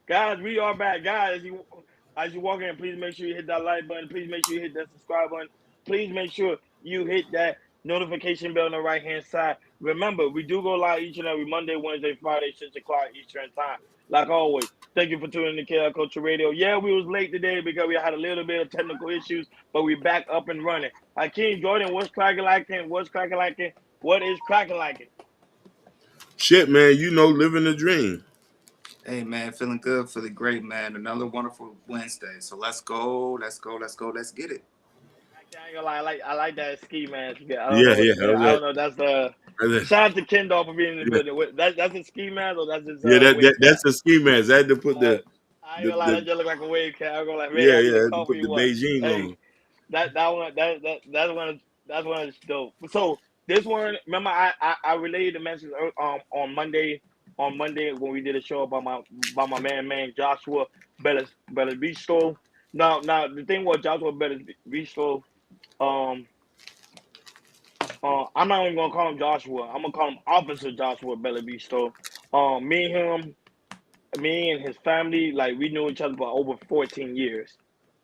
Guys, we are back. Guys, as you walk in, please make sure you hit that like button. Please make sure you hit that subscribe button. Please make sure you hit that notification bell on the right hand side. Remember, we do go live each and every Monday, Wednesday, Friday, 6 o'clock Eastern time. Like always, thank you for tuning in to KL Culture Radio. Yeah, we was late today because we had a little bit of technical issues, but we back up and running. Hakeem Jordan, what's cracking like? What's cracking like? What is cracking like? Shit, man, living the dream. Hey man, feeling good, feeling great, man. Another wonderful Wednesday. So let's go, let's get it. I ain't gonna lie, I like that ski mask. I don't Yeah, know what yeah. it is. I don't know. That's the shout out to Kendall for being in the Yeah, building. That's a ski mask or that's his yeah, wave cap. that's a ski mask. I had to put I ain't the gonna lie, that just look like a wave cap. I'm gonna like, man, yeah, I need yeah, I a had to put coffee the one. Beijing Hey, on. that's one is dope. So this one, remember I relayed the message on Monday when we did a show about my man Joshua Bellis Bistro. Now the thing was Joshua Bellis Bistro. Um, I'm not even gonna call him Joshua. I'm gonna call him Officer Joshua Bellavisto. Me and his family, like we knew each other for over 14 years.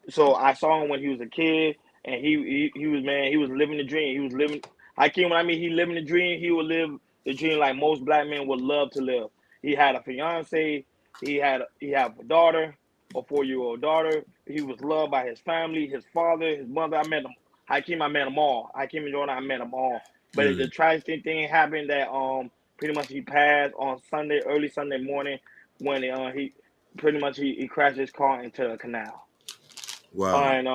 So I saw him when he was a kid, and he was man. He was living the dream. He was living. When I mean he living the dream. He would live the dream like most black men would love to live. He had a fiance. He had a daughter, a 4-year-old daughter. He was loved by his family, his father, his mother. I met him. I met them all. Hakeem and Jordan, I met them all. But the tragic thing happened that pretty much he passed on Sunday, early Sunday morning, when he pretty much he crashed his car into a canal. Wow. And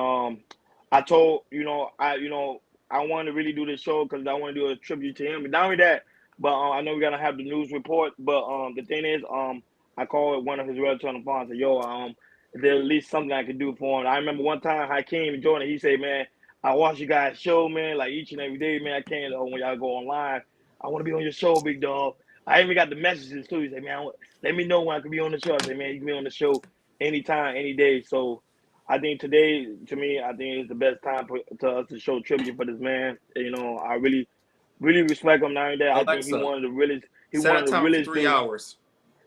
I told I wanted to really do this show because I want to do a tribute to him. But not only that, but I know we're gonna have the news report. But the thing is, I called one of his relatives on the phone and said, "Yo, is there at least something I could do for him?" I remember one time Hakeem and Jordan, he said, "Man, I watch you guys show, man, like each and every day, man. I can't when y'all go online. I want to be on your show, big dog." I even got the messages too. He said, "Man, let me know when I can be on the show." I said, "Man, you can be on the show anytime, any day." So I think today, to me, I think it's the best time to us to show tribute for this man. I really, really respect him. Now and that, I think he Alexa, one of the realest. He set one a of the time for realest 3 hours.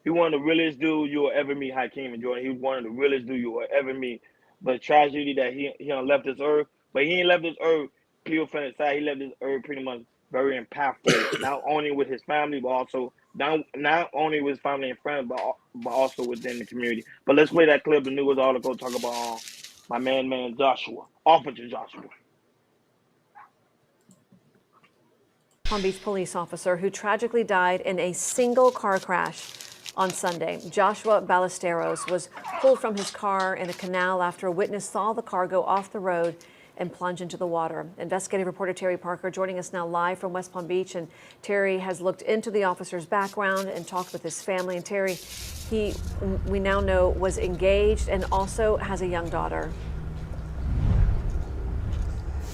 He one of the realest dude you'll ever meet, Hakeem and Jordan. He was one of the realest dude you'll ever meet. But tragedy that he left this earth. But he ain't left this earth pure fan side. He left this earth pretty much very impactful, not only with his family, but also not only with his family and friends, but also within the community. But let's play that clip, the news article, talk about my man Joshua, Officer Joshua. Palm Beach police officer who tragically died in a single car crash on Sunday. Joshua Ballesteros was pulled from his car in a canal after a witness saw the car go off the road and plunge into the water. Investigative reporter Terry Parker joining us now live from West Palm Beach. And Terry has looked into the officer's background and talked with his family. And Terry, we now know, was engaged and also has a young daughter.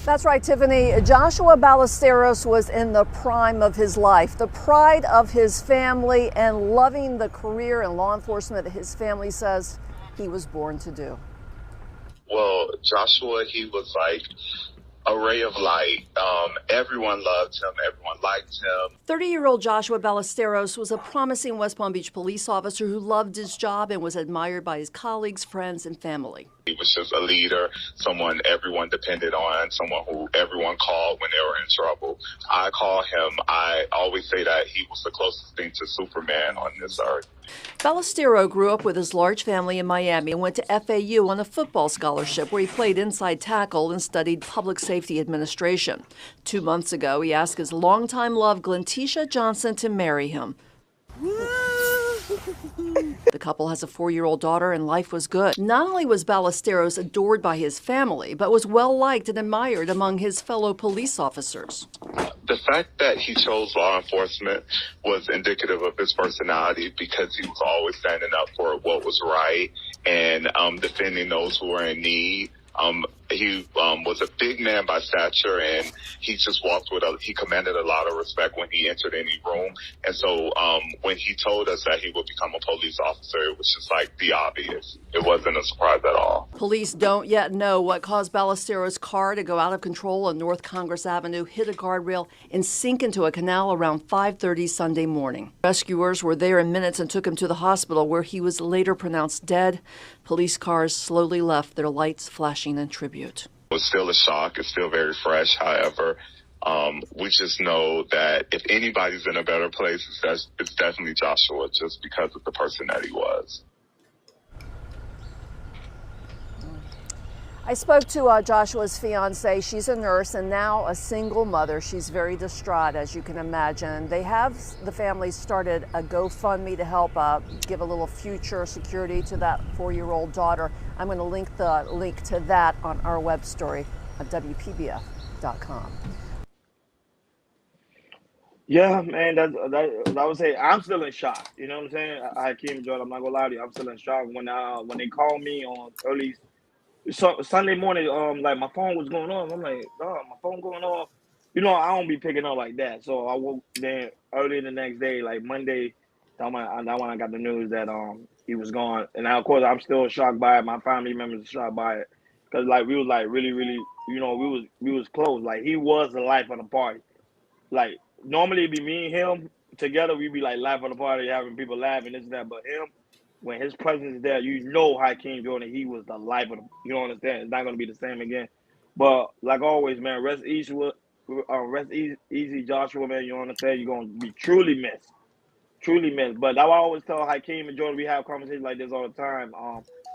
That's right, Tiffany. Joshua Ballesteros was in the prime of his life, the pride of his family, and loving the career in law enforcement that his family says he was born to do. Well, Joshua, he was like a ray of light. Everyone loved him. Everyone liked him. 30-year-old Joshua Ballesteros was a promising West Palm Beach police officer who loved his job and was admired by his colleagues, friends, and family. He was just a leader, someone everyone depended on, someone who everyone called when they were in trouble. I call him, I always say that he was the closest thing to Superman on this earth. Ballesteros grew up with his large family in Miami and went to FAU on a football scholarship where he played inside tackle and studied public safety administration. 2 months ago, he asked his longtime love, Glentisha Johnson, to marry him. The couple has a 4-year-old daughter and life was good. Not only was Ballesteros adored by his family, but was well liked and admired among his fellow police officers. The fact that he chose law enforcement was indicative of his personality because he was always standing up for what was right and defending those who were in need. He was a big man by stature, and he just he commanded a lot of respect when he entered any room. And so when he told us that he would become a police officer, it was just like the obvious. It wasn't a surprise at all. Police don't yet know what caused Ballesteros' car to go out of control on North Congress Avenue, hit a guardrail, and sink into a canal around 5:30 Sunday morning. Rescuers were there in minutes and took him to the hospital, where he was later pronounced dead. Police cars slowly left, their lights flashing in tribute. It was still a shock. It's still very fresh. However, we just know that if anybody's in a better place, it's definitely Joshua, just because of the person that he was. I spoke to Joshua's fiance. She's a nurse and now a single mother. She's very distraught, as you can imagine. The family started a GoFundMe to help give a little future security to that 4-year-old daughter. I'm going to link the link to that on our web story at WPBF.com. Yeah, man, I would say I'm still in shock. You know what I'm saying? Hakeem Jordan, I'm not gonna lie to you, I'm still in shock. When they called me on early Sunday morning, like my phone was going off. I'm like, oh, my phone going off. You know, I don't be picking up like that. So I woke then early the next day, like Monday. That when I got the news that he was gone, and now, of course I'm still shocked by it. My family members are shocked by it, because like we was like really, you know, we was close. Like he was the life of the party. Like normally it'd be me and him together. We'd be like life of the party, having people laughing, this and that. But him, when his presence is there, you know Hakeem Jordan, he was the life of the, you don't understand. It's not going to be the same again. But like always, man, rest easy, Joshua, man. You understand? You're going to be truly missed. Truly missed. But I always tell Hakeem and Jordan, we have conversations like this all the time.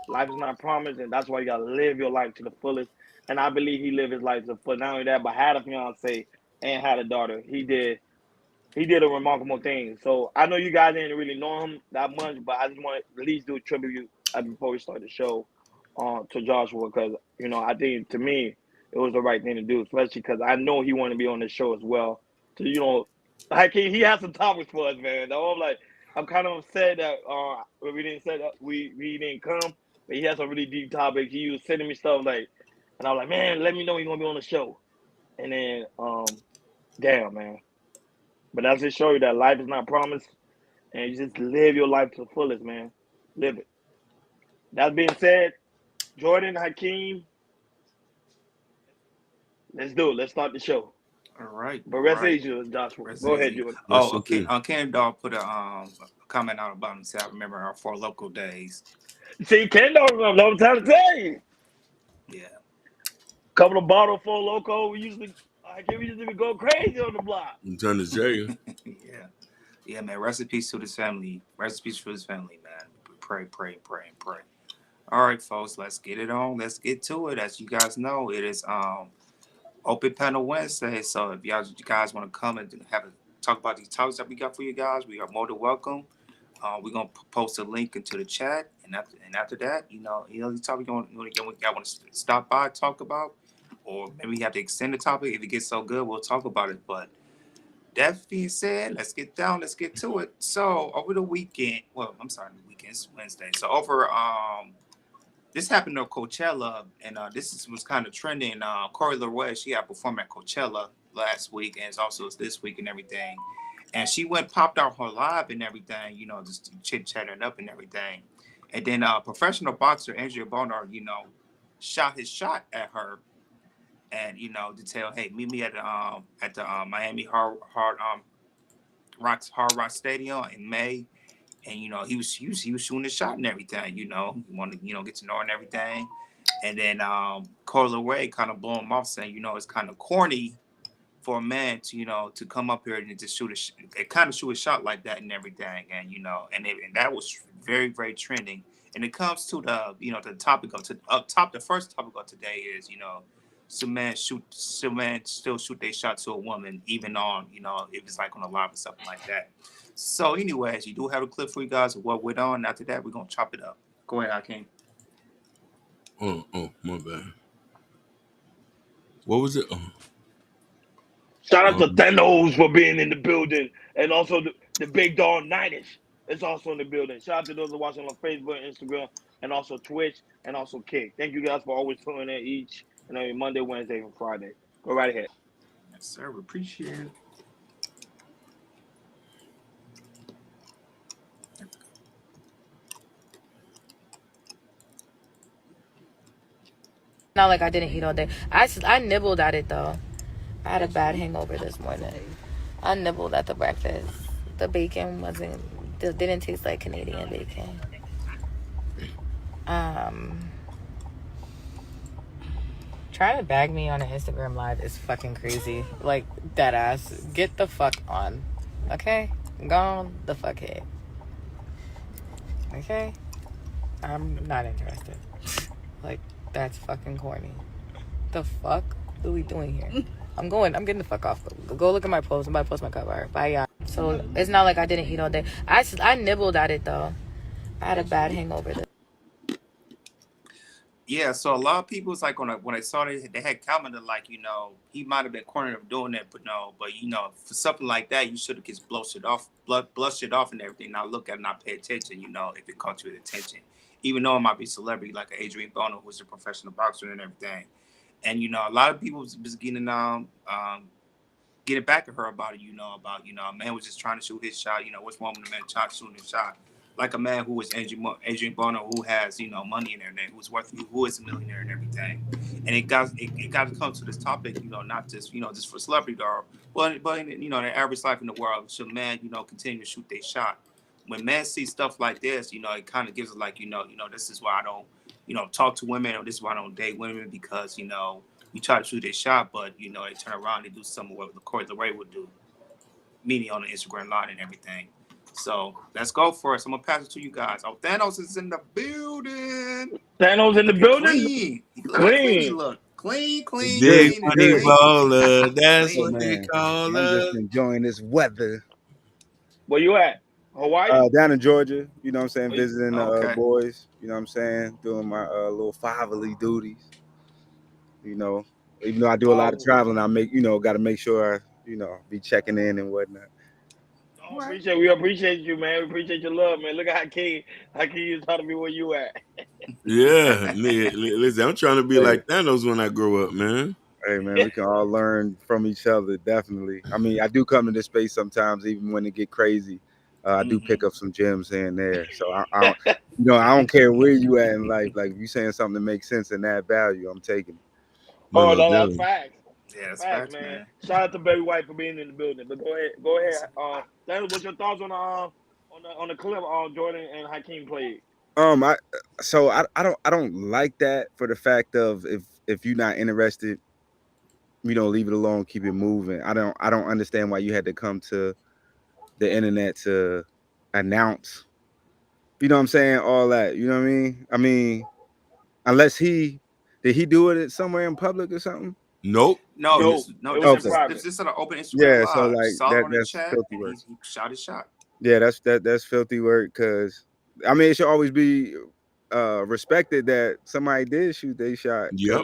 Life is not promised, and that's why you got to live your life to the fullest. And I believe he lived his life to the fullest. Not only that, but had a fiance and had a daughter. He did a remarkable thing. So I know you guys didn't really know him that much, but I just want to at least do a tribute before we start the show to Joshua, because, you know, I think to me it was the right thing to do, especially because I know he wanted to be on the show as well. So, you know, like he has some topics for us, man. I'm kind of upset that we didn't say that we didn't come, but he has some really deep topics. He was sending me stuff like, and I was like, man, let me know you're gonna be on the show. And then, damn, man. But that's just show you that life is not promised, and you just live your life to the fullest, man. Live it. That being said, Jordan, Hakeem, let's do it. Let's start the show. All right. But rest easy, Joshua. Go ahead, Jordan. Oh, okay. Ken Dog put a comment out about himself. I remember our 4 local days. See, Ken Dog remember. I'm trying to tell you. Yeah. Couple of bottle Four Loko. We used to go crazy on the block. I'm trying to tell you. Yeah, man. Rest in peace to his family. Rest in peace to his family, man. Pray. All right, folks. Let's get it on. Let's get to it. As you guys know, it is Open Panel Wednesday. So if you guys want to come and talk about these topics that we got for you guys, we are more than welcome. We're gonna post a link into the chat, and after that, you know, these topics you want to stop by, talk about, or maybe we have to extend the topic. If it gets so good, we'll talk about it. But that being said, let's get to it. So over the weekend, it's Wednesday. So over this happened at Coachella, and this was kind of trending. Corey LeRoy, she had performed at Coachella last week, and it's also this week and everything. And she popped out her live and everything, you know, just chit-chatting up and everything. And then professional boxer Andrea Barnard, you know, shot his shot at her, and, you know, to tell, hey, meet me at the Miami Hard Rock Stadium in May. And, you know, he was shooting his shot and everything, you know. He wanted to, you know, get to know her and everything. And then Corey LeRoy kind of blew him off, saying, you know, it's kind of corny for a man to, you know, to come up here and just shoot a shot like that and everything. And, you know, and that was very, very trending. And it comes to the, you know, the topic the first topic of today is, you know, some men still shoot their shot to a woman, even on, you know, if it's like on a live or something like that. So anyways, you do have a clip for you guys of what went on. After that, we're going to chop it up. Go ahead, Hakeem. Oh, my bad. What was it? Shout out to Thanos for being in the building, and also the big dog Nightish is also in the building. Shout out to those who are watching on Facebook, Instagram, and also Twitch, and also Kick. Thank you guys for always tuning in each and then Monday, Wednesday, and Friday. Go right ahead. Yes, sir. We appreciate it. Not like I didn't eat all day. I nibbled at it though. I had a bad hangover this morning. I nibbled at the breakfast. The bacon didn't taste like Canadian bacon. Trying to bag me on an Instagram live is fucking crazy. Like, dead ass. Get the fuck on. Okay? Go on the fuck head. Okay? I'm not interested. Like, that's fucking corny. The fuck are we doing here? I'm getting the fuck off. Go look at my post. I'm about to post my cover. Bye, y'all. So, it's not like I didn't eat all day. I nibbled at it, though. I had a bad hangover. Yeah, so a lot of people, it's like when I saw it, they had commented like, you know, he might have been cornered of doing that, but you know, for something like that, you should have just blushed it off and everything. Not look at it, not pay attention, you know, if it caught you with attention. Even though it might be a celebrity like Adrian Bono, who's a professional boxer and everything. And, you know, a lot of people was getting back at her about it, a man was just trying to shoot his shot, what's wrong with a man trying to shoot his shot? Like a man who is Adrian Bono, who has, money in their name, who is a millionaire and everything. And it got to come to this topic, not just, just for celebrity or, but in, the average life in the world, should man, continue to shoot their shot. When men see stuff like this, it kind of gives it like, this is why I don't, talk to women, or this is why I don't date women, because, you try to shoot their shot, but, they turn around and do something what Corey LeRae would do, meaning on the Instagram line and everything. So let's go for it. So I'm gonna pass it to you guys. Oh, Thanos is in the building. Thanos in the building. Clean. Big money baller. That's Clean. what they call I'm us. just enjoying this weather. Where you at? Hawaii? Down in Georgia, you know what I'm saying, Oh, you- visiting okay. boys, you know what I'm saying, doing my little fatherly duties. Even though I do a lot of traveling, I got to make sure I, be checking in and whatnot. We appreciate you, man. We appreciate your love, man. Look at Hakeem is telling me where you at. Yeah, listen, I'm trying to be like Thanos when I grow up, man. Hey, man, we can all learn from each other, definitely. I mean, I do come to this space sometimes, even when it get crazy. I do pick up some gems here and there. So I don't care where you at in life. Like, if you saying something that makes sense and add value, I'm taking it. Oh, no, that's facts. Yeah, that's Facts, man. Shout out to Baby White for being in the building. But go ahead. Thanos, what's your thoughts on the clip Jordan and Hakeem played? I don't like that, for the fact of if you're not interested, leave it alone, keep it moving. I don't understand why you had to come to the internet to announce, you know what I'm saying, all that, you know what I mean? I mean, unless did he do it somewhere in public or something? Nope. No, it was in private. This is an open Instagram Yeah, live. so like Saw it on the that's chat, filthy and work. he shot his shot. Yeah, that's filthy work, because I mean, it should always be respected that somebody did shoot their shot. Yep.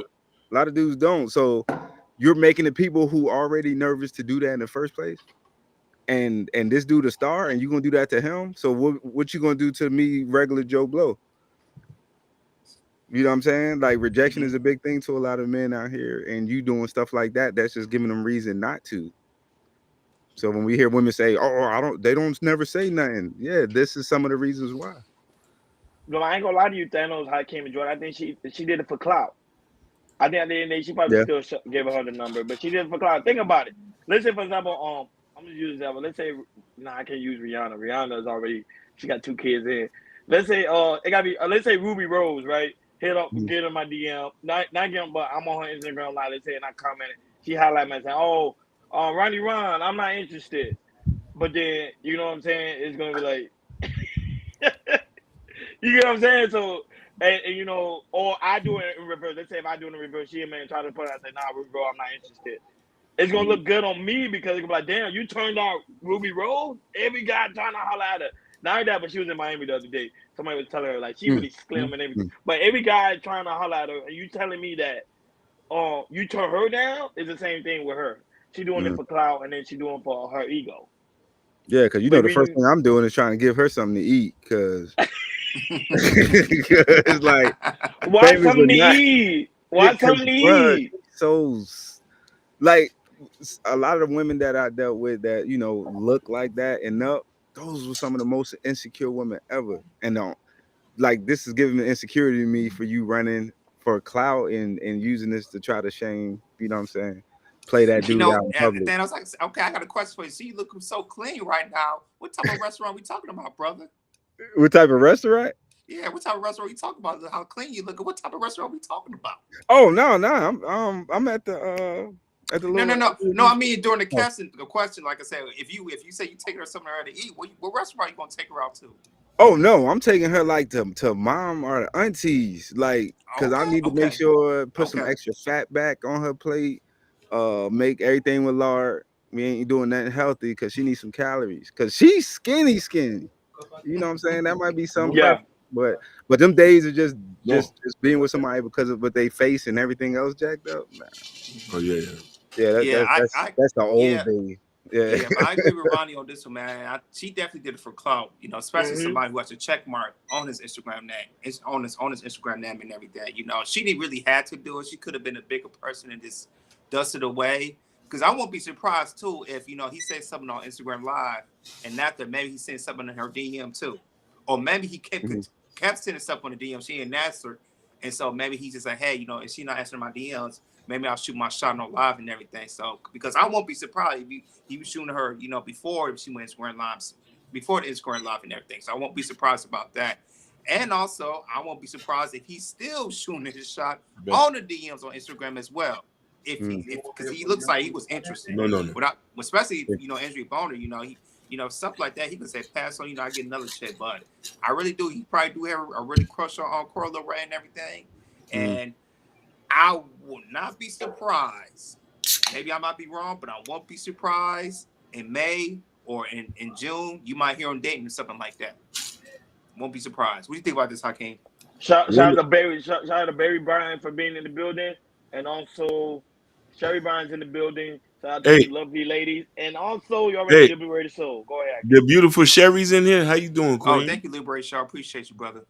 A lot of dudes don't. So you're making the people who already nervous to do that in the first place, and this dude a star, and you gonna do that to him. So what you gonna do to me, regular Joe Blow? You know what I'm saying? Like, rejection is a big thing to a lot of men out here, and you doing stuff like that, that's just giving them reason not to. So when we hear women say, "Oh, they don't never say nothing," yeah, this is some of the reasons why. No, I ain't gonna lie to you, Thanos, Hakeem and Jordan. I think she did it for clout. I think at the end of the day, she probably still gave her the number, but she did it for clout. Think about it. Let's say, for example, I'm gonna use an example. Let's say, I can't use Rihanna. Rihanna is already, she got 2 kids in. Let's say, it gotta be, let's say Ruby Rose, right? Hit up, get in my DM. Not get them, but I'm on her Instagram live. Let's say, and I commented. She highlight me and saying, Ronnie Ron, I'm not interested. But then, you know what I'm saying? It's gonna be like, you get what I'm saying? So, and or I do it in reverse. Let's say if I do it in reverse, she a man try to put it, I say, nah, Ruby Rose, I'm not interested. It's gonna look good on me, because it's gonna be like, damn, you turned out Ruby Rose? Every guy trying to holler at her. Not only that, but she was in Miami the other day. Somebody was telling her, like, she really slim and everything. But every guy trying to holler at her, and you telling me that you turn her down, is the same thing with her. She doing it for clout, and then she doing it for her ego. Yeah, because the first thing I'm doing is trying to give her something to eat, because it's like, why something to eat? What's her Bruh, need? so like a lot of the women that I dealt with that look like that and up, those were some of the most insecure women ever. And like this is giving the insecurity to me for you running for clout and using this to try to shame. You know what I'm saying? Play that dude out in public. Then I was like, okay, I got a question for you. See, you looking so clean right now. What type of restaurant we talking about, brother? What type of restaurant? Yeah, what type of restaurant we talking about? How clean you looking? What type of restaurant we talking about? Oh no, I'm at the little. No. I mean during the question, like I said, if you say you take her somewhere to eat, what restaurant you gonna take her out to? Oh no, I'm taking her like to mom or the aunties, like because I need to make sure put some extra fat back on her plate, make everything with lard. We ain't doing nothing healthy because she needs some calories. Cause she's skinny. You know what I'm saying? That might be something. Yeah. But them days are just being with somebody because of what they face and everything else jacked up. Nah. Oh yeah. That's the old days. Yeah, but I agree with Ronnie on this one, man. She definitely did it for clout, especially somebody who has a check mark on his Instagram name. It's on his Instagram name and everything. She didn't really have to do it. She could have been a bigger person and just dusted away. Because I won't be surprised too if he said something on Instagram Live and after maybe he sent something in her DM too, or maybe he kept sending stuff on the DM. She didn't answer, and so maybe he's just like, hey, if she not answering my DMs, maybe I'll shoot my shot on live and everything. So because I won't be surprised if he was shooting her, before she went Instagram lives, before the Instagram live and everything. So I won't be surprised about that. And also, I won't be surprised if he's still shooting his shot on the DMs on Instagram as well. Because he looks like he was interested. No. Especially Andrew Boner, he stuff like that. He could say pass on. I get another chick, but I really do. He probably do have a really crush on Corla Ray and everything. And I will not be surprised. Maybe I might be wrong, but I won't be surprised in May or in June. You might hear him dating or something like that. Won't be surprised. What do you think about this, Hakeem? Shout out to Barry Bryan for being in the building, and also Sherry Bryan's in the building. Shout out to you lovely ladies, and also you already Liberated Soul. Go ahead. The beautiful Sherry's in here. How you doing, Queen? Oh, thank you, Liberated Soul. Appreciate you, brother.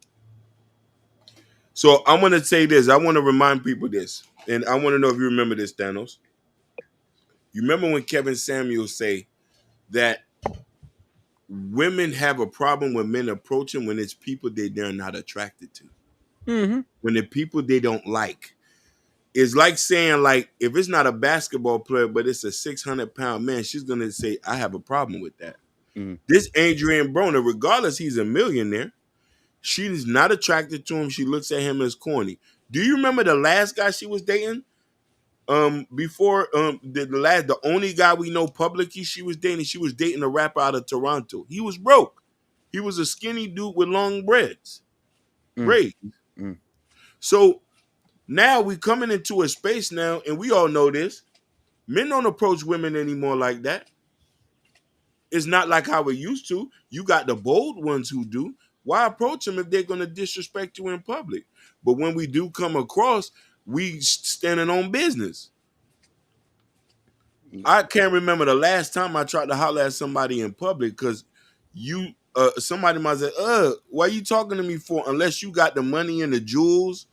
So I'm gonna say this. I want to remind people this, and I want to know if you remember this, Thanos. You remember when Kevin Samuels say that women have a problem when men approach them when it's people they're not attracted to, when they're people they don't like. It's like saying, like, if it's not a basketball player, but it's a 600-pound man, she's gonna say, I have a problem with that. This Adrian Broner, regardless, he's a millionaire. She's not attracted to him. She looks at him as corny. Do you remember the last guy she was dating? Before the only guy we know publicly she was dating a rapper out of Toronto. He was broke. He was a skinny dude with long braids. So now we coming into a space now, and we all know this. Men don't approach women anymore like that. It's not like how it used to. You got the bold ones who do. Why approach them if they're going to disrespect you in public? But when we do come across, we standing on business. I can't remember the last time I tried to holler at somebody in public because somebody might say, why you talking to me for? Unless you got the money and the jewels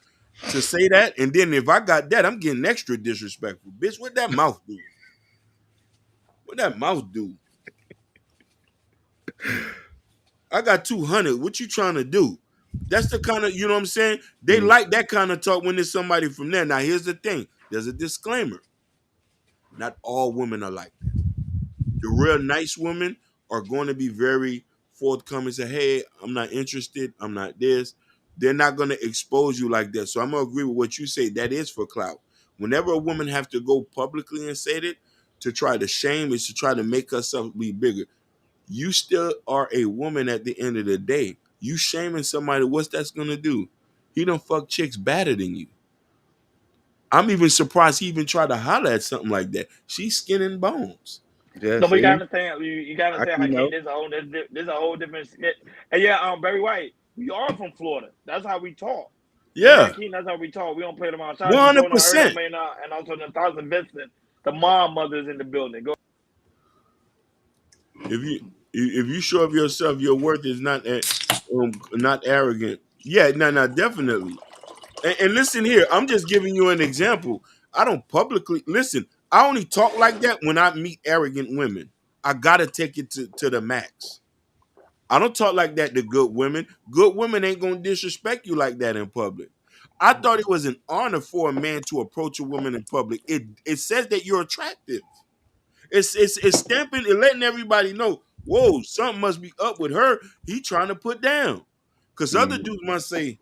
to say that. And then if I got that, I'm getting extra disrespectful. Bitch, what that mouth do? What that mouth do? I got 200. What you trying to do? That's the kind of, you know what I'm saying? They like that kind of talk when there's somebody from there. Now, here's the thing. There's a disclaimer. Not all women are like that. The real nice women are going to be very forthcoming, say, hey, I'm not interested. I'm not this. They're not going to expose you like that. So I'm going to agree with what you say. That is for clout. Whenever a woman have to go publicly and say that, to try to shame is to try to make herself be bigger. You still are a woman at the end of the day. You shaming somebody, what's that's going to do? He done fuck chicks better than you. I'm even surprised he even tried to holler at something like that. She's skin and bones. No, but you gotta understand. You gotta understand. Hakeem, there's a whole different. And Barry White, we are from Florida. That's how we talk. Yeah, Hakeem, that's how we talk. We don't play them outside. 100%. And also the Thousand Vincent, the mom mothers in the building. Go. If you sure of yourself, your worth is not arrogant. Yeah, no, definitely. And listen here, I'm just giving you an example. I don't publicly listen. I only talk like that when I meet arrogant women. I gotta take it to the max. I don't talk like that to good women. Good women ain't gonna disrespect you like that in public. I thought it was an honor for a man to approach a woman in public. It says that you're attractive. It's stamping and letting everybody know, whoa, something must be up with her. He trying to put down. Because other dudes must say,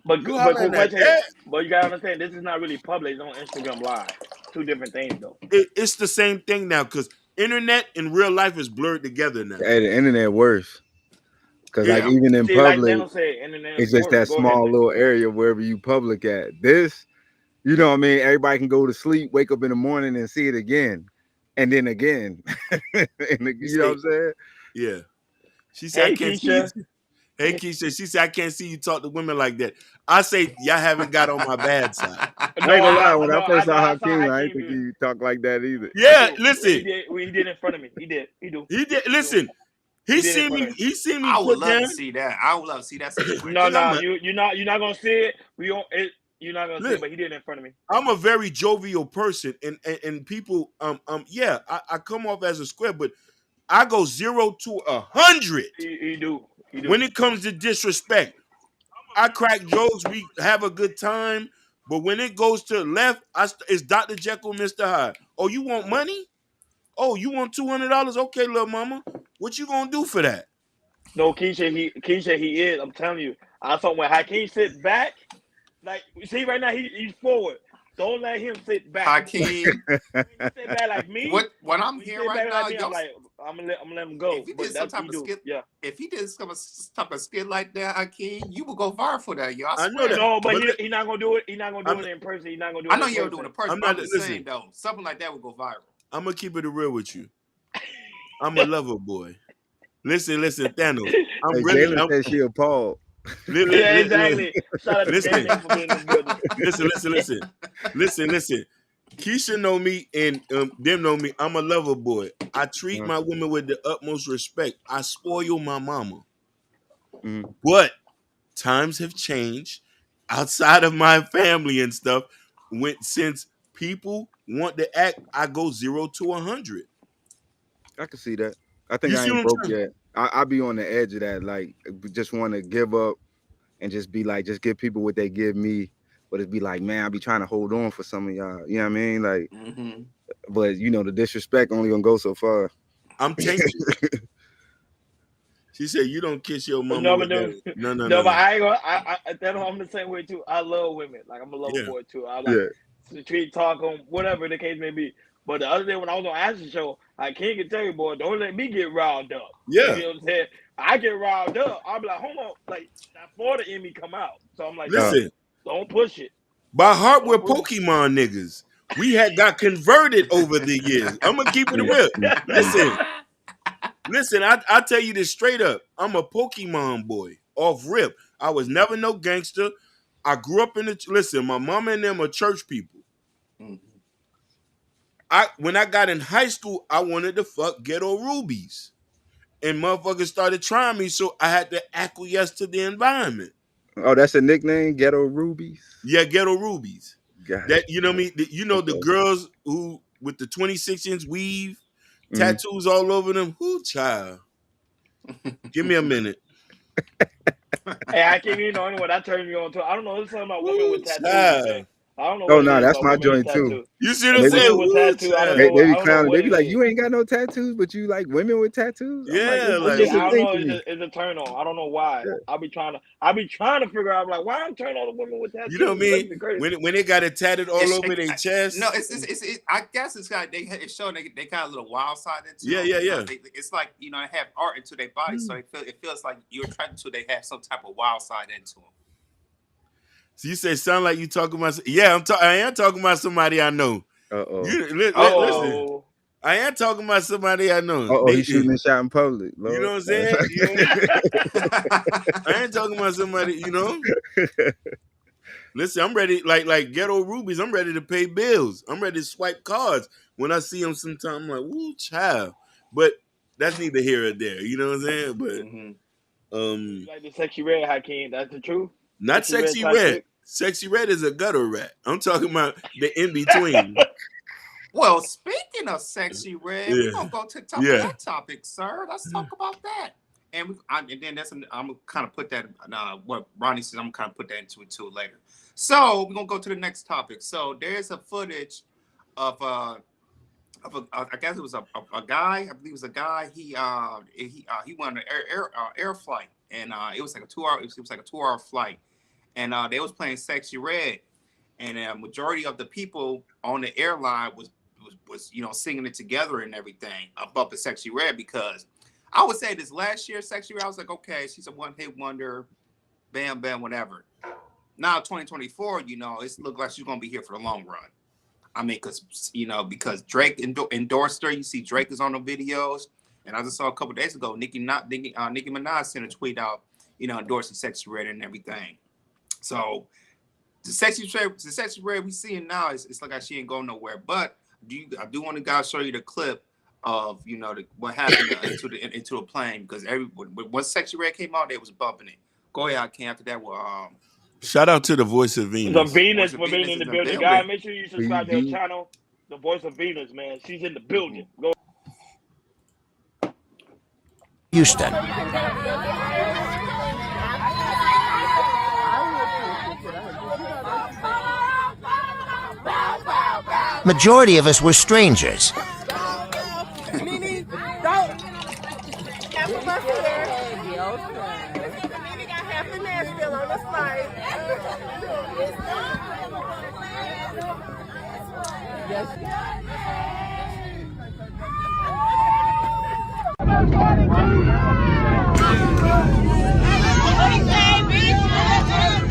But you quick hollering at question. that? But you gotta understand, this is not really public. It's on Instagram Live. Two different things though. It's the same thing now because internet and real life is blurred together now. Hey, the internet worse. Because like Yeah. even in See, like public, Daniel said, internet it's is just worse. that Go ahead, small Nick. little area wherever you public at. This, you know what I mean? Everybody can go to sleep, wake up in the morning and see it again. And then again. You know what I'm saying? Yeah. She said, Hey, I can't see you. Keisha. Hey, Keisha. She said, I can't see you talk to women like that. I say, y'all haven't got on my bad side. I ain't gonna lie. When I first saw I Hakeem, I ain't Hakeem think do it. he talked like that either. Yeah, He listen. did. He did in front of me. He did. He do. He did. Listen. He He did in seen front me. of He seen me I would put love down. to see that. I would love to see that situation. No, And I'm a- you're not gonna see it. We don't. You're not gonna see Look. it, but he did it in front of me. I'm a very jovial person, and people, yeah, I come off as a square, but I go 0 to 100 He do. He do. when it comes to disrespect. I crack jokes, we have a good time, but when it goes to the left, it's Dr. Jekyll, Mr. Hyde. Oh, you want money? Oh, you want $200? Okay, little mama, what you gonna do for that? No, Keisha, he is. I'm telling you. I saw when Hakeem sits back, like see right now he's forward. Don't let him sit back. Hakeem, When he sit back like me. what I'm when he hearing sit right back now, like me, I'm y'all, like I'm gonna let him go. if he But did some that's what type he of do. skit, Yeah. if he did some type of skit like that, Hakeem, you would go viral for that, y'all. I know that. No, but But he not gonna do it. He's not gonna do I'm- it in person. He's not gonna do it. I know in you're person. doing a person, I'm but I'm not- just listen. saying though, something like that would go viral. I'm gonna keep it real with you. I'm a lover boy. Listen, Thanos. I'm Hey, really. Jalen said she appalled. Yeah, exactly. Shout out to Listen. Jalen for being in the building. Listen. Keisha know me and them know me. I'm a lover boy. I treat my women with the utmost respect. I spoil my mama. Mhm. But times have changed outside of my family and stuff. Since people want to act, I go 0 to 100. I can see that. I think You I see what ain't I'm broke saying? yet. I be on the edge of that, like just want to give up and just be like, just give people what they give me. But it'd be like, man, I be trying to hold on for some of y'all. You know what I mean? Like, Mm-hmm. but you know, the disrespect only gonna go so far. I'm tainted. She said, "You don't kiss your mama No, with but that." No. but I ain't gonna. I'm the same way too. I love women. Like I'm a lover Yeah. boy too. I like to treat, talk on whatever the case may be. But the other day when I was on Ashley show, I can't get tell you, boy, don't let me get riled up. Yeah. You know what I'm saying? I get riled up. I'll be like, hold on, like that Florida in me come out. So I'm like, Listen, don't push it. by heart, we're Pokemon niggas. We had got converted over the years. I'm gonna keep it real. Listen. I tell you this straight up. I'm a Pokemon boy off rip. I was never no gangster. I grew up in the listen. My mama and them are church people. Mm-hmm. When I got in high school, I wanted to fuck Ghetto Rubies, and motherfuckers started trying me, so I had to acquiesce to the environment. Oh, that's a nickname, Ghetto Rubies. Yeah, Ghetto Rubies. Got That you know what I mean? You know the Okay. girls who with the 26-inch weave, tattoos all over them. Who child? Give me a minute. Hey, I can't even know anyone that turned me on to. I don't know. There's something about women with tattoos. child. Man. I don't know. Oh what it no, is that's about my women with joint too. tattoos. You see what I'm They saying? with Woo, tattoo, I child. don't They know. be I don't know clowning. what They be it like, is. you ain't got no tattoos, but you like women with tattoos. I'm Yeah, it's like- just a I don't thing know. to me. It's a turn on. I don't know why. Yeah. I be trying to figure out like why I'm turning on the women with tattoos. You know what I That'd mean? be crazy. When they got it tatted all over their chest. No, I guess it's got it's showing they kind of a little wild side into Yeah, them. yeah, You know, yeah. it's like they have art into their body, so it feels like you're attracted to. They have some type of wild side into them. So you say sound like you talking about? Yeah, I am talking about somebody I know. Uh-oh. Listen, I am talking about somebody I know. Uh-oh, he's shooting a shot in public. You know Lord. what I'm saying? I ain't talking about somebody, Listen, I'm ready, like Ghetto Rubies, I'm ready to pay bills. I'm ready to swipe cards. When I see them sometime, I'm like, woo, child. But that's neither here or there. You know what I'm saying? But like the sexy red, Hakeem. That's the truth. not sexy red. Sexy Red is a gutter rat. I'm talking about the in between. Well, speaking of Sexy Red, we're gonna go to top of that topic, sir. Let's talk about that. And then I'm gonna kind of put that what Ronnie says. I'm gonna kind of put that into it later. So we're gonna go to the next topic. So there's a footage of I guess it was a guy. I believe it was a guy. He went on an air flight, and it was like a 2-hour. It was like a 2-hour flight, and they was playing Sexy Red, and a majority of the people on the airline was singing it together and everything above the Sexy Red, because I would say this last year Sexy Red, I was like, okay, she's a one-hit wonder, bam, whatever. Now 2024, it's looked like she's gonna be here for the long run. I mean, because Drake endorsed her. You see Drake is on the videos, and I just saw a couple days ago Nicki Minaj sent a tweet out, endorsing Sexy Red and everything. So the Sexy Red we seeing now it's like she ain't going nowhere. But I do want to guys show you the clip of what happened into a plane, because once Sexy Red came out, they was bumping it. Go ahead, I came after that. Shout out to the Voice of Venus. The Venus for being in the building. Guys, make sure you subscribe to her channel, The Voice of Venus, man. She's in the building. Go. Houston. Majority of us were strangers.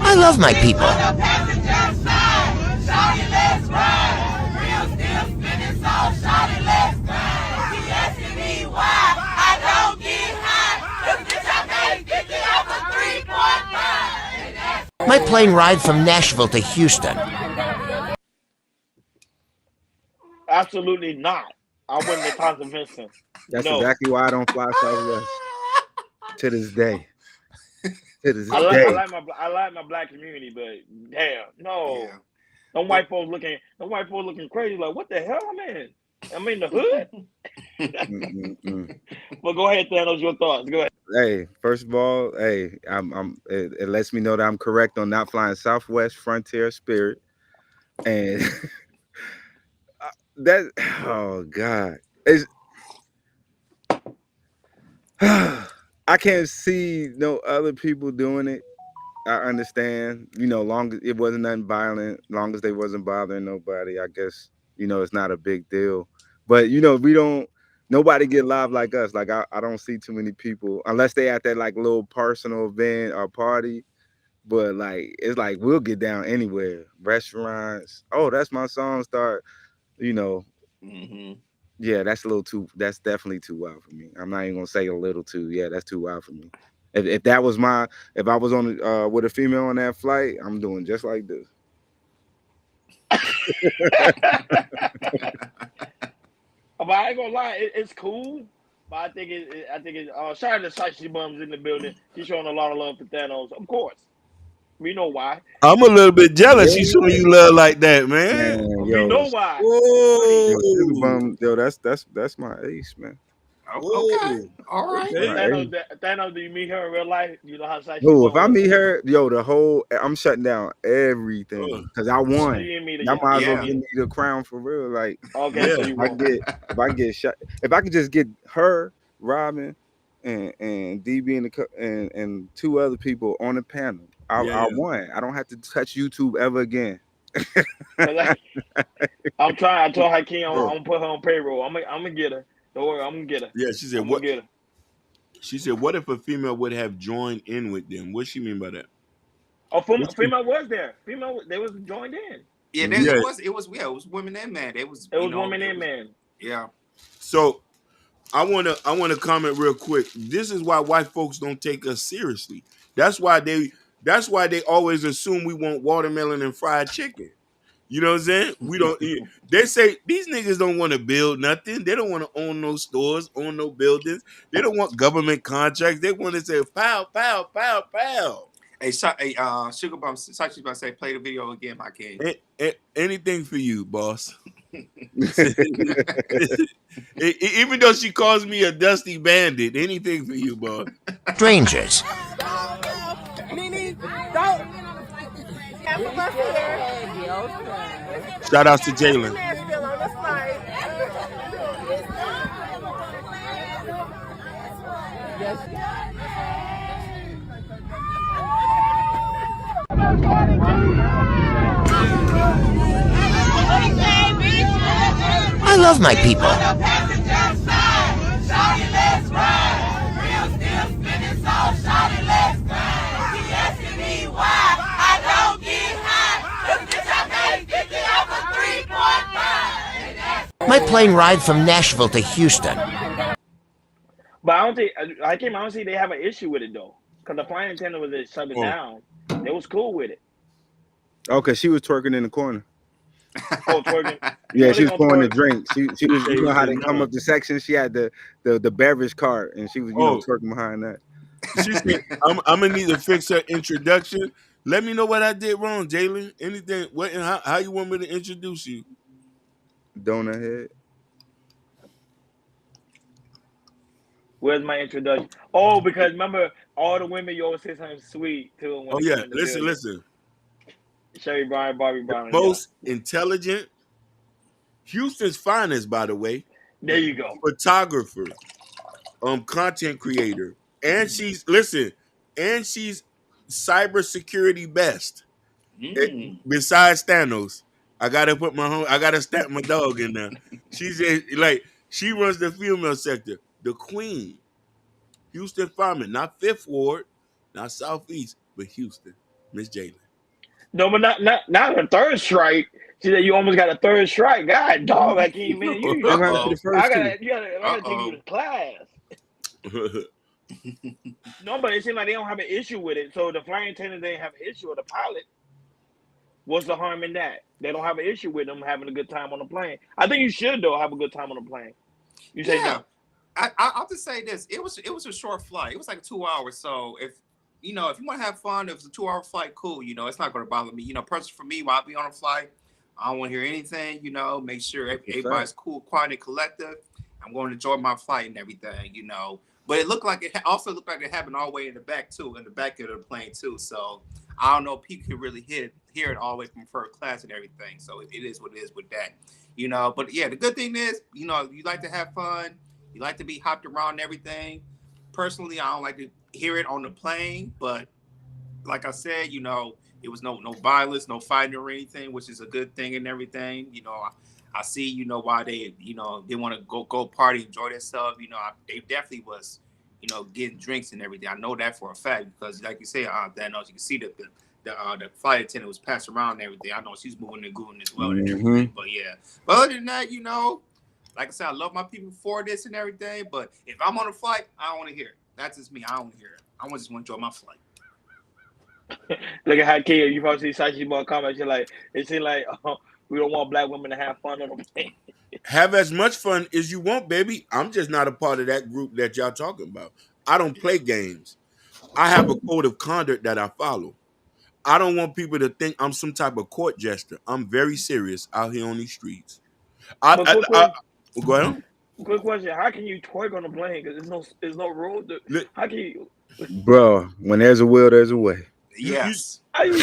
I love my people. My plane ride from Nashville to Houston. Absolutely not. I wouldn't have Thompson Vincent. That's exactly why I don't fly Southwest. To this day. I like my black community, but damn, no. Yeah. Them white folks looking crazy. Like, what the hell, man? I'm in the hood. Well, go ahead, Thanos. Your thoughts. Go ahead. Hey, first of all, it lets me know that I'm correct on not flying Southwest, Frontier, Spirit, and that. Oh God, I can't see no other people doing it. I understand, long as it wasn't nothing violent, long as they wasn't bothering nobody, I guess, it's not a big deal. But, nobody get live like us. Like, I don't see too many people, unless they at that, like, little personal event or party. But, like, it's like, we'll get down anywhere. Restaurants. Oh, that's my song start, Mm-hmm. Yeah, that's definitely too wild for me. I'm not even going to say a little too. Yeah, that's too wild for me. If I was on with a female on that flight, I'm doing just like this. But I ain't gonna lie, it's cool. But I think shout out to Shiesty Bums in the building. She's showing a lot of love for Thanos, of course. We know why. I'm a little bit jealous. She's showing you love like that, man. We know why. Yo, that's my ace, man. Okay. All right. Thanos, do you meet her in real life? You know how Shiesty? Oh, if I meet her, I'm shutting down everything because I won. I might as well give me the crown for real. Like, okay, so if I get shot, if I could just get her, Robin, and DB and two other people on the panel, I won. I don't have to touch YouTube ever again. I'm trying. I told Hakeem I'm gonna put her on payroll. I'm gonna get her. Don't worry, I'm gonna get her. Yeah, she said what? She said, "What if a female would have joined in with them?" What she mean by that? Oh, female was there. They was joined in. Yeah, it was women and men. It was women and men. Yeah. So I wanna comment real quick. This is why white folks don't take us seriously. That's why they always assume we want watermelon and fried chicken. You know what I'm saying? We don't. They say these niggas don't want to build nothing. They don't want to own no stores, own no buildings. They don't want government contracts. They want to say pow, pow, pow, pow. Hey, Sugar Bum, Sachi's about to say, play the video again, my king. Anything for you, boss. Even though she calls me a dusty bandit, anything for you, boss. Strangers. Shout outs to Jalen. I love my people. My plane ride from Nashville to Houston. But I don't think honestly they have an issue with it though, because the flight attendant was just shut it down. They was cool with it. Okay, she was twerking in the corner. Oh, twerking. Yeah, she was pouring the drink. She was, you know how they come up the section. She had the beverage cart, and she was twerking behind that. She said, I'm gonna need to fix her introduction. Let me know what I did wrong, Jalen. Anything? What? How you want me to introduce you? Donut head. Where's my introduction? Oh, because remember all the women you always say something sweet to. Oh yeah, listen. Sherry Brown, Barbie Brown. Most intelligent, Houston's finest, by the way. There you go. Photographer, content creator, and she's cybersecurity best. Besides Thanos, I gotta stamp my dog in there. She runs the female sector. The queen, Houston fireman, not Fifth Ward, not Southeast, but Houston, Miss Jalen. No, but not a third strike. She said you almost got a third strike. God, dog, I can't man. You gotta take you to class. No, but it seems like they don't have an issue with it. So the flight attendant didn't have an issue with the pilot. What's the harm in that? They don't have an issue with them having a good time on the plane. I think you should though have a good time on the plane. You say no. I'll just say this: it was a short flight. It was like 2 hours. So if you want to have fun, if it's a 2-hour flight, cool. It's not going to bother me. Personally for me, while I be on a flight, I don't want to hear anything. Make sure everybody's cool, quiet, and collective. I'm going to enjoy my flight and everything. But it looked like it happened all the way in the back too, in the back of the plane too. So I don't know if people can really hear it all the way from first class and everything. So it is what it is with that. But yeah, the good thing is, you like to have fun. You like to be hopped around and everything. Personally, I don't like to hear it on the plane, but like I said, it was no violence, no fighting or anything, which is a good thing and everything. I see, why they want to go party, enjoy themselves. They definitely was, getting drinks and everything. I know that for a fact because, like you say, Thanos, you can see that the flight attendant was passed around and everything. I know she's moving and gooing as well and everything. But yeah, but other than that, like I said, I love my people for this and everything. But if I'm on a flight, I don't want to hear it. That's just me. I don't want to hear it. I just want to enjoy my flight. Look at how Kia, you probably see Sachi more comments. You're like, it seems like we don't want black women to have fun on the plane. Have as much fun as you want, baby. I'm just not a part of that group that y'all talking about. I don't play games. I have a code of conduct that I follow. I don't want people to think I'm some type of court jester. I'm very serious out here on these streets. Go ahead. Quick question: how can you twerk on a plane? Because there's no rule. How can you? Bro, when there's a will, there's a way. Yes. Hey,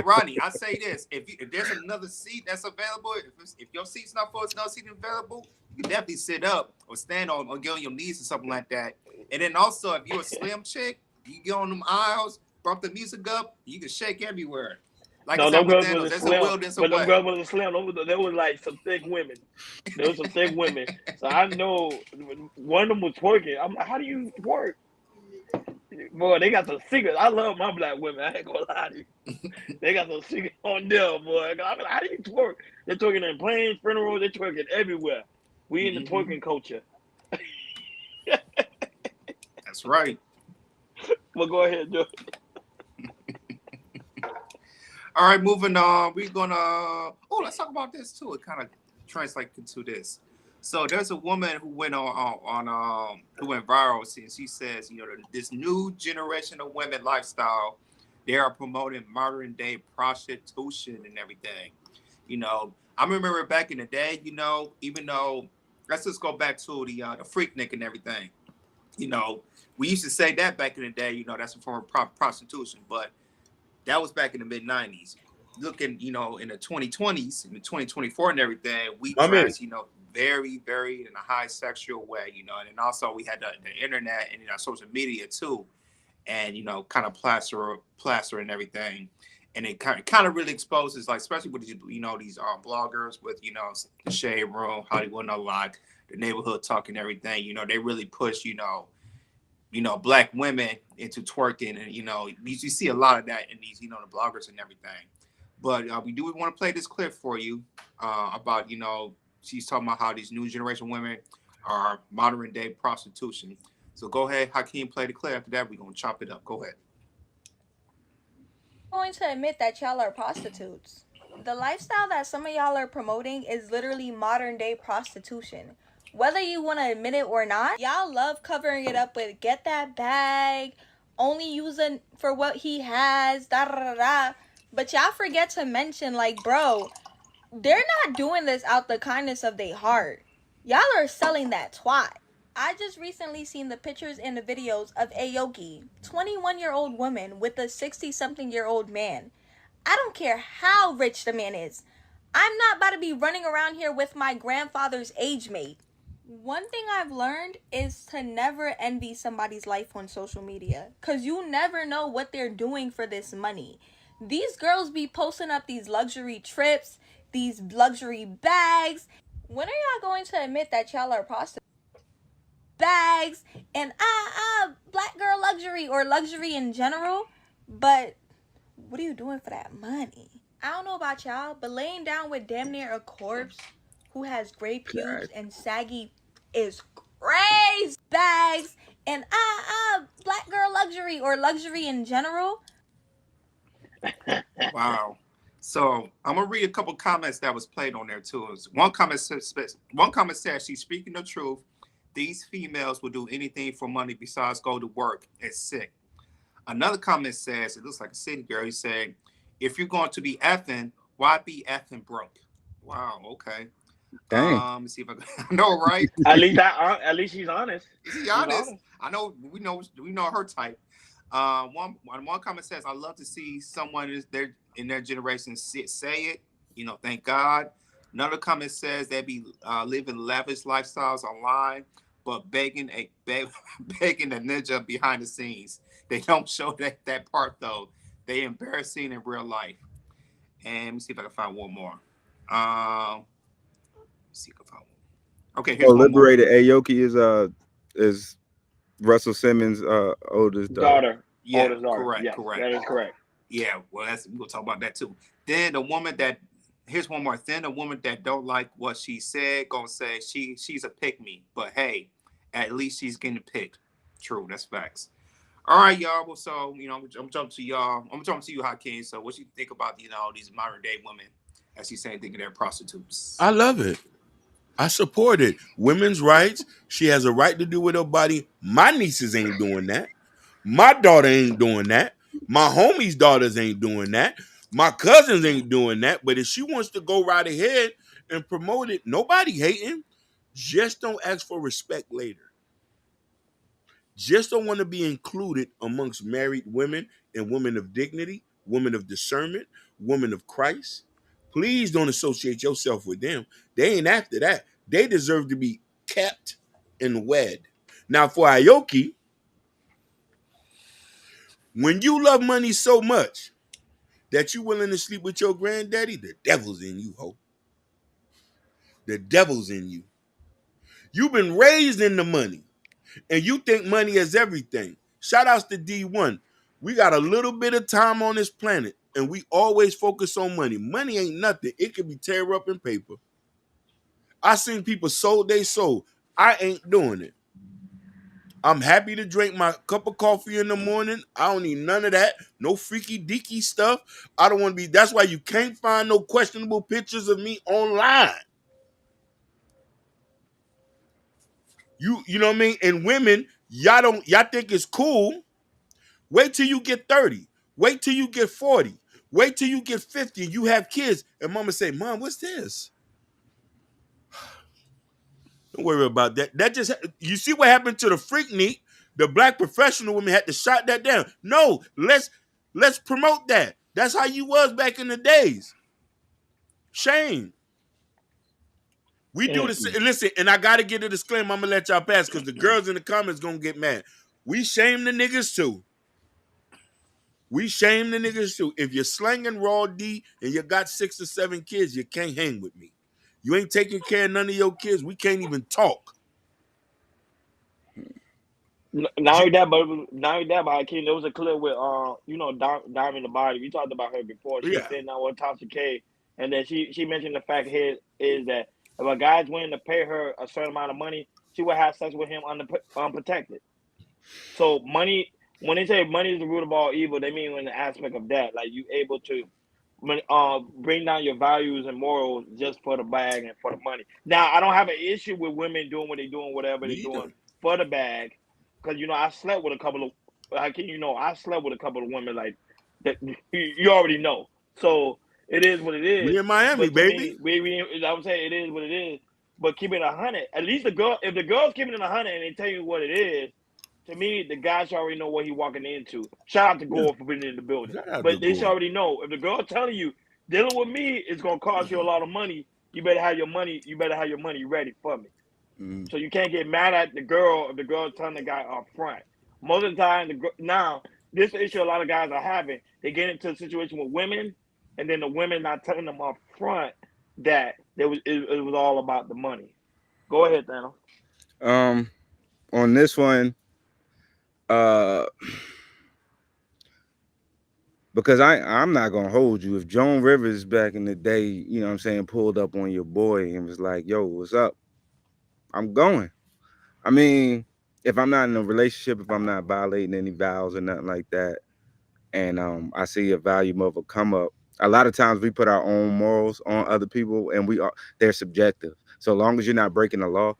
Ronnie, I say this: if there's another seat that's available, if your seat's not full, another seat available, you can definitely sit up or stand or get on your knees or something like that. And then also, if you're a slim chick, you get on them aisles, bump the music up, you can shake everywhere. Like no, them girls wasn't slim. But them girls wasn't slim. There was like some thick women. There was some thick women. So I know one of them was twerking. I'm like, how do you twerk? Boy, they got some secrets. I love my black women. I ain't gonna lie to you. They got some secrets on them, boy. I'm like, how do you twerk? They're twerking in planes, funerals. They're twerking everywhere. We in the twerking culture. That's right. Well, go ahead, Joe. All right, moving on. We're gonna let's talk about this too. It kind of translates into this. So there's a woman who went who went viral, and she says, this new generation of women lifestyle, they are promoting modern day prostitution and everything. I remember back in the day, even though, let's just go back to the Freaknik and everything. We used to say that back in the day, that's a form of prostitution, but that was back in the mid-90s. Looking, in the 2020s, in the 2024 and everything, we dress, very, very in a high sexual way, and then also we had the internet and social media too, and kind of plaster and everything. And it kind of really exposes, like, especially with these, these bloggers with, the Shade Room, Hollywood Unlocked, the Neighborhood Talk and everything. They really push, Black women into twerking, and you see a lot of that in these, the bloggers and everything. But we want to play this clip for you about, she's talking about how these new generation women are modern day prostitution. So go ahead, Hakeem, play the clip. After that, we're gonna chop it up. Go ahead. Going to admit that y'all are prostitutes. The lifestyle that some of y'all are promoting is literally modern day prostitution. Whether you want to admit it or not, y'all love covering it up with get that bag, only using for what he has, da da da da. But y'all forget to mention, like, bro, they're not doing this out the kindness of their heart. Y'all are selling that twat. I just recently seen the pictures and the videos of Aoki, 21-year-old woman with a 60-something-year-old man. I don't care how rich the man is. I'm not about to be running around here with my grandfather's age mate. One thing I've learned is to never envy somebody's life on social media, because you never know what they're doing for this money. These girls be posting up these luxury trips, these luxury bags. When are y'all going to admit that y'all are prostitutes? Bags and Black girl luxury or luxury in general, but what are you doing for that money? I don't know about y'all, but laying down with damn near a corpse who has gray pubes and saggy is crazy. Bags and Black girl luxury or luxury in general. Wow. So I'm gonna read a couple comments that was played on there too. One comment says she's speaking the truth. These females will do anything for money besides go to work. It's sick. Another comment says, it looks like a city girl. He's saying, if you're going to be effing, why be effing broke? Wow. Okay. Dang. Let me see if I know, right? At least she's honest. She's honest. I know. We know her type. One comment says, I love to see someone in their generation say it. Thank God. Another comment says they be living lavish lifestyles online, but begging a ninja behind the scenes. They don't show that part though. They embarrassing in real life. And let me see if I can find one more. See if I can find one. Okay, here's Liberated Aoki is Russell Simmons' oldest daughter. Yeah, oldest daughter. Correct. Yes, Correct. That is correct. Yeah, well, we'll talk about that too. Then the woman that, here's one more. Then the woman that don't like what she said gonna say she's a pick me, but hey, at least she's getting picked. True, that's facts. All right, y'all. Well, so I'm jumping to y'all. I'm jumping to you, Hakeem. So, what you think about these modern day women, as you saying, thinking they're prostitutes? I love it. I support it. Women's rights. She has a right to do with her body. My nieces ain't doing that. My daughter ain't doing that. My homies' daughters ain't doing that. My cousins ain't doing that. But if she wants to go right ahead and promote it, nobody hating. Just don't ask for respect later. Just don't want to be included amongst married women and women of dignity, women of discernment, women of Christ. Please don't associate yourself with them. They ain't after that. They deserve to be kept and wed. Now, for Aoki, when you love money so much that you're willing to sleep with your granddaddy, the devil's in you, ho. The devil's in you. You've been raised in the money, and you think money is everything. Shout outs to D1. We got a little bit of time on this planet, and we always focus on money. Money ain't nothing. It can be tear up in paper. I seen people sold their soul. I ain't doing it. I'm happy to drink my cup of coffee in the morning. I don't need none of that. No freaky deaky stuff. I don't want to be. That's why you can't find no questionable pictures of me online. You know what I mean? And women, y'all think it's cool. Wait till you get 30. Wait till you get 40. Wait till you get 50 and you have kids. And mama say, Mom, what's this? Don't worry about that. That just, you see what happened to the Freaknik? The black professional women had to shut that down. No, let's promote that. That's how you was back in the days. Shame. We do this. Listen, and I gotta get a disclaimer. I'm gonna let y'all pass because the girls in the comments gonna get mad. We shame the niggas too. We shame the niggas too. If you're slanging raw D and you got 6 or 7 kids, you can't hang with me. You ain't taking care of none of your kids. We can't even talk. Not only that, but Hakeem, there was a clip with Diamond the Body. We talked about her before. She was sitting down with Tasha K, and then she mentioned the fact here is that if a guy's willing to pay her a certain amount of money, she would have sex with him unprotected. So money, when they say money is the root of all evil, they mean in the aspect of that, like you able to bring down your values and morals just for the bag and for the money. Now, I don't have an issue with women doing what they're doing, whatever they're doing for the bag. Because, I slept with a couple of, I slept with a couple of women like that. You already know. So it is what it is. We in Miami, baby. I would say it is what it is. But keep it 100. At least if the girl's keeping it 100 and they tell you what it is, to me, the guy should already know what he's walking into. Shout out to Gore for being in the building. But they should already know. If the girl telling you, dealing with me is going to cost you a lot of money, you better have your money. You better have your money ready for me. So you can't get mad at the girl if the girl telling the guy up front. Most of the time, now, this issue a lot of guys are having, they get into a situation with women, and then the women not telling them up front that it was all about the money. Go ahead, Thanos. On this one, because I'm not gonna hold you. If Joan Rivers back in the day, you know what I'm saying, pulled up on your boy and was like, yo, what's up? I'm going. I mean, if I'm not in a relationship, if I'm not violating any vows or nothing like that, and I see a value of a come up, a lot of times we put our own morals on other people and they're subjective. So long as you're not breaking the law,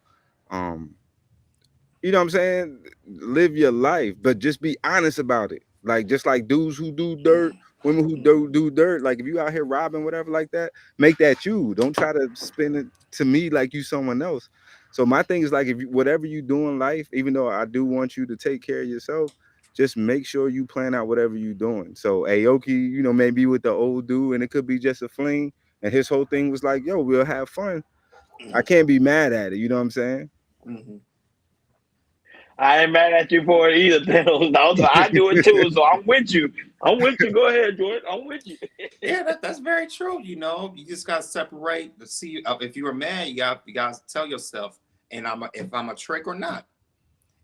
you know what I'm saying? Live your life, but just be honest about it. Like, just like dudes who do dirt, women who do dirt. Like, if you out here robbing, whatever like that, make that you. Don't try to spin it to me like you someone else. So my thing is like, whatever you do in life, even though I do want you to take care of yourself, just make sure you plan out whatever you're doing. So Aoki, maybe with the old dude, and it could be just a fling, and his whole thing was like, yo, we'll have fun. I can't be mad at it. You know what I'm saying? Mm-hmm. I ain't mad at you for it either, Thanos. I do it too, so I'm with you. Go ahead, Jordan. I'm with you. Yeah, that's very true. You just gotta separate to see if you're a man. You got to tell yourself, and if I'm a trick or not.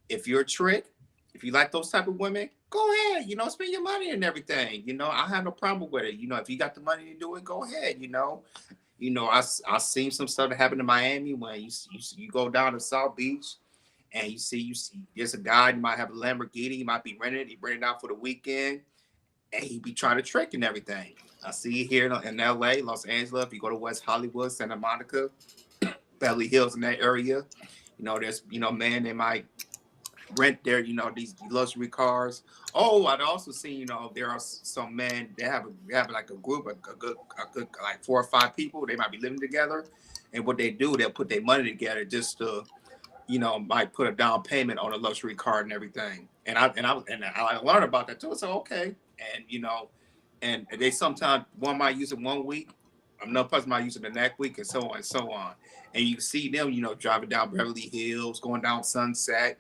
If you're a trick, if you like those type of women, go ahead. Spend your money and everything. I have no problem with it. If you got the money to do it, go ahead. I seen some stuff that happened in Miami when you go down to South Beach. And you see, there's a guy, you might have a Lamborghini, he might be rented out for the weekend, and he be trying to trick and everything. I see here in LA, Los Angeles, if you go to West Hollywood, Santa Monica, Beverly Hills in that area, there's, man, they might rent their, these luxury cars. Oh, I'd also seen, there are some men, they have like a group, a good like 4 or 5 people, they might be living together. And what they do, they'll put their money together just to, might put a down payment on a luxury car and everything. And I learned about that too. So okay, and and they sometimes one might use it 1 week, another person might use it the next week, and so on and so on. And you see them, driving down Beverly Hills, going down Sunset,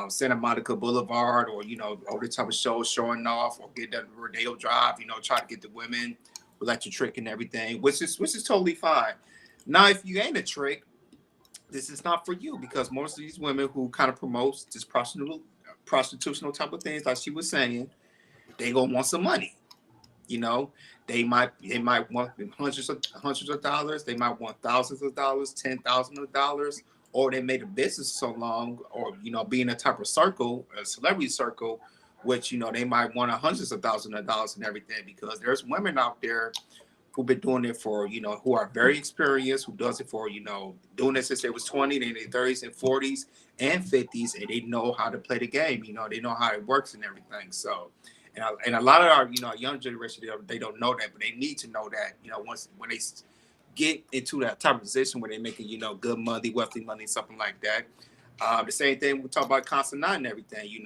Santa Monica Boulevard, or all the type of shows showing off, or get that Rodeo Drive, try to get the women, let you trick and everything, which is totally fine. Now, if you ain't a trick, this is not for you, because most of these women who kind of promotes this prostitutional type of things, like she was saying, they gonna want some money. They might want hundreds of dollars. They might want thousands of dollars, $10,000, or they made a business so long, or be in a type of circle, a celebrity circle, which they might want hundreds of thousands of dollars and everything, because there's women out there who've been doing it for, who are very experienced, who does it for, doing it since they was 20, they in their 30s and 40s and 50s, and they know how to play the game. They know how it works and everything. So, and a lot of our, young generation, they don't know that, but they need to know that, when they get into that type of position where they're making, good money, wealthy money, something like that. The same thing we talk about Constantine and everything,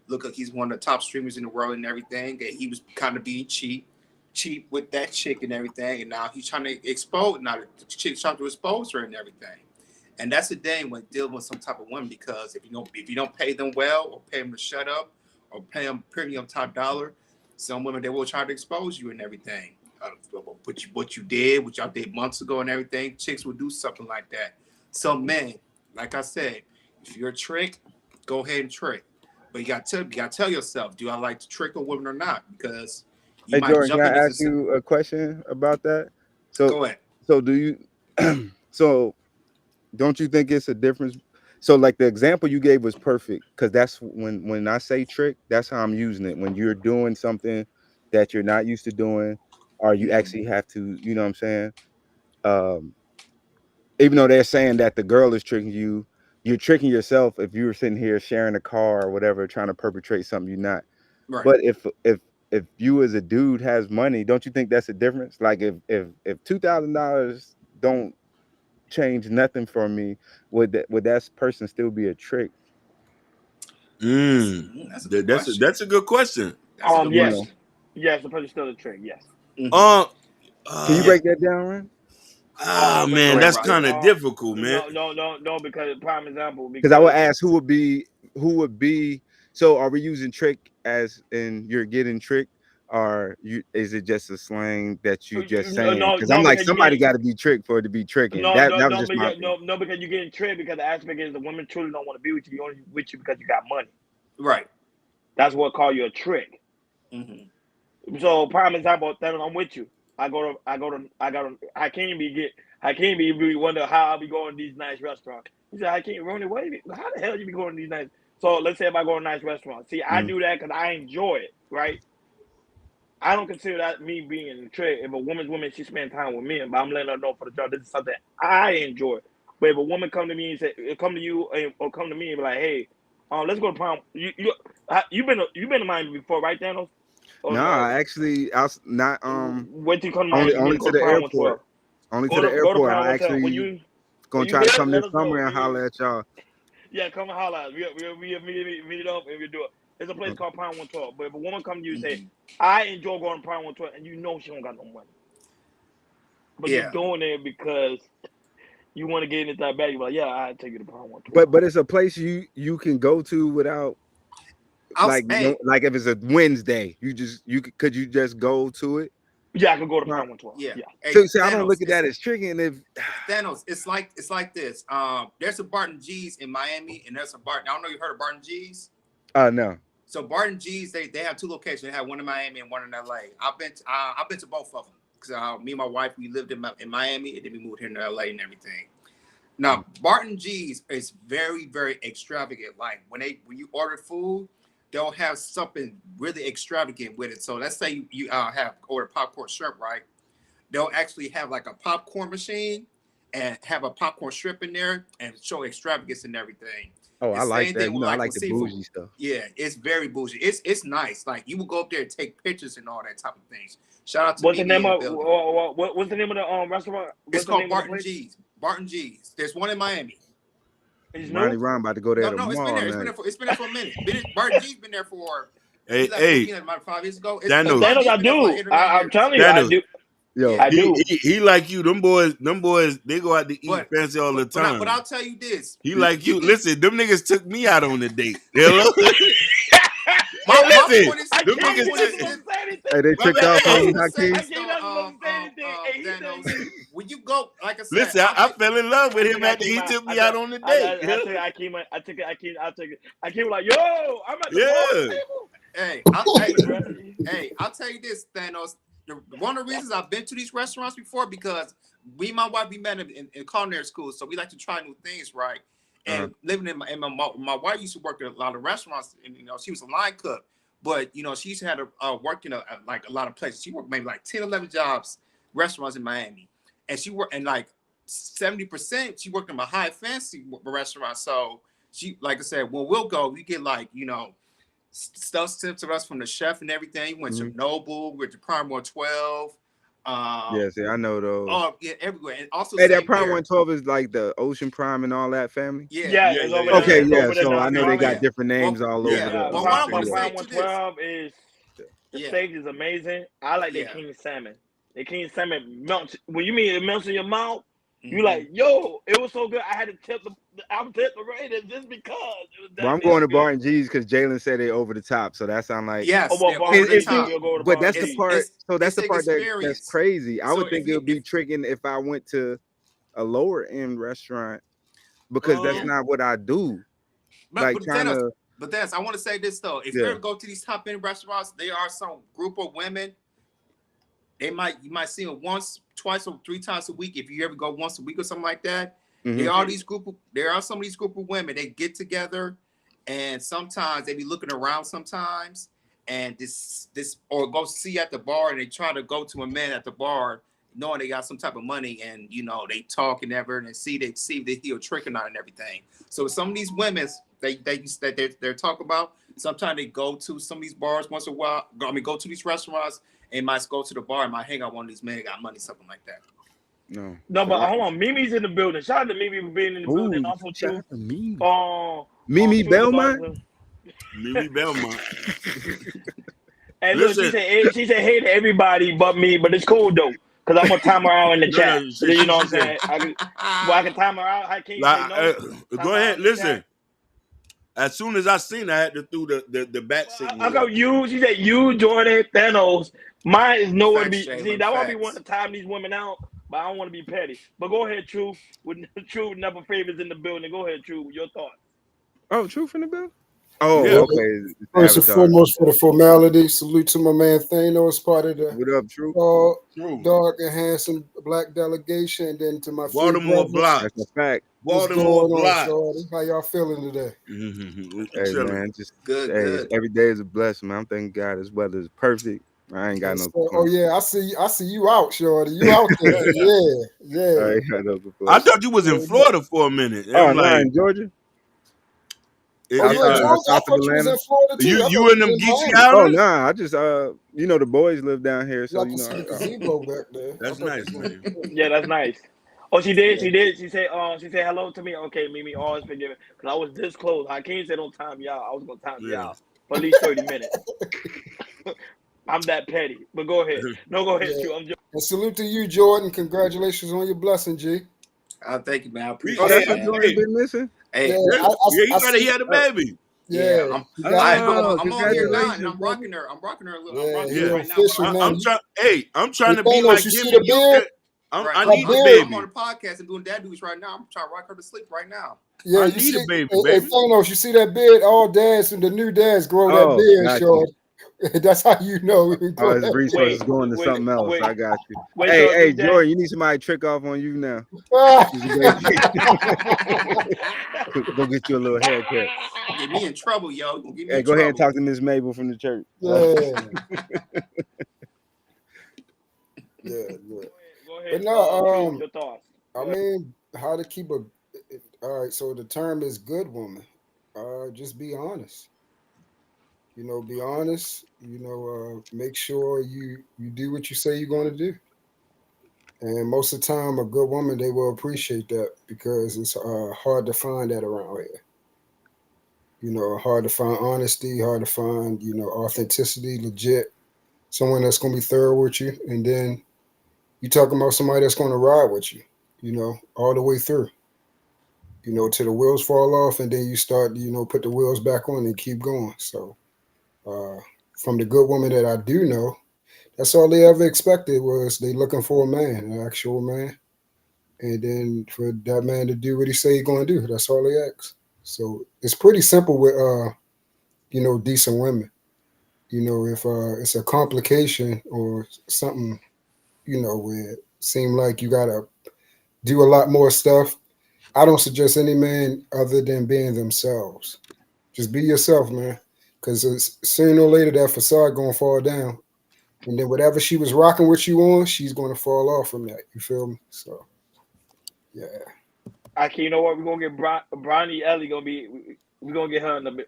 Look like he's one of the top streamers in the world and everything. And he was kind of being cheap with that chick and everything. And now he's trying to expose, now the chick's trying to expose her and everything. And that's the thing when dealing with some type of woman, because if you don't pay them well, or pay them to shut up, or pay them premium top dollar, some women, they will try to expose you and everything. What you did, what y'all did months ago and everything, chicks will do something like that. Some men, like I said, if you're a trick, go ahead and trick. But you gotta tell yourself, do I like to trick a woman or not? Because you might Jordan, jump can I into ask you a question about that? So go ahead. So do you so don't you think it's a difference? So like the example you gave was perfect, because that's when I say trick, that's how I'm using it. When you're doing something that you're not used to doing, or you actually have to, you know what I'm saying? Even though they're saying that the girl is tricking you, you're tricking yourself if you were sitting here sharing a car or whatever, trying to perpetrate something you're not. Right. But if you as a dude has money, don't you think that's a difference? Like if $2,000 don't change nothing for me, would that person still be a trick? That's a good question. Yes, the person's still a trick. Yes. Can you break that down, Ryan? Man, that's kind of difficult, man. No, because prime example. Because I would ask who would be. So are we using trick as in you're getting tricked, or is it just a slang that you just saying? Because I'm like, somebody got to be tricked for it to be tricking. That was just my no, because you're getting tricked, because the aspect is the women truly don't want to be with you. You're only with you because you got money. Right. That's what call you a trick. Mm-hmm. So prime example, I'm with you. I can't be wonder how I'll be going to these nice restaurants. He said, I can't run away. How the hell you be going to these nice? So let's say if I go to a nice restaurant. See, I do that because I enjoy it, right? I don't consider that me being in the trick. If a woman's she spend time with me, but I'm letting her know for the job, this is something I enjoy. But if a woman come to me and say, come to you or come to me and be like, hey, let's go to prom. You've been to Miami before, right, Thanos? Actually, I was not. Wait till you come to Miami. Only to the airport. Only to the airport. I actually gonna try to come this summer and holler at y'all. Yeah, come and holler. We meet up and we do it. There's a place called Prime 112. But if a woman comes to you and say, I enjoy going to Prime 112, and you know she don't got no money, but you're doing it because you want to get in that bag, you're like, yeah, I'll take you to Prime 112. But it's a place you can go to without. Like if it's a Wednesday, could you just go to it? Yeah, I could go to Prime 112. Yeah. Hey, so Thanos, I don't look at that as tricking. If Thanos, it's like this. There's a Barton G's in Miami, and there's a Barton. I don't know if you heard of Barton G's. No. So Barton G's, they have two locations. They have one in Miami and one in LA. I've been to both of them because me and my wife, we lived in Miami, and then we moved here to LA and everything. Now Barton G's is very, very extravagant. Like when you order food, they'll have something really extravagant with it. So let's say you have ordered popcorn shrimp, right? They'll actually have like a popcorn machine and have a popcorn shrimp in there and show extravagance and everything. Oh, I like that. I like the bougie stuff. Yeah, it's very bougie. It's nice. Like you will go up there and take pictures and all that type of things. Shout out to what's the name of the restaurant? It's called Barton G's. Barton G's. There's one in Miami. Ronnie Ron about to go there tomorrow. It's been there for a minute. Barton G's been there for about 5 years ago. Daniel, I do. I'm telling you, I do. Yo, I do. He like you. Them boys, they go out to eat fancy all the time. But I'll tell you this. He like you. Listen, them niggas took me out on a date. Hello? Hey, they tricked out on you, Hakeem. When you go, like I said, listen, I fell in love with him after he took me out on the date. I came like, yo, I'm at the table. Hey, I'll tell you this, Thanos. One of the reasons I've been to these restaurants before, because me and my wife, we met in culinary school, so we like to try new things, right? And living in my wife used to work at a lot of restaurants, and she was a line cook, but she used to have to work in a lot of places. She worked maybe like 10, 11 jobs restaurants in Miami, and she worked and like 70% she worked in a high fancy restaurant. So she, like I said, when we'll go, we get like, you know, stuff sent to us from the chef and everything. We went to Noble, we went to Prime 112. Yeah, see, I know those. Oh yeah, everywhere. And also Hey, that same Prime here. 112 is like the Ocean Prime and all that family. Yeah. it's over there. Okay, It's yeah. over there So now. I know they got Yeah. different names all over yeah. the. But what I wanna Prime say to 112 is the Yeah. steak is amazing. I like their Yeah. king salmon. Their king salmon melts. When you mean it melts in your mouth, you Mhm. like, yo, it was so good. I had to tip the Raiders just because it was that Well, I'm going to good. Barton G's because Jalen said they over the top, so that sound like Yes, Oh, well, they're Barton over the G's, top. you'll go to But Barton that's the G's. part. So that's it's the the part that's experience. crazy. I So would if think you- it would be if- tricking if I went to a lower end restaurant because that's Yeah. not what I do. Like trying to. But that's I want to say this though. If you ever go to these top end restaurants, there are some group of women. You might see them once, twice, or 3 times a week. If you ever go once a week or something like that, there are some of these group of women. They get together, and sometimes they be looking around sometimes, and this or go see at the bar, and they try to go to a man at the bar, knowing they got some type of money, and you know they talk and everything, and see that he'll trick or not and everything. So some of these women they're talking about. Sometimes they go to some of these bars once in a while. Go to these restaurants and might go to the bar and might hang out one of these men that got money, something like that. No, but hold on. Mimi's in the building. Shout out to Mimi for being in the building. Also, shout too. out to Mimi. Mimi Belmont. Mimi Belmont. And look, she said hey to everybody but me, but it's cool though. Because I'm going to time her out in the chat. You know what I'm saying? I can time her out. I can't say no. Go ahead. Listen. As soon as I seen I had to do the back signal. I got you. She said you, Jordan, Thanos. Mine is nowhere to be. Facts, See, Jalen, that why we facts. want to time these women out, but I don't want to be petty. But go ahead, True. True never favors in the building. Go ahead, True. Your thoughts. Oh, Truth in the building? Oh, Yeah. okay. First and foremost, for the formality, salute to my man Thanos, part of the What up, True? dark and handsome black delegation, and then to my Baltimore Block. That's a fact. What's Baltimore going on, Block. shorty? How y'all feeling today? Hey man, just good. Every day is a blessing, man. I'm thanking God this weather is perfect. I ain't got no complaints. Oh yeah, I see you out, shorty. You out there? yeah. I ain't got no complaints. I thought you was in Florida for a minute. Oh, I'm no, like, in Georgia. Georgia? I thought you was in Florida too. You in them Geechee Miami. Oh Islands? nah, I just the boys live down here, so I can see the I- gazebo back there. That's nice, man. Yeah, that's nice. Oh, she did. She did. She said hello to me. Okay, Mimi, always forgive. Because I was this close. Hakeem said don't time y'all. I was gonna time y'all for at least 30 minutes. I'm that petty. But go ahead. No, go ahead, True. I'm just And salute to you, Jordan. Congratulations on your blessing, G. Thank you, man. I appreciate Oh, that's it. what Jordan been missing? Hey, Yeah, you gotta hear the baby. Yeah, I'm you got- I'm on here now, and congratulations, I'm rocking her. I'm rocking her a little. Yeah, I'm rocking you're her right now. official but now. I'm trying. Hey, I'm trying to be Thanos, like you him. see the and you beard? can- Right. I need My the beard. I'm on baby. the podcast and doing dad duties right now. I'm trying to rock her to sleep right now. Yeah, I you need see, a baby, hey, baby. Thanos, you see that beard? All dads and the new dads grow Oh, that beard, got short. That's how you know. We can grow Oh, his that resources Wait, going to wait, something else. wait. I got you. Wait, Hey, so hey, new dad- Jordan, you need somebody to trick off on you now. Go get you a little haircut. Get me in trouble, yo. Get me Hey, in go ahead and trouble. talk to Miss Mabel from the church. Yeah. Yeah. Go ahead. But no, True, your thoughts. I mean, how to keep a. All right, so the term is good woman. Just be honest. Be honest. Make sure you do what you say you're going to do. And most of the time, a good woman, they will appreciate that because it's hard to find that around here. Hard to find honesty, hard to find, authenticity, legit. Someone that's going to be thorough with you. And then you talking about somebody that's going to ride with you, all the way through. Till the wheels fall off, and then you start, put the wheels back on and keep going. So from the good woman that I do know, that's all they ever expected was they looking for a man, an actual man. And then for that man to do what he say he's going to do, that's all they ask. So it's pretty simple with, decent women. If it's a complication or something, where it seem like you got to do a lot more stuff, I don't suggest any man other than being themselves. Just be yourself, man. Because sooner or later, that facade going to fall down. And then whatever she was rocking with you on, she's going to fall off from that. You feel me? So, yeah. You know what? We're gonna get Bronny Ellie. We're gonna get her on the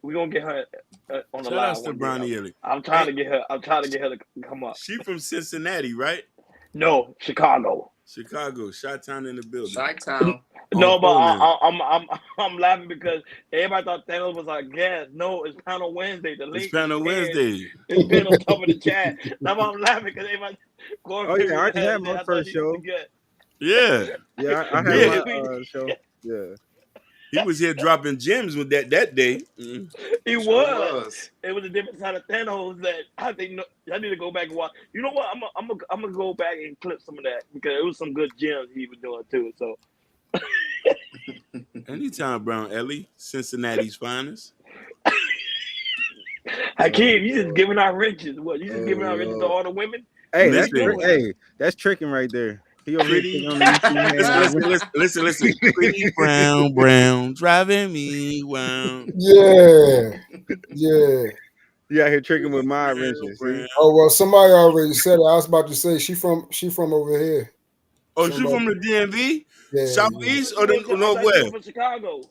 Shout line. out to Bronny Ellie. I'm trying to get her. I'm trying to get her to come up. She from Cincinnati, right? No, Chicago. Chicago, Chi-Town in the building. Chi-Town. No, but I'm laughing because everybody thought Thanos was like, gas. No, it's Panel Wednesday. The link. It's Panel Wednesday. It's been on top of the chat. Now I'm laughing because everybody. Oh yeah, I had my first show. Yeah. Yeah, I had my show. Yeah. He was here dropping gems with that day. Mm. He was. It was a different side of Thanos that I think I need to go back and watch. You know what? I'm gonna go back and clip some of that because it was some good gems he was doing too. So anytime, Brown Ellie, Cincinnati's finest. Hakeem, you just giving out riches. What? You just giving out riches to all the women? Hey, that's tricking right there. He over here listen. Pretty brown, driving me wild. Yeah. You out here tricking with my wrenches. Oh well, somebody already said it. I was about to say she from over here. Oh, she from the DMV? Yeah, Southeast or the Northwest? From Chicago.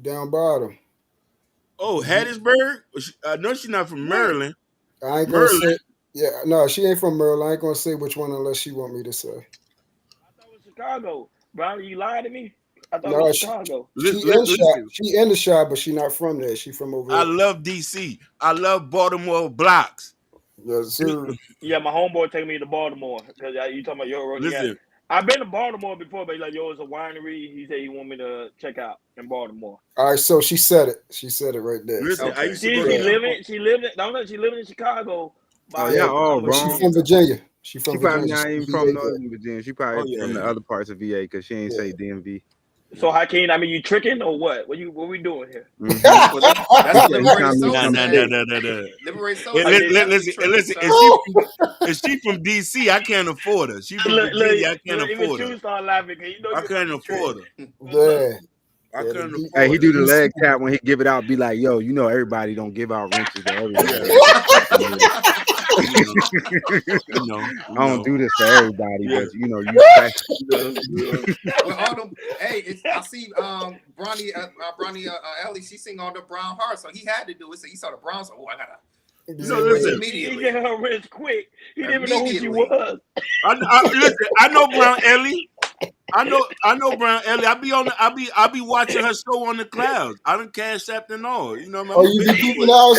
Down bottom. Oh, Hattiesburg? I know she's not from Maryland. I ain't gonna say. Yeah, no, she ain't from Maryland. I ain't gonna say which one unless she want me to say. I thought it was Chicago. Brownie, you lied to me? I thought it was Chicago. She in the shop, but she not from there. She from over there. I love DC. I love Baltimore blocks. Yes, sir. Yeah, my homeboy taking me to Baltimore because you talking about your road. Listen. I've been to Baltimore before, but he's like, yo, it's a winery. He said he want me to check out in Baltimore. All right, so she said it. She said it right there. Listen, okay. She lived in Chicago. Oh yeah, all wrong. She's from Virginia. She probably not even from Northern Virginia. She probably from the other parts of VA because she ain't say DMV. So Hakeem, I mean, you tricking or what? What we doing here? That's Listen, if she from DC, I can't afford her. She from Virginia, I can't afford her. Start laughing, I couldn't afford her. Yeah. I couldn't afford her. Hey, he do the leg tap when he give it out. Be like, yo, you know everybody don't give out wrenches to everybody. I don't do this for everybody, but you know, I see Bronny Ellie, she sing on the Brown Heart, so he had to do it. So he saw the Browns. So I gotta. So listen, he get her wrist quick. He didn't even know who she was. I know Brown Ellie. I know Brown Ellie. I be watching her show on the clouds. I done cash app and all. You know what I mean? Oh, you be keeping out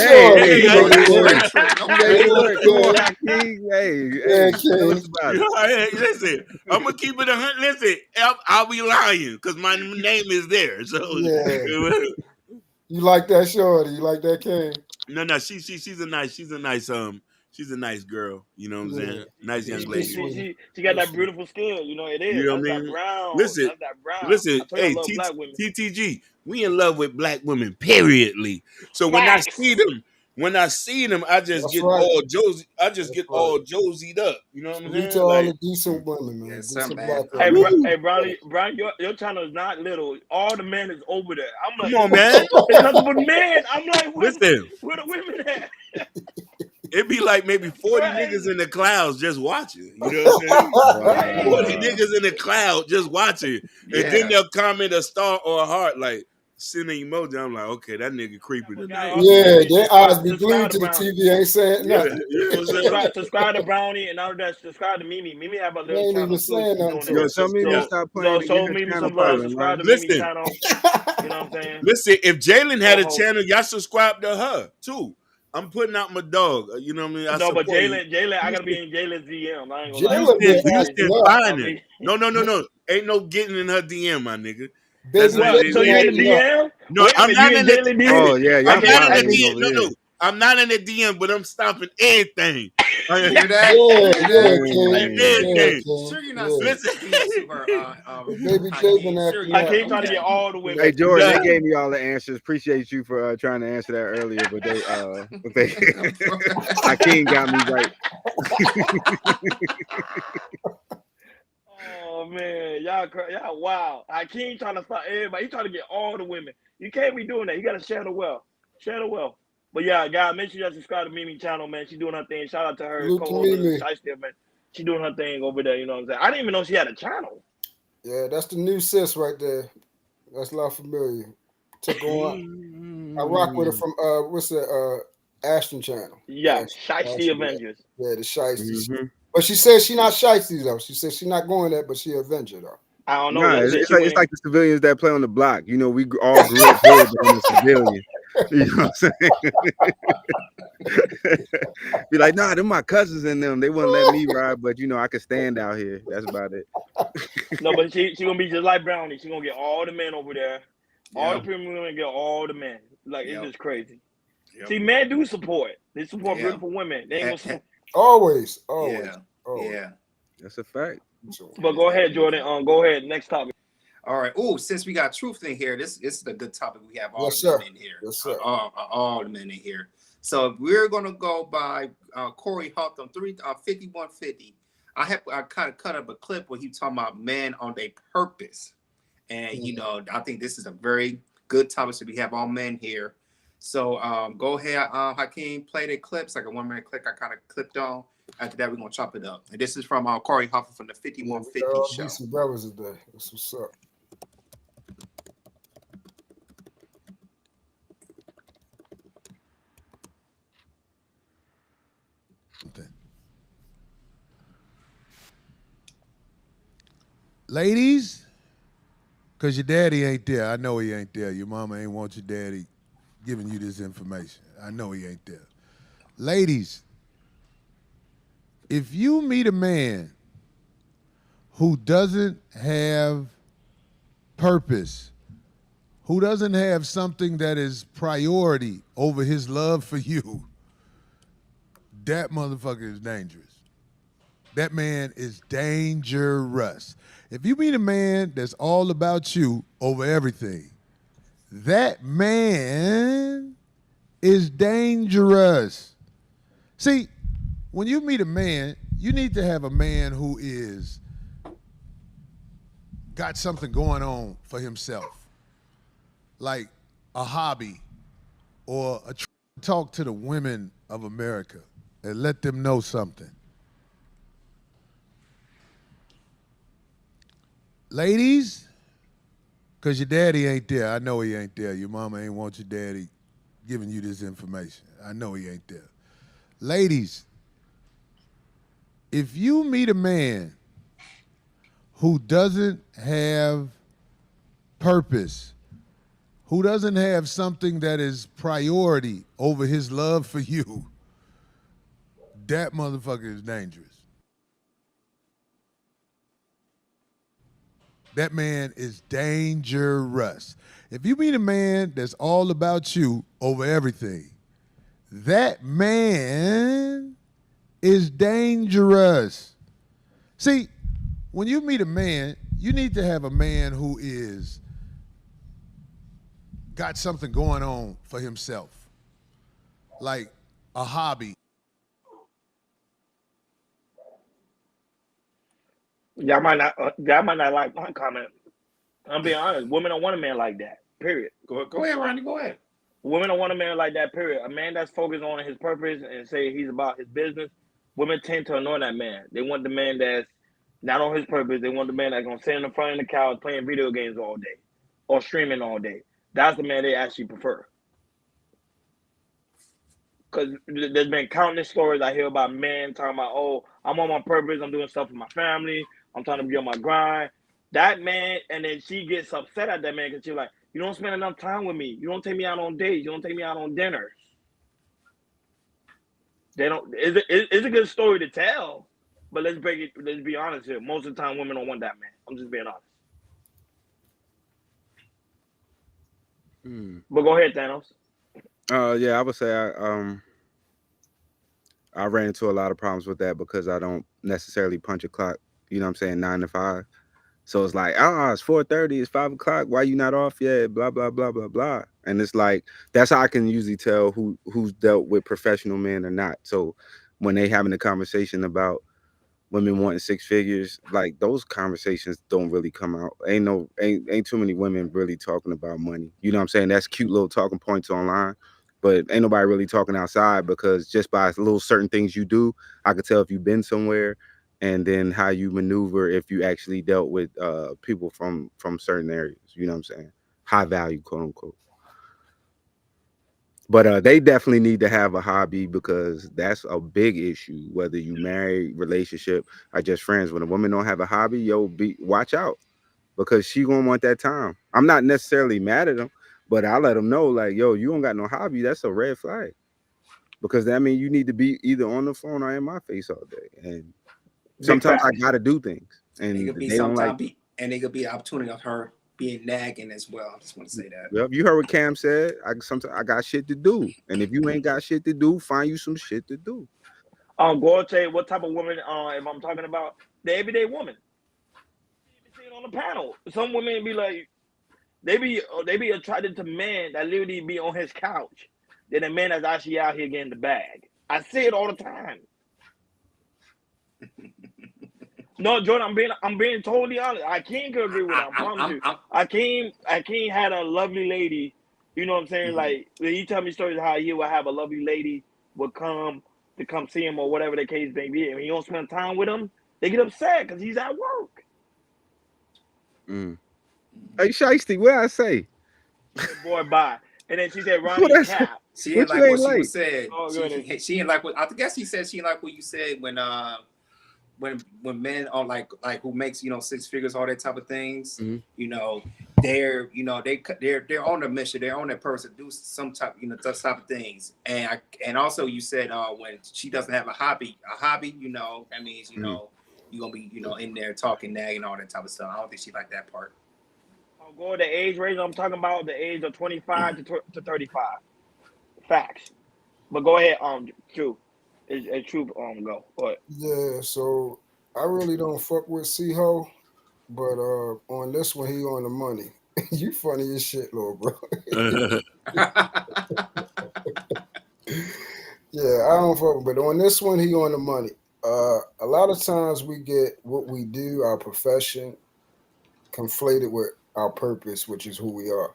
listen, I'm gonna keep it 100. Listen, I'll be lying because my name is there. So you like that shorty? You like that King? No, she's a nice girl. You know what I'm saying? Nice young lady. She got that beautiful skin. You know it is. You know what I mean? Brown. Listen. Hey, TTG, we in love with black women. Periodly. So when I see them, I just get all Josie. I just get all Josied up. You know what I'm saying? To all the decent women, man. Hey, Brownie, your channel is not little. All the men is over there. I'm like, come on, man. It's nothing but men. I'm like, where the women at? It'd be like maybe 40 niggas in the clouds just watching. You know what I'm saying? 40 niggas in the cloud just watching. And then they'll comment a star or a heart like, send an emoji. I'm like, okay, that nigga creepy tonight. Yeah, their eyes be glued to the TV. Ain't saying nothing. Subscribe to Brownie and all that. Subscribe to Mimi. Mimi have a little ain't channel. Even saying nothing. Yo, tell me to stop playing. So Mimi some love. Subscribe to Mimi channel. You know what I'm saying? Listen, if Jalen had a channel, y'all subscribe to her too. I'm putting out my dog. You know what I mean? But Jalen, I gotta be in Jalen's DM. I ain't gonna Houston finding. No. Ain't no getting in her DM, my nigga. So you in the DM? No, I'm not in the DM. Oh yeah, I'm not in the DM. No. I'm not in the DM, but I'm stopping everything. Hear that? Sure, you're not listening. I can't try to get all the way. Hey, Jordan, they gave me all the answers. Appreciate you for trying to answer that earlier, but they Hakeem got me right. Oh man, y'all wow. Hakeem trying to stop everybody. He trying to get all the women. You can't be doing that. You gotta share the wealth. Share the wealth. But yeah, guys, make sure you subscribe to Mimi channel, man. She doing her thing. Shout out to her Luke co-host of the Mimi. Shiesty, man. She doing her thing over there. You know what I'm saying? I didn't even know she had a channel. Yeah, that's the new sis right there. That's a lot familiar. Took her on. I rock with her from what's the Ashton channel. Yeah, Ashton, Shiesty Avengers. Yeah, the Shiesty. Mm-hmm. But she says she's not Shiesty though. She says she's not going there, but she Avenger though. I don't know. Nah, it's like the civilians that play on the block. You know, we all grew up good, but I'm a civilian. You know what I'm saying? Be like, nah, them my cousins and them. They wouldn't let me ride, but you know, I could stand out here. That's about it. No, but she gonna be just like Brownie. She gonna get all the men over there. All the premium women get all the men. Like it's just crazy. See, men do support. They support beautiful women. They ain't gonna support. Always. Yeah. That's a fact. But go ahead, Jordan. Go ahead. Next topic. All right. Oh, since we got Truth in here, this is a good topic. We have all Yes, the sir. men in here. Yes, sir. All the men in here. So we're gonna go by Corey Hawthorne 5150. I kind of cut up a clip where he talking about men on their purpose, and you know I think this is a very good topic. So we have all men here. So go ahead, Hakeem, play the clips like a 1 minute clip. I kind of clipped on. After that, we're gonna chop it up. And this is from Corey Hawthorne from the 5150 show. Some brothers today. That's what's up. Ladies, because your daddy ain't there. I know he ain't there. Your mama ain't want your daddy giving you this information. I know he ain't there. Ladies, if you meet a man who doesn't have purpose, who doesn't have something that is priority over his love for you, that motherfucker is dangerous. That man is dangerous. If you meet a man that's all about you over everything, that man is dangerous. See, when you meet a man, you need to have a man who is got something going on for himself, like a hobby or a talk to the women of America and let them know something. Ladies, because your daddy ain't there. I know he ain't there. Your mama ain't want your daddy giving you this information. I know he ain't there. Ladies, if you meet a man who doesn't have purpose, who doesn't have something that is priority over his love for you, that motherfucker is dangerous. That man is dangerous. If you meet a man that's all about you over everything, that man is dangerous. See, when you meet a man, you need to have a man who is got something going on for himself, like a hobby. Y'all might not like my comment. I'm being honest. Women don't want a man like that. Period. Go ahead, Ronnie. Go ahead. Women don't want a man like that. Period. A man that's focused on his purpose and say he's about his business. Women tend to annoy that man. They want the man that's not on his purpose. They want the man that's gonna sit in the front of the couch playing video games all day or streaming all day. That's the man they actually prefer. Because there's been countless stories I hear about men talking about, oh, I'm on my purpose. I'm doing stuff for my family. I'm trying to be on my grind. That man, and then she gets upset at that man because she's like, you don't spend enough time with me. You don't take me out on dates. You don't take me out on dinners. They don't. It's a good story to tell, but let's be honest here. Most of the time, women don't want that man. I'm just being honest. But go ahead, Thanos. Yeah, I would say I ran into a lot of problems with that because I don't necessarily punch a clock. You know what I'm saying? 9 to 5. So it's like, it's 4:30, it's 5 o'clock. Why you not off yet? Blah, blah, blah, blah, blah. And it's like, that's how I can usually tell who's dealt with professional men or not. So when they having a conversation about women wanting 6 figures, like those conversations don't really come out. Ain't too many women really talking about money. You know what I'm saying? That's cute little talking points online. but ain't nobody really talking outside because just by little certain things you do, I could tell if you've been somewhere, and then how you maneuver if you actually dealt with people from certain areas. You know what I'm saying? High value, quote unquote. But they definitely need to have a hobby because that's a big issue. Whether you married, relationship, or just friends, when a woman don't have a hobby, watch out, because she gonna want that time. I'm not necessarily mad at them, but I let them know, like, yo, you don't got no hobby. That's a red flag, because that means you need to be either on the phone or in my face all day. And sometimes I gotta do things, and It could be they don't like. and it could be the opportunity of her being nagging as well. I just want to say that. Well, you heard what Cam said. Sometimes I got shit to do, and if you ain't got shit to do, find you some shit to do. Go tell you what type of woman if I'm talking about the everyday woman. You see it on the panel. Some women be like, they be attracted to men that literally be on his couch than a man that's actually out here getting the bag. I see it all the time. No, Jordan, I'm being totally honest. Akeem could agree with that. I promise you. Akeem had a lovely lady. You know what I'm saying? Mm-hmm. Like, he tell me stories how he would have a lovely lady would come see him or whatever the case may be. And he don't spend time with him, they get upset because he's at work. Hey, Shiesty, what I say? Boy, bye. And then she said, Ronnie Cap. She didn't like what she was said. She didn't like what I guess he said. She didn't like what you said when men are like who makes six figures, all that type of things. Mm-hmm. They're on a mission. They're on that person to do some type those type of things. And also you said when she doesn't have a hobby, that means you're gonna be in there talking, nagging, all that type of stuff. I don't think she liked that part. I'll go to the age range. I'm talking about the age of 25 to 35. Facts. But go ahead, True. It's True. Go. Yeah. So I really don't fuck with C-Ho, but on this one, he on the money. You funny as shit, little bro. Yeah, I don't fuck, but on this one, he on the money. A lot of times we get what we do, our profession, conflated with our purpose, which is who we are.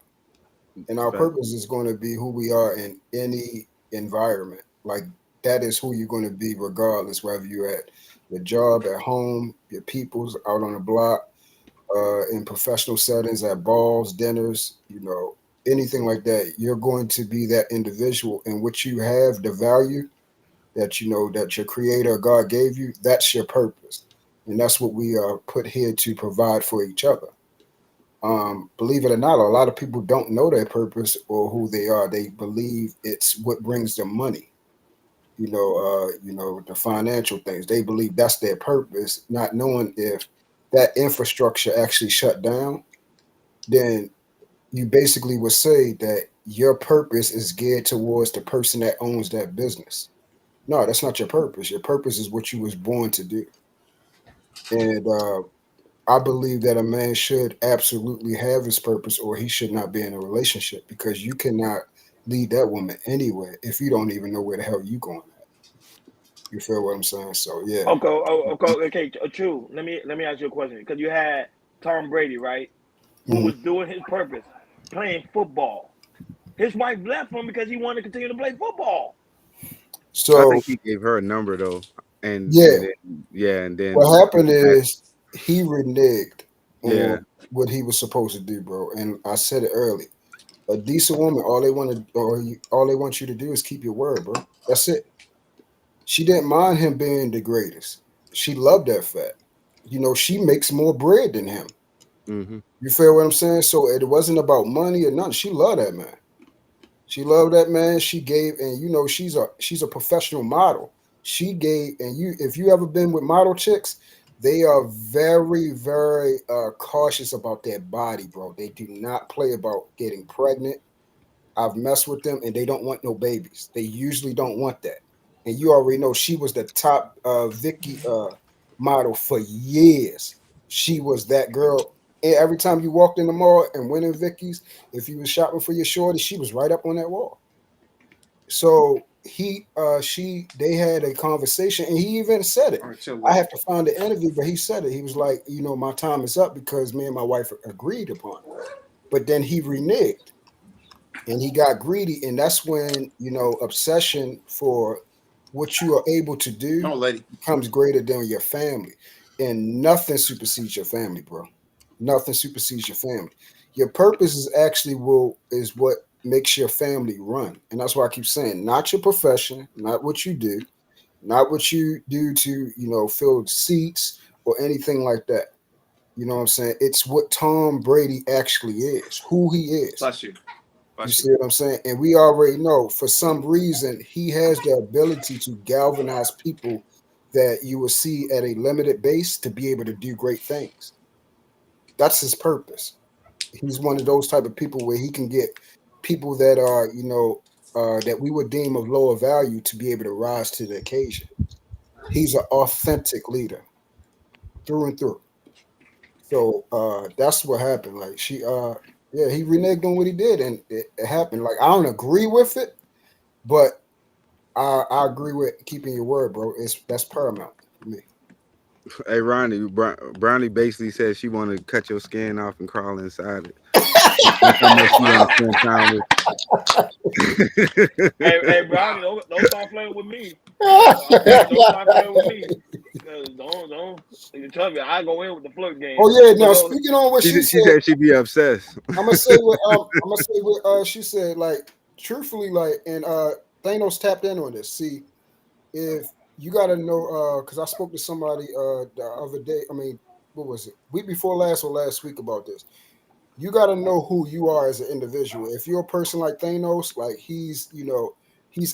And our purpose is going to be who we are in any environment. Like, that is who you're going to be regardless, whether you're at your job, at home, your people's, out on the block, in professional settings, at balls, dinners, anything like that. You're going to be that individual, and what you have, the value that that your creator, God, gave you, that's your purpose. And that's what we are put here to provide for each other. Believe it or not, a lot of people don't know their purpose or who they are. They believe it's what brings them money. The financial things. They believe that's their purpose, not knowing if that infrastructure actually shut down, then you basically would say that your purpose is geared towards the person that owns that business. No, that's not your purpose. Your purpose is what you was born to do. And I believe that a man should absolutely have his purpose, or he should not be in a relationship, because you cannot lead that woman anywhere if you don't even know where the hell you going at. You feel what I'm saying? So yeah. Okay. True. Let me ask you a question, because you had Tom Brady, right? Who was doing his purpose, playing football. His wife left him because he wanted to continue to play football. So I think he gave her a number though, and then what happened is he reneged on what he was supposed to do, bro. And I said it early. A decent woman, all they want you to do is keep your word, bro. That's it. She didn't mind him being the greatest. She loved that fact. She makes more bread than him. Mm-hmm. You feel what I'm saying? So it wasn't about money or nothing. She loved that man. She loved that man. She gave, and she's a professional model. She gave, and if you ever been with model chicks, they are very, very cautious about their body, bro. They do not play about getting pregnant. I've messed with them, and they don't want no babies. They usually don't want that. And you already know she was the top Vicky model for years. She was that girl. And every time you walked in the mall and went in Vicky's, if you was shopping for your shorty, she was right up on that wall. So they had a conversation, and he even said it. I have to find the interview, but he said it. He was like, my time is up because me and my wife agreed upon it. But then he reneged. and he got greedy, and that's when obsession for what you are able to do becomes greater than your family, and nothing supersedes your family, bro. Nothing supersedes your family. Your purpose is actually is what makes your family run, and that's why I keep saying, not your profession, not what you do, not what you do to fill seats or anything like that. You know what I'm saying? It's what Tom Brady actually is, who he is. Bless you. You see what I'm saying? And we already know for some reason he has the ability to galvanize people that you will see at a limited base to be able to do great things. That's his purpose. He's one of those type of people where he can get people that are, that we would deem of lower value to be able to rise to the occasion. He's an authentic leader through and through. So that's what happened. Like he reneged on what he did, and it happened. Like I don't agree with it, but I agree with keeping your word, bro. That's paramount for me. Hey Ronnie, Brownie basically said she wanted to cut your skin off and crawl inside it. Hey, Brownie, don't start playing with me. Don't start playing with me. Don't. You tell me, I go in with the flirt game. Oh yeah, now speaking on what she said, she'd be obsessed. I'm gonna say what she said. Like truthfully, like, and Thanos tapped in on this. See, if you got to know, because I spoke to somebody the other day. I mean, what was it? Week before last or last week about this. You got to know who you are as an individual. If you're a person like Thanos, like he's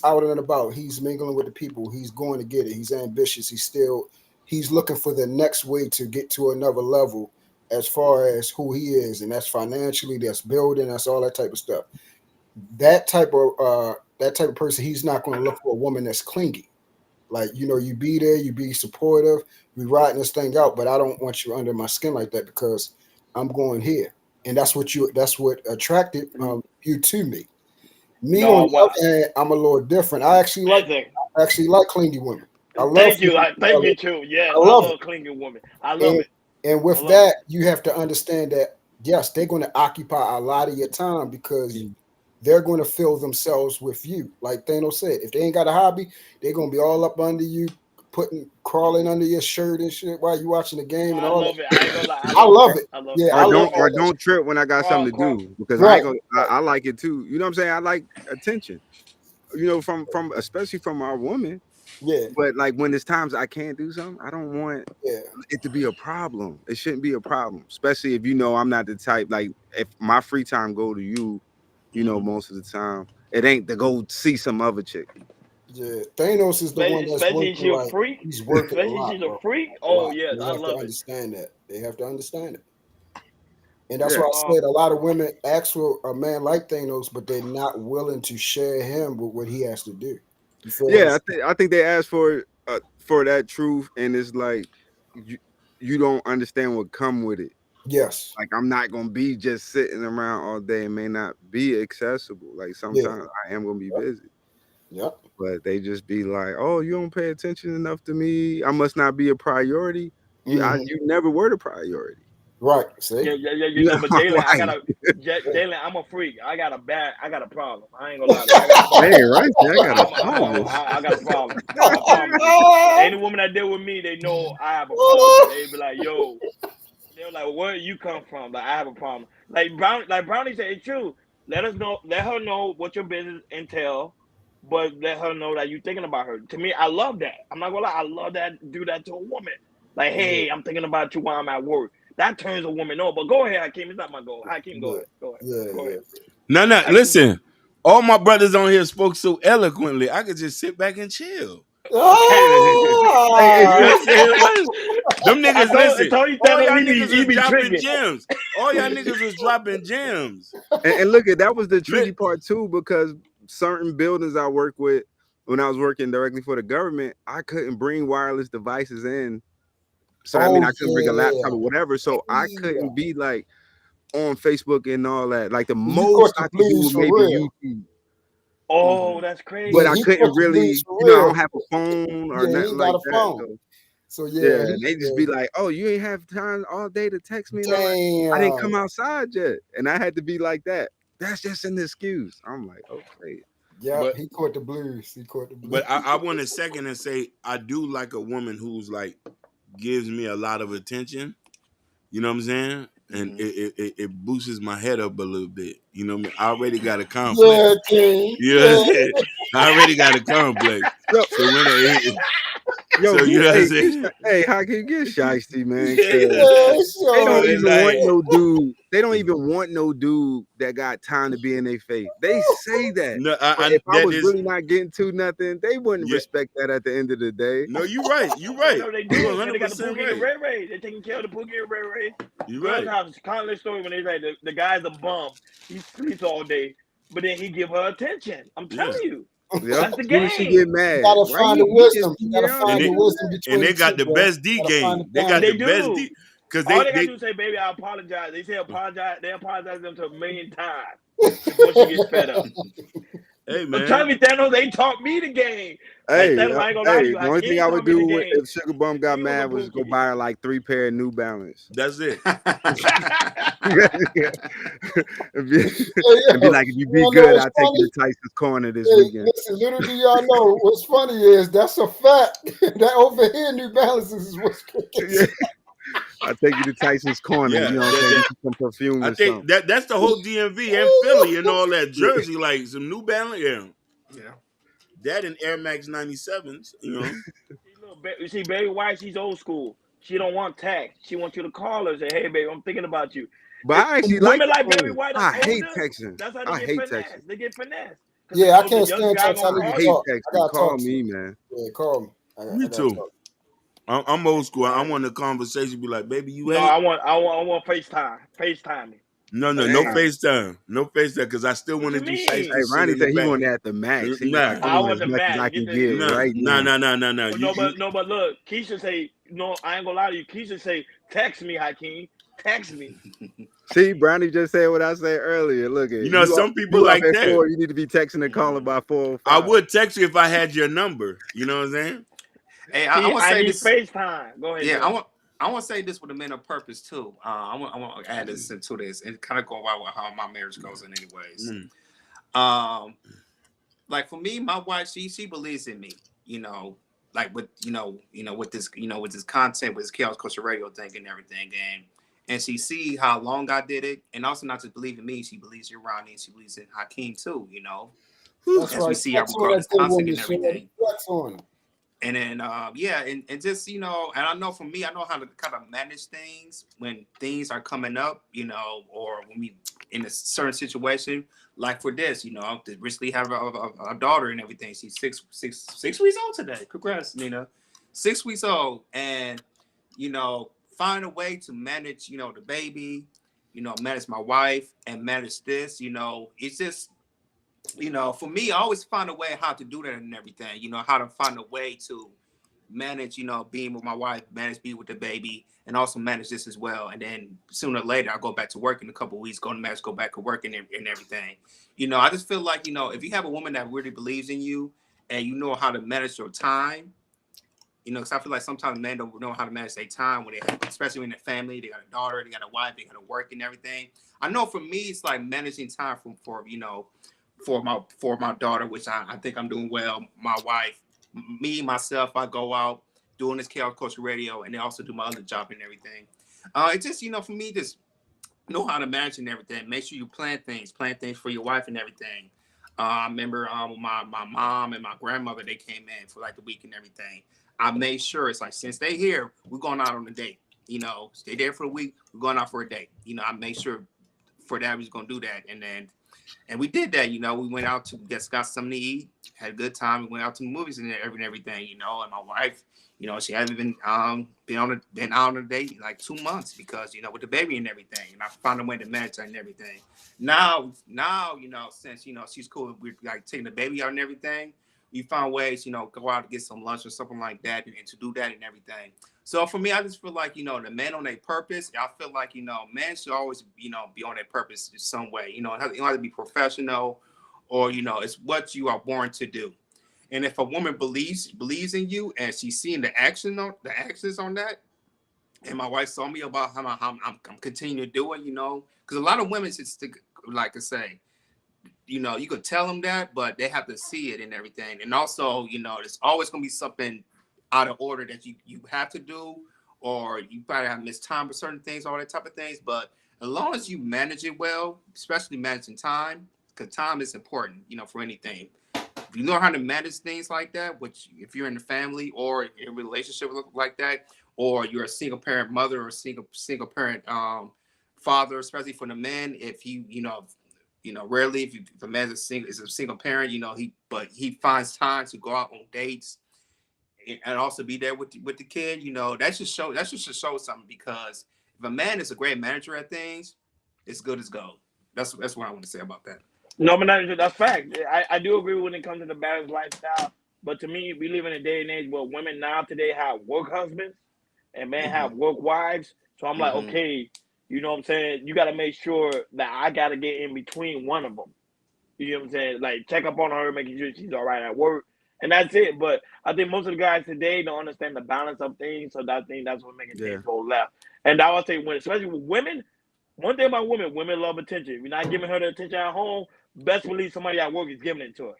out and about. He's mingling with the people. He's going to get it. He's ambitious. He's looking for the next way to get to another level as far as who he is, and that's financially, that's building, that's all that type of stuff. That type of person, he's not going to look for a woman that's clingy. Like, you be there, you be supportive, we riding this thing out, but I don't want you under my skin like that because I'm going here. And that's what attracted you to me. Me on the other hand, I'm a little different. I actually like clingy women. Thank you too. Yeah, I love clingy women. I love it. And with that, you have to understand that yes, they're going to occupy a lot of your time because they're going to fill themselves with you. Like Thanos said, if they ain't got a hobby, they're going to be all up under you, crawling under your shirt and shit while you watching the game and all that. I love it. Yeah, or don't trip when I got something to do because I like it too. You know what I'm saying? I like attention. From especially from our women. Yeah. But like when there's times I can't do something, I don't want it to be a problem. It shouldn't be a problem, especially if I'm not the type. Like if my free time go to you, most of the time it ain't to go see some other chick. Yeah, Thanos is the one that's especially working. She's a freak. He's working especially a lot, she's a bro. freak. Oh yes, They I have love to it. understand that. They have to understand it. And that's why I said a lot of women ask for a man like Thanos, but they're not willing to share him with what he has to do. Yeah, I think they ask for that truth, and it's like you don't understand what come with it. Yes, like I'm not gonna be just sitting around all day and may not be accessible. Like sometimes I am gonna be busy. Yep. But they just be like, "Oh, you don't pay attention enough to me. I must not be a priority." You never were the priority. Right. See? Yeah. But Jalen, I'm a freak. I got a problem. I ain't gonna lie to you. I got a problem. Any woman that deal with me, they know I have a problem. They be like, yo. They're like, where you come from? Like, I have a problem. Like Brownie said, it's true. Let her know what your business entail, but let her know that you're thinking about her. To me, I love that. I'm not gonna lie, I love that. Do that to a woman. Like, hey, I'm thinking about you while I'm at work. That turns a woman on. But go ahead, Hakeem. It's not my goal. Hakeem, go ahead. Go ahead. No. Listen, all my brothers on here spoke so eloquently. I could just sit back and chill. Them niggas listen. All y'all niggas was dropping gems. All y'all niggas was dropping gems. And look that was the tricky part too, because certain buildings I work with, when I was working directly for the government, I couldn't bring wireless devices in. So I couldn't bring a laptop or whatever. So I couldn't be like on Facebook and all that. Like the most I could do was maybe YouTube. Oh, that's crazy. But I couldn't really, I don't have a phone or nothing like that. So they just be like, "Oh, you ain't have time all day to text me." Damn. I didn't come outside yet, and I had to be like that. That's just an excuse. I'm like, okay. Yeah, But he caught the blues. He caught the blues. but I want to second and say I do like a woman who's like gives me a lot of attention. You know what I'm saying? And it boosts my head up a little bit. You know what I mean? I already got a complex. Yeah, King. You know what I'm saying? I already got a complex. So when Yo, so you know what I'm saying? hey, how can you get shiesty, man? Yeah, They don't it's even like- want no dude. They don't even want no dude that got time to be in their face. They say that. No, But if I that was is- really not getting to nothing, they wouldn't respect that at the end of the day. No, you're right. You're right. No, they You're do. They got the 100% Pookie and right. the Ray Ray. They're taking care of the Pookie and Ray Ray. You're Girls right. have a countless story when they say the guy's a bum. He sleeps all day, but then he give her attention. I'm telling you. Yeah. That's the Soon as she game. get mad. You gotta Why find you- the you just wisdom. You be gotta young? find the And wisdom between And they the got two, the bro. best D Gotta find game. the They got balance. the best D because All they gotta they do is say, "Baby, I apologize." They say apologize. They apologize them to a million times before she gets fed up. hey I'm man. telling you, Thanos, they taught me the game. Hey, Like, Thanos, I ain't gonna lie to hey, you. the only thing Hakeem I would taught me do the with, game. if Sugar Bum got He was a mad was go Pookie. buy her like 3 pair of New Balance. That's it. and, be, Hey, and be yo, like, if you you be wanna know good, what's I'll take you funny? to Tyson's Corner this Hey, weekend. listen, little do y'all know what's funny is that's a fact. That over here, New Balances is what's cooking. Yeah. I'll take you to Tyson's Corner. Yeah, You know what I'm saying? that- Get you some perfume I or think something. that's the whole DMV and Philly and all that Jersey, like some New Balance. Yeah. That and Air Max 97s, you know. You see, baby White, she's old school. She don't want text. She wants you to call her and say, "Hey, baby, I'm thinking about you." But I actually like women like Baby texting. White. I I hate told her, texting. that's how I they hate get finessed. texting. They get finessed. Yeah, I The can't young stand guy text. I gonna need I to call hate you. talk. I texting. gotta Call talk to me, you. man. Yeah, call me. I Me gotta too. talk. I'm old school. I want a conversation. Be like, baby, you No, ate? I want FaceTime. FaceTime me. No, Dang. FaceTime. No FaceTime, because I still want to you do mean? shiesty Hey, shit Ronnie in the said he back. wanted at the max. He was like, I I want want as the much as match. I Get can the get No, right now. no. But look, Keisha say, no, I ain't gonna lie to you. Keisha say, text me, Hakeem. Text me. See, Brownie just said what I said earlier. Look at You know, some people you like up at that. 4, you need to be texting and calling by 4:05. I would text you if I had your number. You know what I'm saying? Hey, I want to I say need this. FaceTime. Go ahead. Yeah, Joe. I want to say this with the men of purpose too. I want to add this into this and kind of go by with how my marriage goes in anyways. Like for me, my wife, she believes in me, you know, like with with this, with this content, with this Chaos Culture Radio thing and everything, and she see how long I did it, and also not just believe in me, she believes in Ronnie, and she believes in Hakeem too, you know. That's as we right. see our Flex on regardless that good content woman, and Shorty. everything. Flex on her. And then and just and I know for me, I know how to kind of manage things when things are coming up, or when we in a certain situation. Like for this, I recently have a daughter and everything. She's six weeks old today. Congrats, Nina. 6 weeks old, and find a way to manage, the baby, manage my wife and manage this. It's just. For me, I always find a way how to do that and everything, how to find a way to manage, being with my wife, manage being with the baby, and also manage this as well. And then sooner or later, I'll go back to work in a couple of weeks, go back to work and everything. I just feel like, if you have a woman that really believes in you and you know how to manage your time, because I feel like sometimes men don't know how to manage their time when especially in their family, they got a daughter, they got a wife, they got to work and everything. I know for me, it's like managing time for my daughter, which I think I'm doing well. My wife, myself, I go out doing this Chaos Culture Radio, and then also do my other job and everything. It's just, for me, just know how to manage and everything. Make sure you plan things for your wife and everything. I remember my mom and my grandmother, they came in for like the week and everything. I made sure it's like, since they here, we're going out on a date. Stay there for a week, we're going out for a date. I made sure for that we was going to do that. And we did that, we went out to got something to eat, had a good time. We went out to the movies and everything, and my wife, she hasn't been out on a date in like 2 months because, with the baby and everything. And I found a way to manage that and everything. Now, since, she's cool, we're like taking the baby out and everything. We found ways, go out to get some lunch or something like that and to do that and everything. So for me, I just feel like, the men on their purpose, I feel like, men should always, be on their purpose in some way. You don't have to be professional or, it's what you are born to do. And if a woman believes in you and she's seeing the actions on that, and my wife saw me about how I'm continuing to do it, because a lot of women just like I say, you know, you could tell them that, but they have to see it and everything. And also, you know, there's always gonna be something out of order that you have to do, or you probably have missed time for certain things, all that type of things. But as long as you manage it well, especially managing time, because time is important, you know, for anything. If you know how to manage things like that, which if you're in a family or in a relationship like that, or you're a single parent mother or single parent father, especially for the men, if you know, rarely if a man is a single parent, you know, he finds time to go out on dates and also be there with the kid, you know, that should show something, because if a man is a great manager at things, it's good as gold. That's what I want to say about that. No, but that's fact. I do agree when it comes to the balanced lifestyle. But to me, we live in a day and age where women now today have work husbands and men have work wives. So I'm like, okay, you know what I'm saying? You got to make sure that I got to get in between one of them. You know what I'm saying? Like, check up on her, making sure she's all right at work. And that's it. But I think most of the guys today don't understand the balance of things. So I think that's what making things go left. And I would say, especially with women, one thing about women love attention. If you're not giving her the attention at home, best believe somebody at work is giving it to her.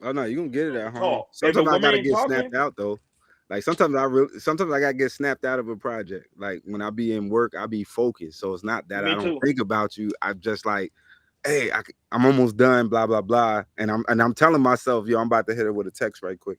Oh no, you gonna get it at home. Talk. Sometimes I gotta ain't get talking- snapped out though. Like sometimes I gotta get snapped out of a project. Like when I be in work, I be focused. So it's not that Me I don't too. think about you. I'm just like, hey, I'm almost done. Blah blah blah. And I'm telling myself, yo, I'm about to hit her with a text right quick.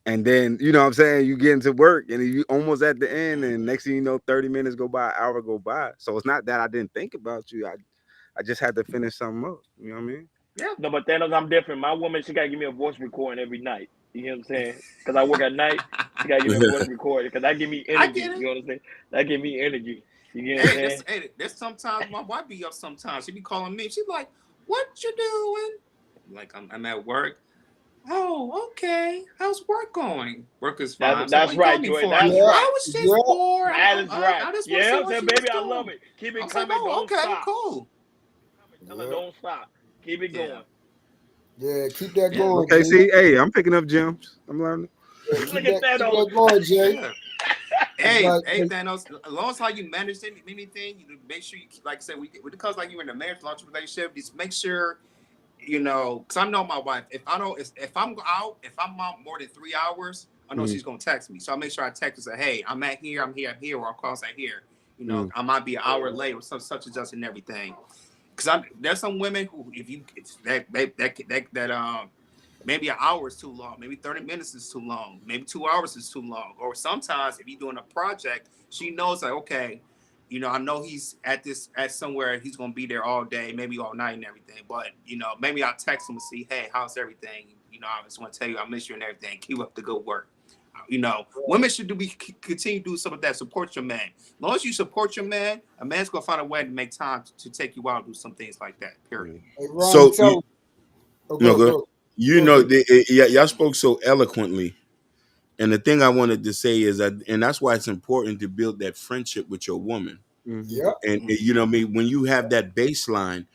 And then you know what I'm saying, you get into work and you almost at the end, and next thing you know, 30 minutes go by, an hour go by. So it's not that I didn't think about you. I just had to finish something else. You know what I mean? Yeah. No, but Thanos, I'm different. My woman, she gotta give me a voice recording every night. You know what I'm saying? Because I work at night, she gotta give me a voice recording because that give me energy. I get it. You know what I'm saying? That give me energy. You know what I'm saying? There's sometimes my wife be up sometimes. She be calling me. She be like, "What you doing?" Like I'm at work. Oh, okay. How's work going? Work is fine. That's right, Joy. That's right. I was just bored. That is right. I just Yeah, want to see baby, I what's love doing. it. Keep I it was coming. like, oh, Don't okay, stop. cool. Don't stop. Keep it going. Yeah, keep that going. Okay, Jay. see, hey, I'm picking up gems. I'm learning. Yeah, Look keep at that Thanos. going, Jay. Yeah. Hey, Like- Thanos. As long as how you manage anything, you make sure you, like I said, because like you're in a marriage launch relationship, just make sure, you know, because I know my wife. If I'm out more than 3 hours, I know she's gonna text me. So I make sure I text her, say, hey, I'm at here, I'm here, or I'll call say here. You know, I might be an hour late or such and such and everything. Because there's some women who, maybe an hour is too long, maybe 30 minutes is too long, maybe 2 hours is too long. Or sometimes if you're doing a project, she knows like, okay, you know, I know he's at somewhere, he's gonna be there all day, maybe all night and everything. But you know, maybe I'll text him and see, hey, how's everything? You know, I just want to tell you I miss you and everything. Keep up the good work. You know, women should continue to do some of that. Support your man. As long as you support your man, a man's gonna find a way to make time to take you out and do some things like that. Period. Hey, Ron, So tell- go. you know, y'all spoke so eloquently, and the thing I wanted to say is that, and that's why it's important to build that friendship with your woman. Yeah. And you know what I mean, when you have that baseline,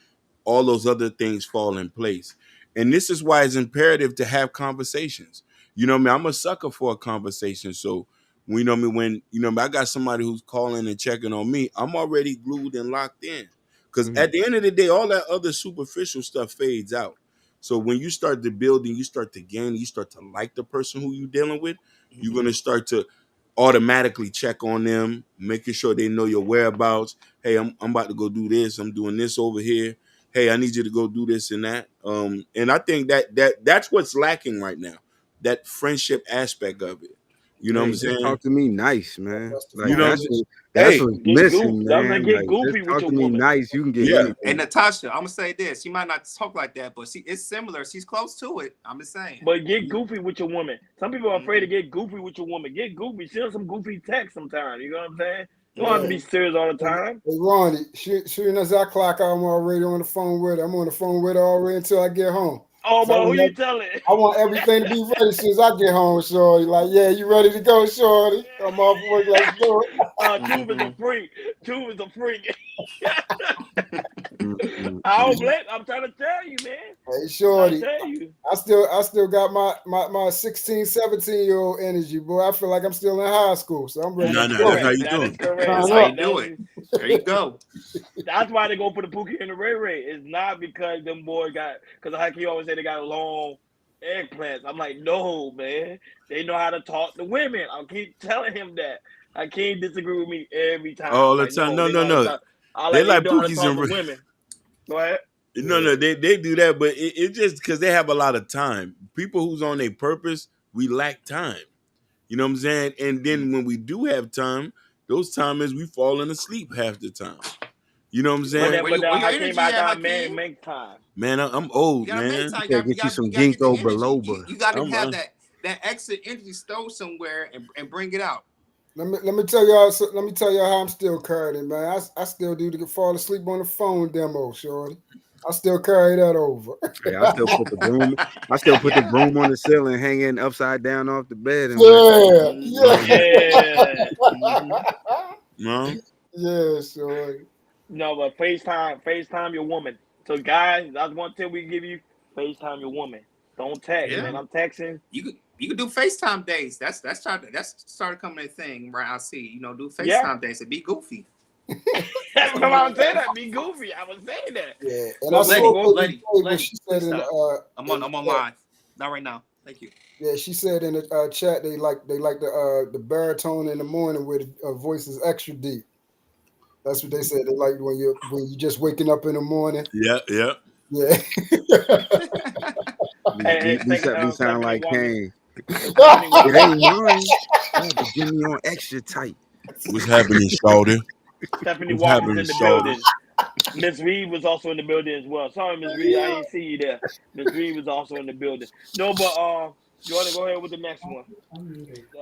all those other things fall in place. And this is why it's imperative to have conversations. You know what I mean? I'm a sucker for a conversation. So you know what I mean, when you know I got somebody who's calling and checking on me, I'm already glued and locked in. Because at the end of the day, all that other superficial stuff fades out. So when you start to build and you start to gain, you start to like the person who you're dealing with, you're gonna start to automatically check on them, making sure they know your whereabouts. Hey, I'm about to go do this. I'm doing this over here. Hey, I need you to go do this and that. And I think that's what's lacking right now. That friendship aspect of it. You know what I'm Just saying? talk to me nice, man. Like, You know, that's hey, what's get missing, goofy. That's man. like get Like, goofy just with talk your to me woman. nice. You can get Yeah. anything. And Natasha, I'm gonna say this. She might not talk like that, but it's similar. She's close to it. I'm just saying. But get goofy with your woman. Some people are afraid to get goofy with your woman. Get goofy. Send some goofy text sometimes. You know what I'm saying? You don't have to be serious all the time. Hey, Ronnie, soon as I clock out, I'm already on the phone with her. I'm on the phone with her already until I get home. Oh, So but who you telling? I want everything to be ready as soon as I get home, Shorty. Like, yeah, you ready to go, Shorty? I'm off work, let's do it. Tube is a freak. Tube is a freak. I don't blame. I'm trying to tell you, man. Hey, Shorty, I tell you. I still got my 16, 17-year-old energy, boy. I feel like I'm still in high school, so I'm ready. No, to no, go. that's how you That doing. is correct. That's Turn how up. you do it. There you go. That's why they go for the Pookie and the Ray Ray. It's not because them boys because like he always say they got long eggplants. I'm like, no, man. They know how to talk to women. I keep telling him that. I can't disagree with me every time. All the Like, time. they know how to No. talk. They like know how to Pookies talk and to Ray. women. Go ahead. No, they do that, but it just because they have a lot of time. People who's on their purpose, we lack time. You know what I'm saying? And then when we do have time, those times we falling asleep half the time. You know what I'm saying? But I came out that man make time. Man, I'm old, You gotta man. make time. Get you some ginkgo biloba. You gotta have that extra energy stored somewhere and bring it out. Let me tell y'all. Let me tell y'all how I'm still carrying it, man. I still do the fall asleep on the phone demo, Shorty. I still carry that over. Hey, I still put the broom. I still put the broom on the ceiling, hanging upside down off the bed. And No. Yeah, Shorty. No, but FaceTime your woman. So guys, that's one tip we give you. FaceTime your woman. Don't text, man. I'm texting. You could do FaceTime days. That's started coming a thing right. I see. Do FaceTime days and be goofy. That's what I was saying. That be goofy. I was saying that. Yeah, and I saw lady, she said in I'm on live. Not right now. Thank you. Yeah, she said in the chat they like the baritone in the morning where the voice is extra deep. That's what they said. They like when you just waking up in the morning. Yeah. We sound like Kane. It ain't mine. Give me on extra tight. What's happening, Shawty? Stephanie Walker's in the building. Miss Reed was also in the building as well. Sorry, Miss Reed, I didn't see you there. Miss Reed was also in the building. No, but you want to go ahead with the next one?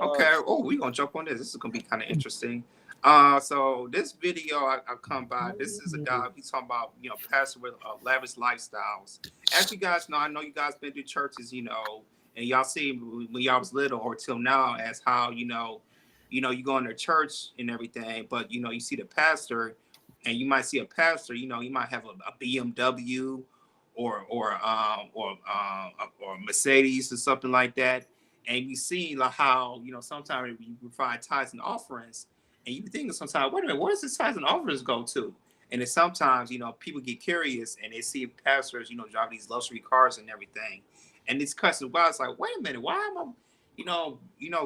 Okay. We're gonna jump on this. This is gonna be kind of interesting. So this video I come by. This is a guy. He's talking about pastor with lavish lifestyles. As you guys know, I know you guys been to churches, and y'all see when y'all was little or till now as how you go in their church and everything, but you see the pastor, and you might see a pastor. You might have a BMW or Mercedes or something like that, and you see like how sometimes you provide tithes and offerings. And you be thinking sometimes, wait a minute, where does the tithes and offerings go to? And then sometimes, people get curious and they see pastors, drive these luxury cars and everything. And this question, well, it's like, wait a minute, why am I,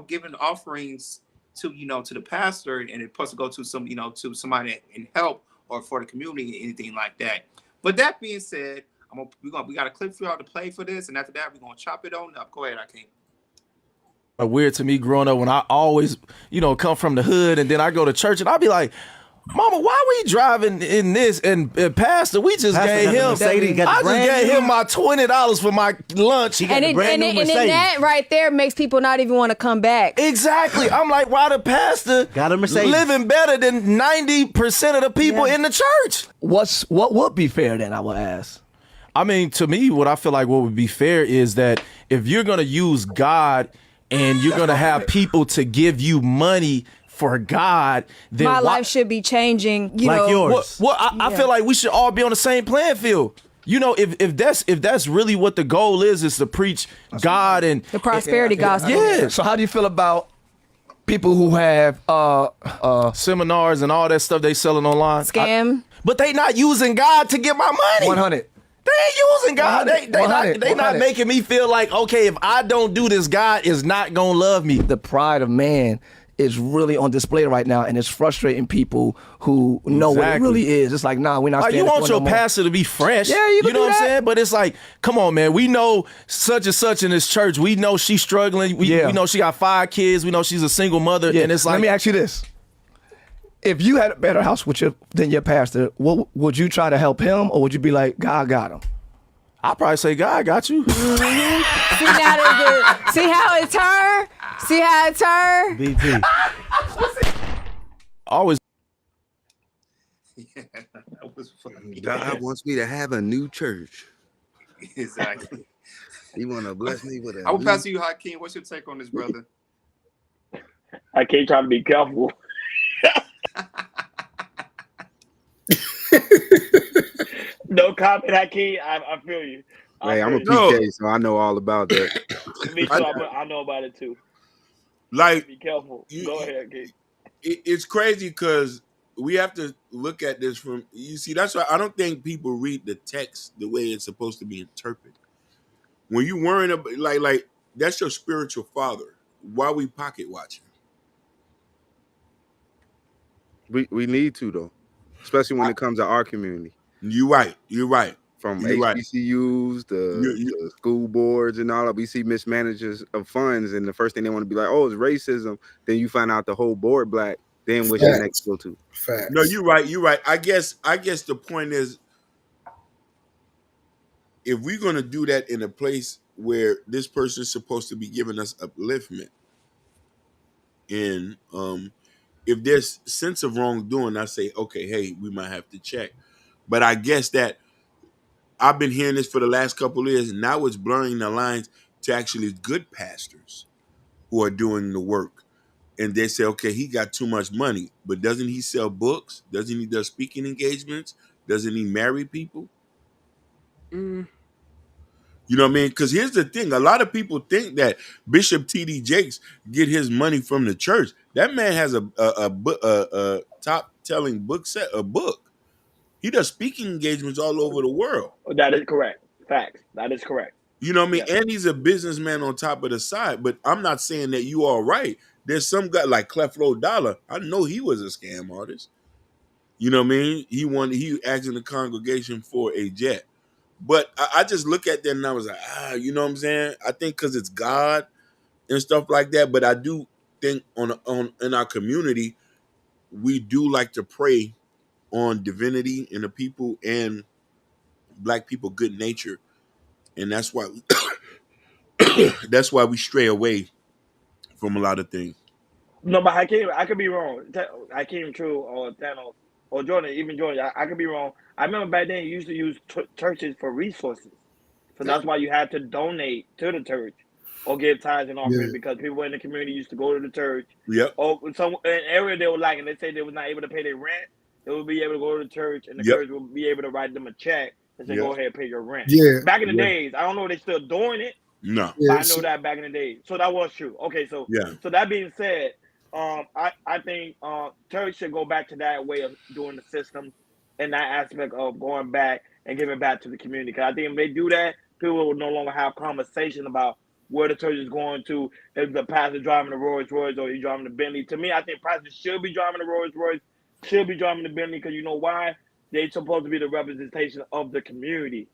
giving offerings to the pastor and it's supposed to go to to somebody in help or for the community, anything like that. But that being said, we got a clip for y'all to play for this, and after that, we're gonna chop it on up. Go ahead, Akeem. Weird to me growing up when I always, come from the hood and then I go to church and I'll be like, Mama, why we driving in this? And Pastor, we just gave him my $20 for my lunch. And then that right there makes people not even want to come back. Exactly. I'm like, why the pastor got a Mercedes living better than 90% of the people in the church? What would be fair then, I would ask? I mean, to me, what I feel like what would be fair is that if you're going to use God and you're going to have people to give you money for God, then my life should be changing, yours. I feel like we should all be on the same playing field. If that's really what the goal is to preach God and the prosperity gospel. Yeah. So how do you feel about people who have seminars and all that stuff they selling online? Scam. But they not using God to get my money. 100. They ain't using God. They not making me feel like, okay, if I don't do this, God is not gonna love me. The pride of man is really on display right now, and it's frustrating people who know what it really is. It's like, nah, we're not. You want your pastor to be fresh, yeah, you know what I'm saying? But it's like, come on, man. We know such and such in this church. We know she's struggling. We know she got 5 kids. We know she's a single mother, and it's like, let me ask you this. If you had a better house than your pastor, what would you try to help him, or would you be like, God got him? I'll probably say, God got you. See how it turned? See how it turned? BP. Always. Yeah, that was funny. God wants me to have a new church. Exactly. He want to bless me with a. I will pass to you, Hakeem. What's your take on this, brother? I can't try to be careful. No comment, Hakeem. I feel you. I Hey, I'm a feel you. PK, so I know all about that. Me too. I know about it too. Like, Be careful. Go ahead, Hakeem. it's crazy because we have to look at this from, you see, that's why I don't think people read the text the way it's supposed to be interpreted. When you worrying about, like that's your spiritual father. Why we pocket watching? We need to though, especially when it comes to our community. You're right. From You're right. HBCUs, the school boards, and all that. We see mismanagers of funds, and the first thing they want to be like, "Oh, it's racism." Then you find out the whole board black. Then what's your next go to? Facts. No, you're right. You're right. I guess the point is, if we're gonna do that in a place where this person's supposed to be giving us upliftment, and if there's sense of wrongdoing, I say, okay, hey, we might have to check. But I guess that I've been hearing this for the last couple of years. Now it's blurring the lines to actually good pastors who are doing the work. And they say, okay, he got too much money, but doesn't he sell books? Doesn't he do speaking engagements? Doesn't he marry people? You know what I mean? Because here's the thing. A lot of people think that Bishop T.D. Jakes get his money from the church. That man has a top-selling book. He does speaking engagements all over the world. That is correct. Facts. That is correct. You know what I mean? Yeah. And he's a businessman on top of the side. But I'm not saying that you are right. There's some guy like Creflo Dollar. I know he was a scam artist. You know what I mean? He asked in the congregation for a jet. But I just look at that and I was like, you know what I'm saying? I think because it's God and stuff like that. But I do think in our community, we do like to pray on divinity in the people and black people good nature, and that's why we stray away from a lot of things. No, but I could be wrong. Hakeem, True, or Thanos, or Jordan, even Jordan. I could be wrong. I remember back then you used to use churches for resources, so that's why you had to donate to the church or give tithes and offerings because people in the community used to go to the church. Yep. Or some an area they were like, and they say they was not able to pay their rent. They would be able to go to the church, and the church would be able to write them a check and say, "Go ahead and pay your rent." Yeah. Back in the days, I don't know if they're still doing it. No. But I know that back in the day. So that was true. Okay, so so that being said, I think church should go back to that way of doing the system and that aspect of going back and giving back to the community. Because I think if they do that, people will no longer have conversation about where the church is going to, if the pastor driving the Rolls Royce or he's driving the Bentley. To me, I think pastors should be driving the Rolls Royce, should be driving the Bentley, because you know why? They're supposed to be the representation of the community.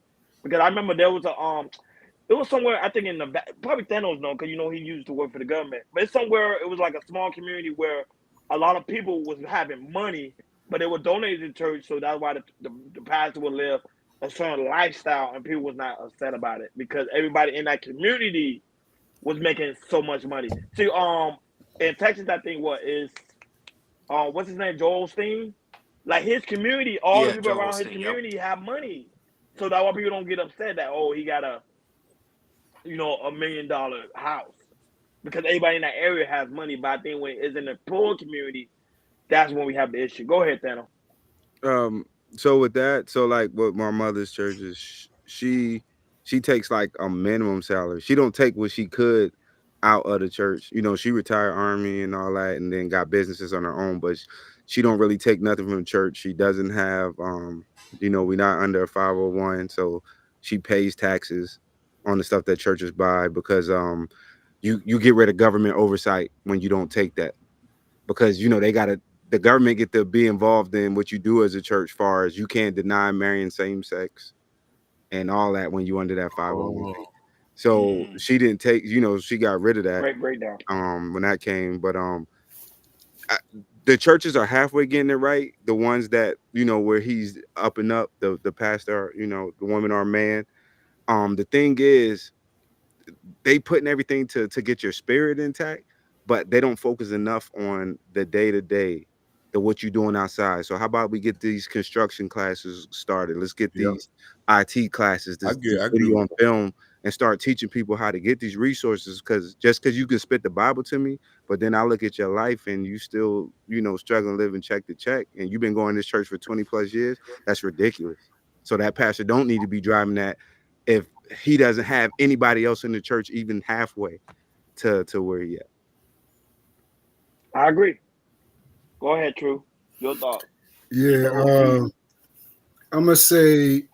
Because I remember there was it was somewhere, I think in the back, probably Thanos know, because you know he used to work for the government. But it's somewhere, it was like a small community where a lot of people was having money, but they would donate to the church, so that's why the pastor would live a certain lifestyle, and people was not upset about it because everybody in that community was making so much money. See, in Texas, I think what's his name, Joel Osteen? Like his community, all the people around his community have money, so that's why people don't get upset that he got a $1 million house, because everybody in that area has money. But I think when it's in the poor community, that's when we have the issue. Go ahead, Thanos. So with that, so like what my mother's church is, she takes like a minimum salary. She don't take what she could out of the church. You know, she retired Army and all that, and then got businesses on her own, but she don't really take nothing from the church. She doesn't have, we're not under a 501, so she pays taxes on the stuff that churches buy, because you get rid of government oversight when you don't take that, because the government get to be involved in what you do as a church, far as you can't deny marrying same sex and all that when you under that 501. So she didn't take, she got rid of that. Great breakdown. When that came, but the churches are halfway getting it right. The ones that where he's up and up, the pastor, the woman or man. The thing is, they putting everything to get your spirit intact, but they don't focus enough on the day-to-day, what you're doing outside. So how about we get these construction classes started? Let's get these IT classes, this video on film, and start teaching people how to get these resources. Because just because you can spit the Bible to me, but then I look at your life and you still, struggling living check to check, and you've been going to this church for 20 plus years, that's ridiculous. So that pastor don't need to be driving that if he doesn't have anybody else in the church even halfway to where he at. I agree. Go ahead, True. Your thought. Yeah, I'm gonna say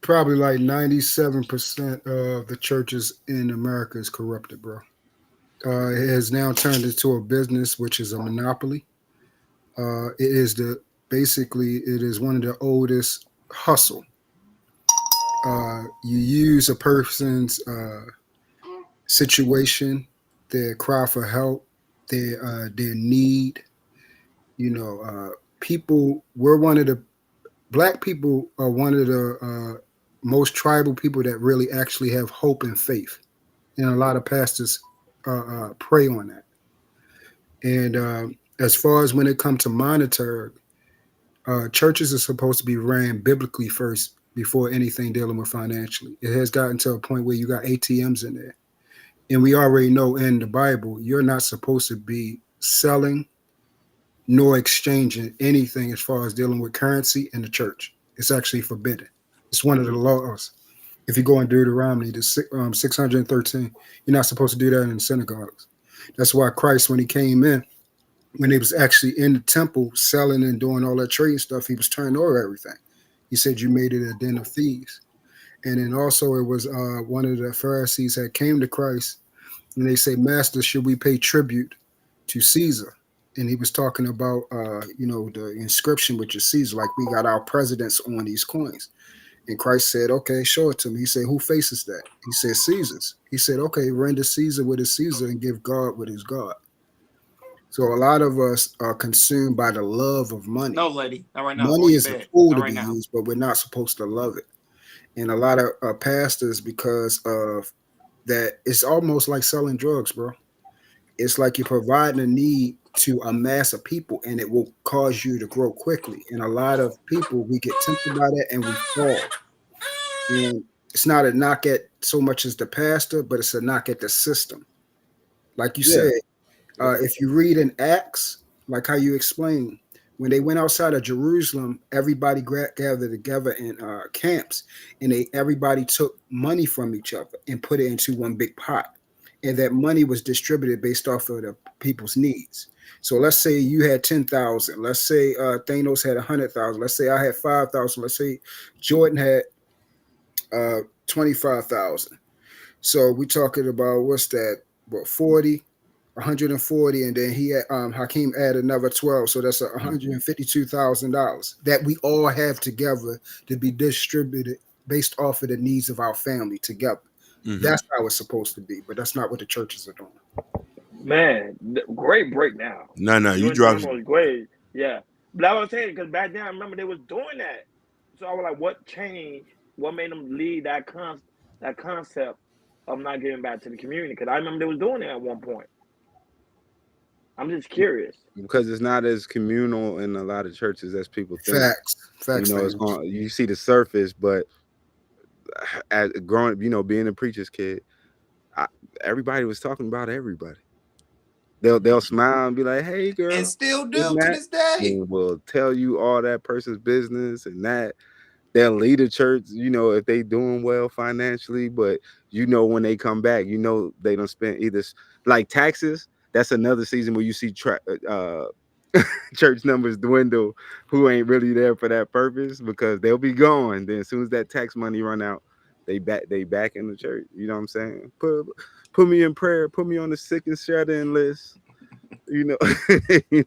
probably like 97% of the churches in America is corrupted, bro. It has now turned into a business, which is a monopoly. It is one of the oldest hustle. You use a person's situation, their cry for help, their need. People. Black people are one of the most tribal people that really actually have hope and faith, and a lot of pastors prey on that. And as far as when it comes to monetary, churches are supposed to be ran biblically first before anything dealing with financially. It has gotten to a point where you got ATMs in there. And we already know in the Bible, you're not supposed to be selling nor exchanging anything as far as dealing with currency in the church. It's actually forbidden. It's one of the laws. If you go in Deuteronomy, the 613, you're not supposed to do that in the synagogues. That's why Christ, when he came in, when he was actually in the temple selling and doing all that trading stuff, he was turning over everything. He said, you made it a den of thieves. And then also it was one of the Pharisees that came to Christ and they say, Master, should we pay tribute to Caesar? And he was talking about, the inscription, which is Caesar, like we got our presidents on these coins. And Christ said, okay, show it to me. He said, who faces that? He said, Caesar's. He said, okay, render Caesar what is Caesar and give God what is God. So a lot of us are consumed by the love of money. No, lady, not right now. Money is a tool to be used, but we're not supposed to love it. And a lot of pastors, because of that, it's almost like selling drugs, bro. It's like you're providing a need to a mass of people, and it will cause you to grow quickly. And a lot of people, we get tempted by that and we fall. And it's not a knock at so much as the pastor, but it's a knock at the system. Like you said, if you read in Acts, like how you explained, when they went outside of Jerusalem, everybody gathered together in camps, and everybody took money from each other and put it into one big pot. And that money was distributed based off of the people's needs. So let's say you had 10,000. Let's say Thanos had 100,000. Let's say I had 5,000. Let's say Jordan had 25,000. So we're talking about, what's that? What, 40? 140, and then he Hakeem added another 12, so that's $152,000 that we all have together to be distributed based off of the needs of our family together. Mm-hmm. That's how it's supposed to be, but that's not what the churches are doing. Man, great breakdown. No, you dropped great. Yeah, but I was saying, because back then I remember they was doing that, so I was like, what changed? What made them lead that concept of not giving back to the community? Because I remember they was doing it at one point. I'm just curious. Because it's not as communal in a lot of churches as people think. Facts. You see the surface, but as growing, being a preacher's kid, everybody was talking about everybody. They'll smile and be like, "Hey, girl," and still do to this day. And will tell you all that person's business and that. They'll lead a church, if they doing well financially, but when they come back, they don't spend either like taxes. That's another season where you see church numbers dwindle who ain't really there for that purpose, because they'll be gone. Then as soon as that tax money run out, they back in the church. You know what I'm saying? Put me in prayer, put me on the sick and shut-in list. You know what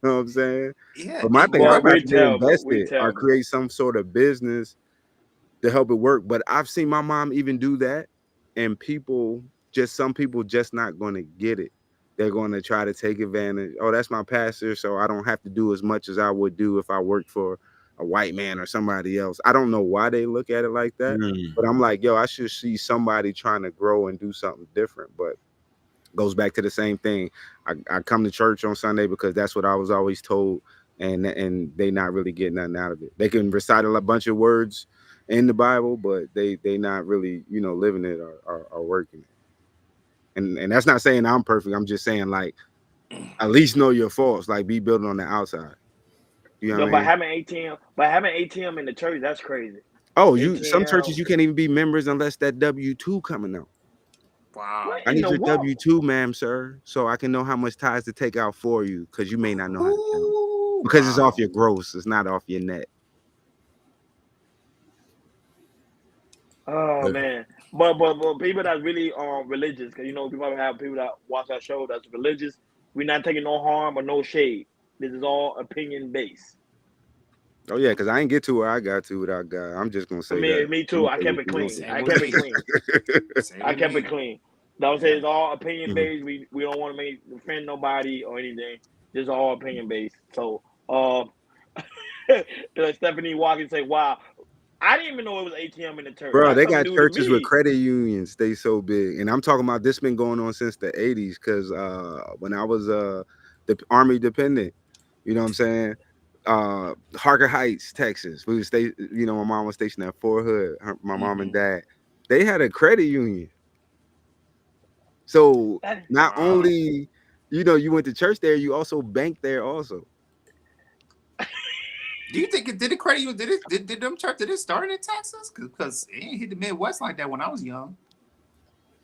I'm saying? Yeah. But my thing, I'm about to get invested or create some sort of business to help it work. But I've seen my mom even do that, and some people just not going to get it. They're going to try to take advantage. Oh, that's my pastor, so I don't have to do as much as I would do if I worked for a white man or somebody else. I don't know why they look at it like that, but I'm like, I should see somebody trying to grow and do something different. But goes back to the same thing. I come to church on Sunday because that's what I was always told, and they not really getting nothing out of it. They can recite a bunch of words in the Bible, but they not really, living it or working it. And that's not saying I'm perfect. I'm just saying, like, at least know your faults. Like, be building on the outside. You know what I mean? By having ATM in the church, that's crazy. Oh, some churches ATM. you can't even be members unless that W-2 coming out. Wow. What I in need the your world? W-2, ma'am, sir, so I can know how much tithes to take out for you, because you may not know how to count. Ooh, Because it's off wow. your gross, it's not off your net. Oh Yeah. man, but people that's really religious, because you know people have people that watch our show that's religious. We're not taking no harm or no shade. This is all opinion based. Oh yeah, because I ain't get to where I got to without God. I'm just gonna I say mean, that. me I'm too. gonna I say kept what it you gonna clean. say. Same I with kept it me. clean. Same I with kept it me. clean. That was Yeah. it's all opinion Mhm. based. We don't want to make offend nobody or anything. Just all opinion based. So Stephanie Walker say, "Wow, I didn't even know it was ATM in the church. Bro, That's they something got new to churches with me." credit unions. They so big, and I'm talking about this been going on since the '80s. Because when I was the Army dependent, you know what I'm saying. Harker Heights, Texas. We was my mom was stationed at Fort Hood. My mom and dad, they had a credit union. So not Wow. only you went to church there, you also banked there also. Do you think it did it credit you? Did them church did it start in Texas? Because it ain't hit the Midwest like that when I was young.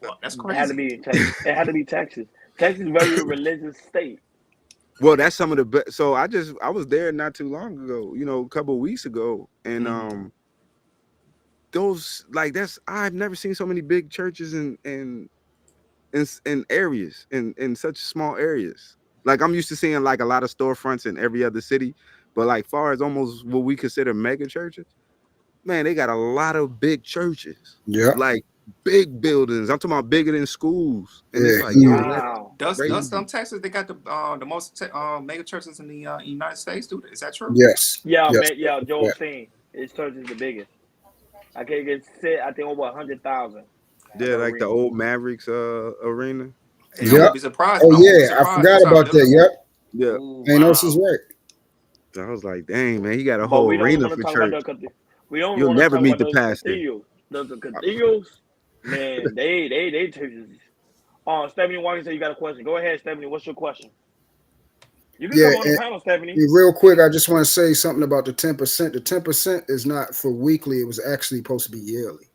Well, that's It had to crazy. be in Texas. It had to be Texas. Texas is a very religious state. Well, that's some of the best. So I was there not too long ago, a couple of weeks ago, and those I've never seen so many big churches in areas in such small areas. Like I'm used to seeing like a lot of storefronts in every other city, but like far as almost what we consider mega churches, man, they got a lot of big churches, Yeah. like big buildings. I'm talking about bigger than schools, and it's Yeah. like, yo, Huge. that's Wow. Does crazy. Texas they got the most mega churches in the United States? Do is that true? Yes. Yeah, Yes. man. Yeah, Joel Yeah. Steen. His church is the biggest. I can't get sit. I think over 100,000 at Yeah, the like the arena. old Mavericks arena. Hey, I Yep. won't be surprised. Oh I won't be yeah, I surprised. forgot That's how about that. biblical. Yep. Yeah. Ooh, Thanos is wow. right. I was like, dang, man, he got a But whole we don't arena want to for talk about church. we don't You'll want to never talk meet about the those pastor. cathedrals. The cathedrals, man, they churches. Stephanie Walker said you got a question. Go ahead, Stephanie. What's your question? You can Yeah. come on the panel, Stephanie. And real quick, I just want to say something about the 10%. The 10% is not for weekly. It was actually supposed to be yearly.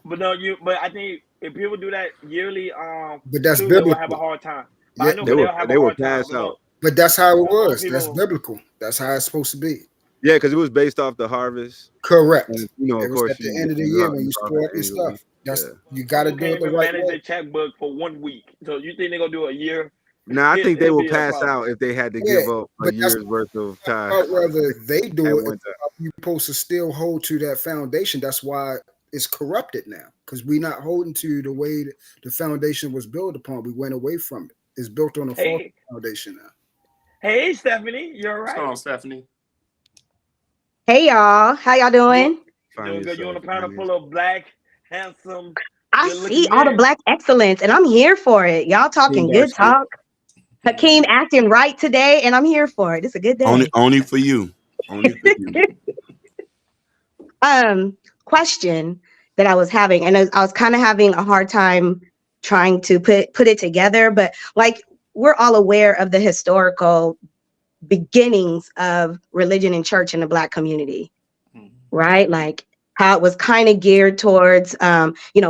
But I think if people do that yearly, But that's too, they will have a biblical. hard time. But Yeah. I know, but they'll have a They were hard time. passed out. But that's how it Most was. That's people. biblical. That's how it's supposed to be. Yeah, because it was based off the harvest. Correct. And It of was course at the end of the year when you store up your stuff. That's you got to People do can't it the even right manage way. their checkbook for 1 week. So you think they're gonna do a year? Now I think they It'll will be a pass problem. out if they had to Yeah, give up a but that's year's worth of time about whether they do at it. one If time. you're supposed to still hold to that foundation. That's why it's corrupted now, because we're not holding to the way that the foundation was built upon. We went away from it. It's built on a false Hey, foundation now. hey, Stephanie, you're What's going right. on, Stephanie? Hey y'all, how y'all doing? Doing good. You on a panel full of black, handsome, I good-looking see all the men. black excellence, and I'm here for it. Y'all talking good talk. Hakeem acting right today, and I'm here for it. It's a good day. Only for you. Only for you. Question that I was having, and I was kind of having a hard time trying to put it together, but like we're all aware of the historical beginnings of religion and church in the Black community, right? Like how it was kind of geared towards,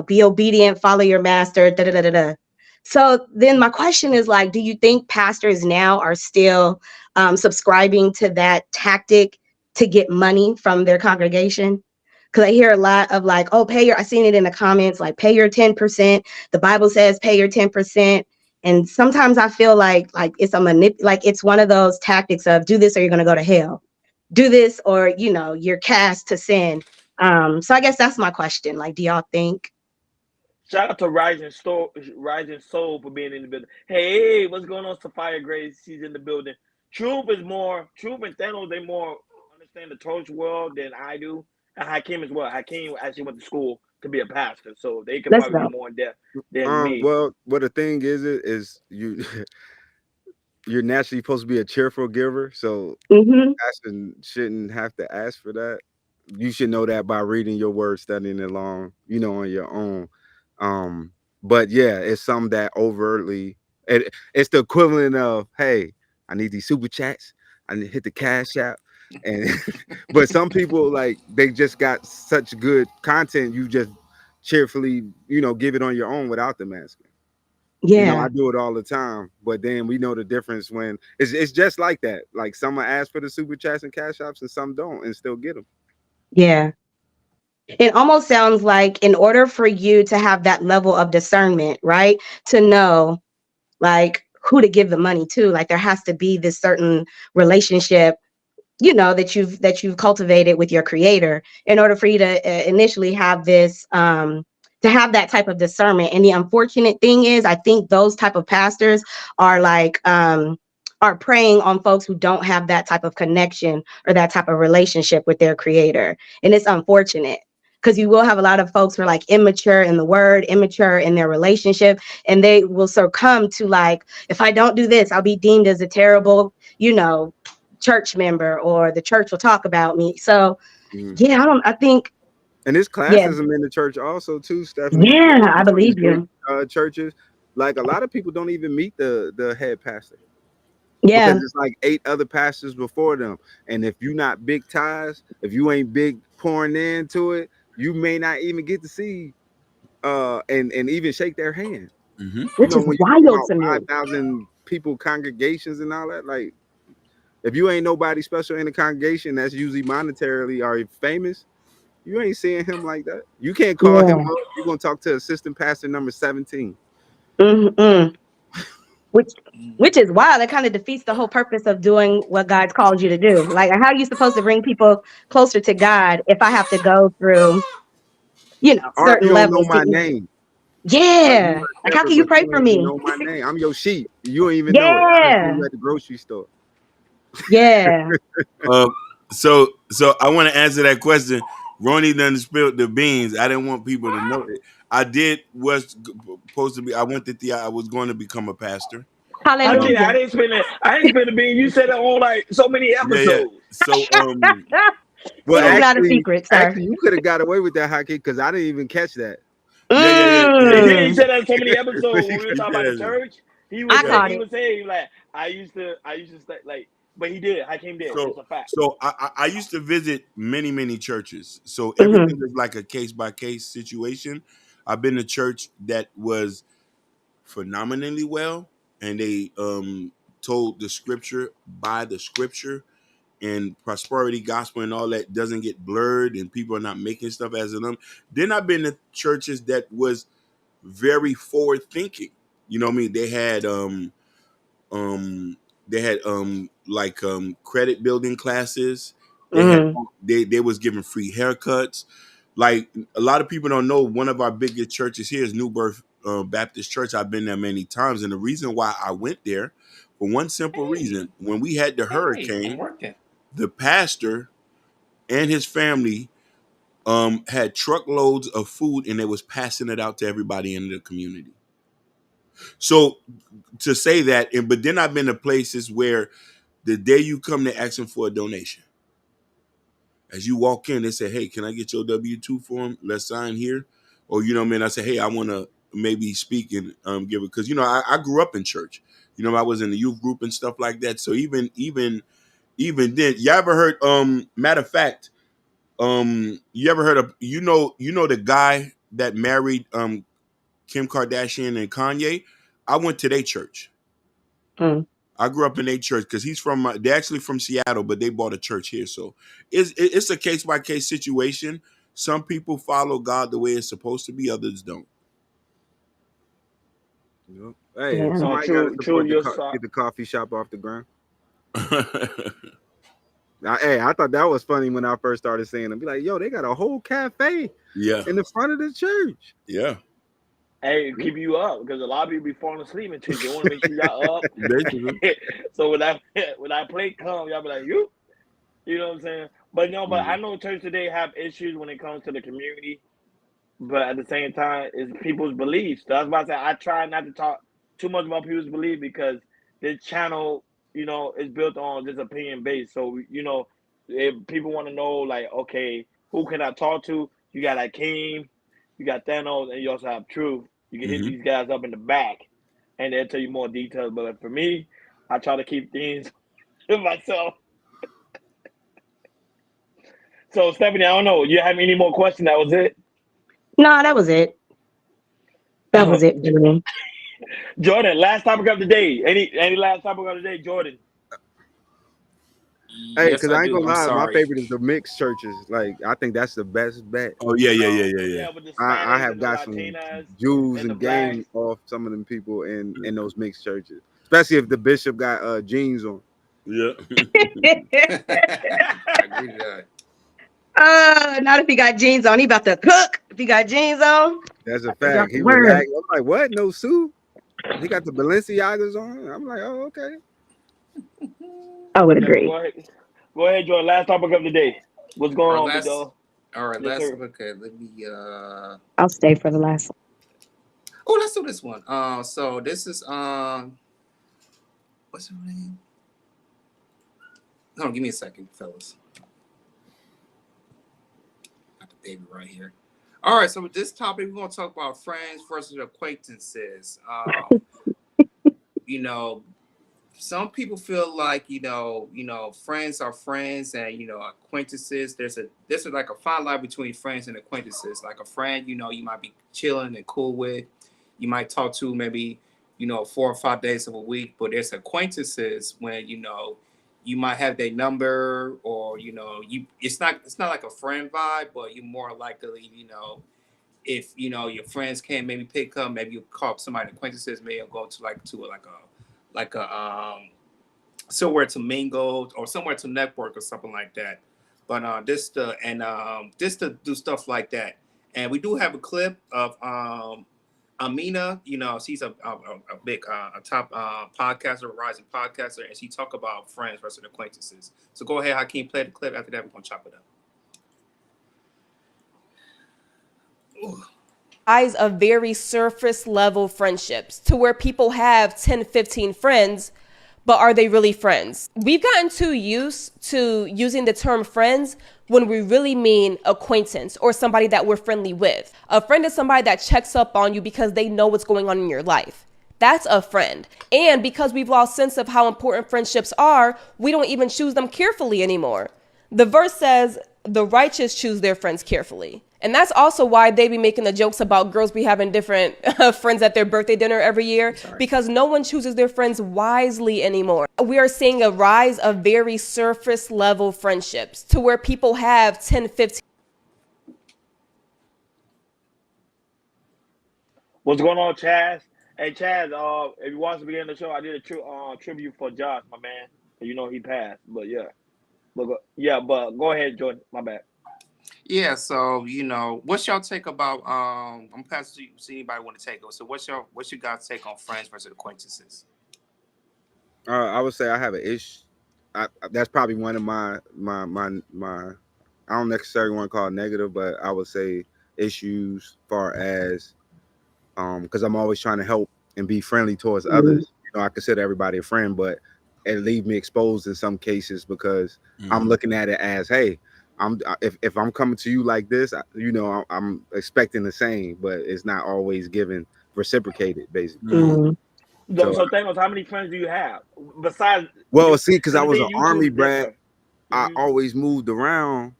be obedient, follow your master, da da da da da. So then my question is like, do you think pastors now are still subscribing to that tactic to get money from their congregation? Because I hear a lot of like, oh, I seen it in the comments, like pay your 10%. The Bible says pay your 10%. And sometimes I feel like it's it's one of those tactics of do this or you're going to go to hell. Do this or, you're cast to sin. So I guess that's my question. Like, do y'all think? Shout out to Rising Soul for being in the building. Hey, what's going on, Sophia Grace? She's in the building. Truth and Thanos, they more understand the church world than I do. And Hakeem as well. Hakeem actually went to school to be a pastor, so they could Let's probably go. be more in depth than me. Well, the thing is you you're naturally supposed to be a cheerful giver, so pastor shouldn't have to ask for that. You should know that by reading your word, studying it along, on your own. But yeah, it's something that overtly it's the equivalent of, hey, I need these super chats. I need to hit the cash app And but some people, like, they just got such good content, you just cheerfully, give it on your own without the masking. Yeah. I do it all the time, but then we know the difference when it's just like that. Like, some ask for the super chats and cash apps and some don't and still get them. Yeah. It almost sounds like in order for you to have that level of discernment, right, to know like who to give the money to, like there has to be this certain relationship, that you've cultivated with your creator in order for you to initially have this to have that type of discernment. And the unfortunate thing is, I think those type of pastors are like are preying on folks who don't have that type of connection or that type of relationship with their creator. And it's unfortunate, because you will have a lot of folks who are like immature in the word, immature in their relationship, and they will succumb to like, if I don't do this, I'll be deemed as a terrible, church member, or the church will talk about me. So yeah, I think. And there's classism in the church also too, Stephanie. Yeah, I believe you. Churches, like, a lot of people don't even meet the head pastor. Yeah. Because it's like 8 other pastors before them. And if you're not big ties, if you ain't big pouring into it, you may not even get to see and even shake their hand. Which is wild to me. 5,000 people congregations and all that. Like, if you ain't nobody special in the congregation that's usually monetarily or famous, you ain't seeing him like that. You can't call him up. You're gonna talk to assistant pastor number 17. Which is wild. It kind of defeats the whole purpose of doing what God's called you to do. Like, how are you supposed to bring people closer to God if I have to go through, certain you don't know levels? my name. Yeah. Like, how can you pray for me? You know my name. I'm your sheep. You don't even know it. You at the grocery store. Yeah. So I want to answer that question. Ronnie done spilled the beans. I didn't want people to know it. I was supposed to be. I was going to become a pastor. Hallelujah. I didn't spend the bean. You said it on like so many episodes. Yeah. So well, it's not a secret, sir. Actually, you could have got away with that, Haki, because I didn't even catch that. Yeah. He said that in so many episodes when we were talking about the church. He was saying like, I used to stay, like, but he did. Hakeem did. It's a fact. So I used to visit many churches. So everything is like a case by case situation. I've been to church that was phenomenally well, and they told the scripture by the scripture, and prosperity gospel and all that doesn't get blurred, and people are not making stuff as of them. Then I've been to churches that was very forward thinking. You know what I mean? They had like credit building classes. They was giving free haircuts. Like, a lot of people don't know, one of our biggest churches here is New Birth Baptist Church. I've been there many times, and the reason why I went there, for one simple reason: when we had the hurricane, the pastor and his family had truckloads of food, and they was passing it out to everybody in the community. So to say that, but then I've been to places where the day you come, they're asking for a donation. As you walk in, they say, "Hey, can I get your W-2 form? Let's sign here." Or, I say, "Hey, I want to maybe speak and give it," because I grew up in church. I was in the youth group and stuff like that. So even then, you ever heard? Matter of fact, you ever heard of the guy that married Kim Kardashian and Kanye? I went to their church. I grew up in a church because they're actually from Seattle, but they bought a church here. So it's a case by case situation. Some people follow God the way it's supposed to be, others don't. Hey, somebody got to support get the coffee shop off the ground. Now, hey, I thought that was funny when I first started seeing them. Be like, yo, they got a whole cafe in the front of the church. Yeah. Hey, keep you up, because a lot of people be falling asleep in church. They want to make sure y'all up. So when I play come, y'all be like, you know what I'm saying? But no, but I know church today have issues when it comes to the community. But at the same time, it's people's beliefs. That's why I say I try not to talk too much about people's beliefs, because this channel, is built on this opinion base. So, if people want to know, like, okay, who can I talk to? You got Hakeem, you got Thanos, and you also have Truth. You can hit these guys up in the back, and they'll tell you more details. But for me, I try to keep things to myself. So Stephanie, I don't know. You have any more questions? That was it. No, that was it. That was it, Jordan. Jordan, last topic of the day. Any last topic of the day, Jordan? Hey, Yes, because I I ain't do. gonna I'm lie, my sorry. favorite is the mixed churches. Like, I think that's the best bet. Oh yeah. Yeah, with the I Hispanics have and the got some Latinas Jews and the and game blacks. off some of them people in those mixed churches, especially if the bishop got jeans on. Yeah. I agree to that. Not if he got jeans on. He about to cook. If he got jeans on, That's a drop fact. the He word. relaxed. I'm like, what? No suit? He got the Balenciagas on. I'm like, oh, okay. I would Yeah, but agree. go ahead, Jordan. Last topic of the day. What's going on, big dog? All right, Yes, let's sir. look at. Let me. I'll stay for the last one. Oh, let's do this one. So this is what's her name? Hold on, give me a second, fellas. Got the baby right here. All right, so with this topic, we're gonna talk about friends versus acquaintances. You know, some people feel like friends are friends, and acquaintances. There's like a fine line between friends and acquaintances. Like a friend, you might be chilling and cool with. You might talk to maybe 4 or 5 days of a week, but there's acquaintances when you might have their number, or it's not like a friend vibe, but you're more likely if your friends can't maybe pick up, maybe you call up somebody acquaintances, maybe go to a somewhere to mingle or somewhere to network or something like that. But just to do stuff like that. And we do have a clip of Amina. She's a big a top podcaster, rising podcaster, and she talk about friends versus acquaintances. So go ahead, Hakeem, play the clip. After that, we're gonna chop it up. Eyes of very surface level friendships to where people have 10, 15 friends, but are they really friends? We've gotten too used to using the term friends when we really mean acquaintance or somebody that we're friendly with. A friend is somebody that checks up on you because they know what's going on in your life. That's a friend. And because we've lost sense of how important friendships are, we don't even choose them carefully anymore. The verse says, the righteous choose their friends carefully. And that's also why they be making the jokes about girls be having different friends at their birthday dinner every year, because no one chooses their friends wisely anymore. We are seeing a rise of very surface level friendships to where people have 10, 15. What's going on, Chaz? Hey, Chaz, if you watch the beginning of the show, I did a tribute for Josh, my man. He passed, but yeah. But go ahead, Jordan. My bad. Yeah, so what's y'all take about I'm passing to see anybody want to take it. So what's your guys' take on friends versus acquaintances? I would say I have an issue. That's probably one of my I don't necessarily want to call it negative, but I would say issues far as because I'm always trying to help and be friendly towards others. I consider everybody a friend, but it leaves me exposed in some cases because I'm looking at it as, hey, if I'm coming to you like this, I'm expecting the same, but it's not always given reciprocated, basically. So Thanos, how many friends do you have besides? Well, see, because I was an YouTube army is brat, different. I always moved around,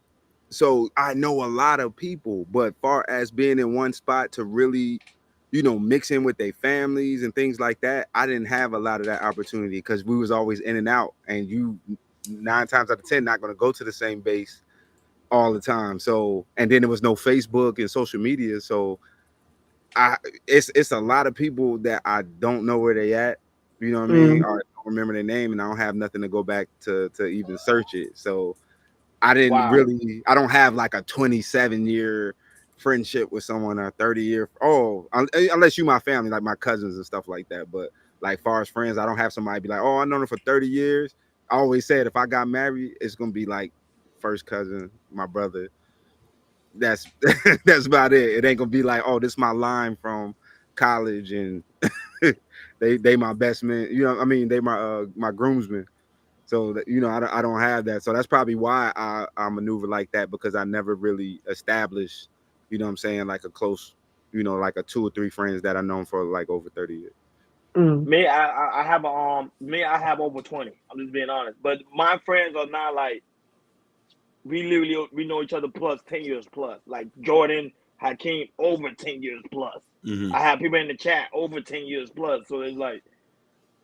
so I know a lot of people. But far as being in one spot to really, mix in with their families and things like that, I didn't have a lot of that opportunity because we was always in and out, and you 9 times out of 10 not going to go to the same base all the time. So, and then there was no Facebook and social media, so it's a lot of people that I don't know where they at, you know what I mean, or I don't remember their name, and I don't have nothing to go back to even search it. So I don't have like a 27-year friendship with someone, or 30-year, unless you my family, like my cousins and stuff like that. But like far as friends, I don't have somebody be like, oh, I know them for 30 years. I always said if I got married, it's gonna be like first cousin, my brother. That's about it. It ain't gonna be like, oh, this is my line from college, and they my best man. They my groomsmen. So that, I don't have that. So that's probably why I maneuver like that, because I never really established, like a close, like a 2 or 3 friends that I've known for like over 30 years. Me, I have I have over 20. I'm just being honest, but my friends are not like we literally we know each other plus 10 years plus. Like Jordan, Hakeem, over 10 years plus. Mhm. I have people in the chat over 10 years plus. So it's like,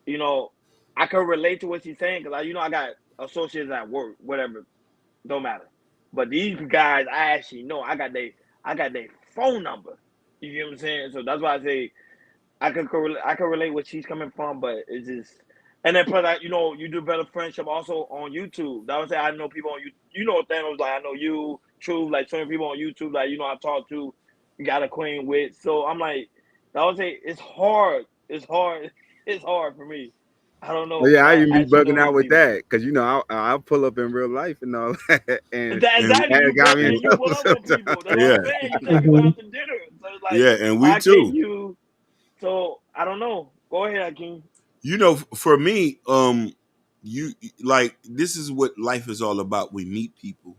you know, I can relate to what she's saying because I got associates at work, whatever, don't matter. But these guys, I actually know. I got their phone number. You get what I'm saying? So that's why I say I can relate where she's coming from, but it's just. And then plus, you develop friendship also on YouTube. That would say I know people on YouTube. Thanos, like I know you, True, like so many people on YouTube, like I talk to, got acquainted with. So I'm like, that would say it's hard. It's hard. It's hard for me. I don't know. Well, yeah, I I even be actually know bugging out these with people. that because I'll pull up in real life and all that, and Exactly. that You got me in you pull trouble up with people. That's Yeah. what I'm saying. You take people out to dinner. So it's like, Yeah, and we why too. can't you? So I don't know. Go ahead, Hakeem. For me, you like this is what life is all about. We meet people,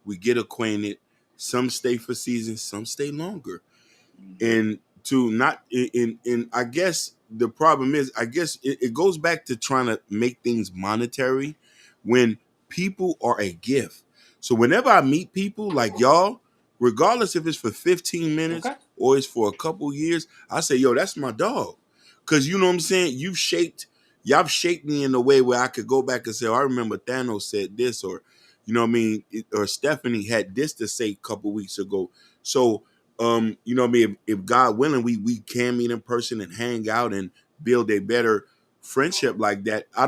we get acquainted. Some stay for seasons, some stay longer. And to not in I guess the problem is, I guess it goes back to trying to make things monetary when people are a gift. So whenever I meet people like y'all, regardless if it's for 15 minutes or it's for a couple years, I say, yo, that's my dog. Cause you know what I'm saying? Y'all shaped me in a way where I could go back and say, oh, I remember Thanos said this, or you know what I mean, or Stephanie had this to say a couple weeks ago. So you know what I mean, if God willing, we can meet in person and hang out and build a better friendship like that. I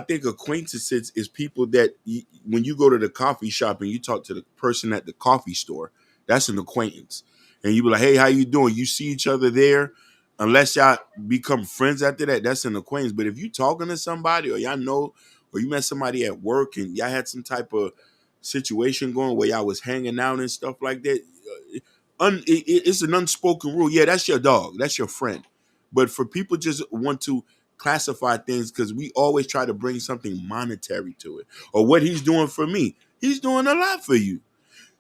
think acquaintances is people that when you go to the coffee shop and you talk to the person at the coffee store, that's an acquaintance. And you be like, hey, how you doing? You see each other there. Unless y'all become friends after that, that's an acquaintance. But if you talking to somebody or y'all know, or you met somebody at work and y'all had some type of situation going where y'all was hanging out and stuff like that, it's an unspoken rule. Yeah, that's your dog. That's your friend. But for people just want to classify things because we always try to bring something monetary to it. Or what he's doing for me. He's doing a lot for you.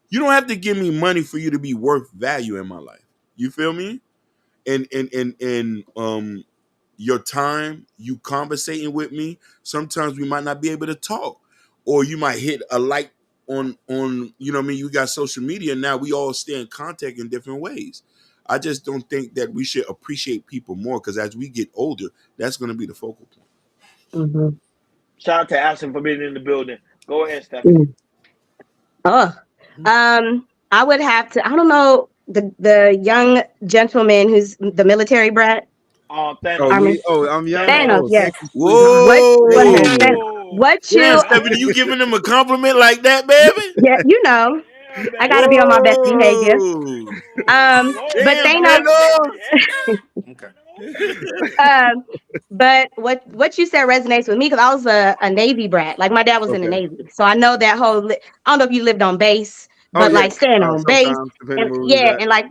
You don't have to give me money for you to be worth value in my life. You feel me? And your time, you conversating with me, sometimes we might not be able to talk. Or you might hit a like on you know what I mean, you got social media now, we all stay in contact in different ways. I just don't think that we should appreciate people more because as we get older, that's going to be the focal point. Shout out to Ashton for being in the building. Go ahead, Stephanie. I would have to, I don't know, the young gentleman who's the military brat. Thanos. I'm young. Thanos, yes. Whoa. What you? Yeah, Stephanie, you giving him a compliment like that, baby? Yeah, you know, I gotta be on my best behavior. But Thanos. But what you said resonates with me because I was a Navy brat. Like my dad was in the Navy, so I know that whole. I don't know if you lived on base, but like staying on base, and like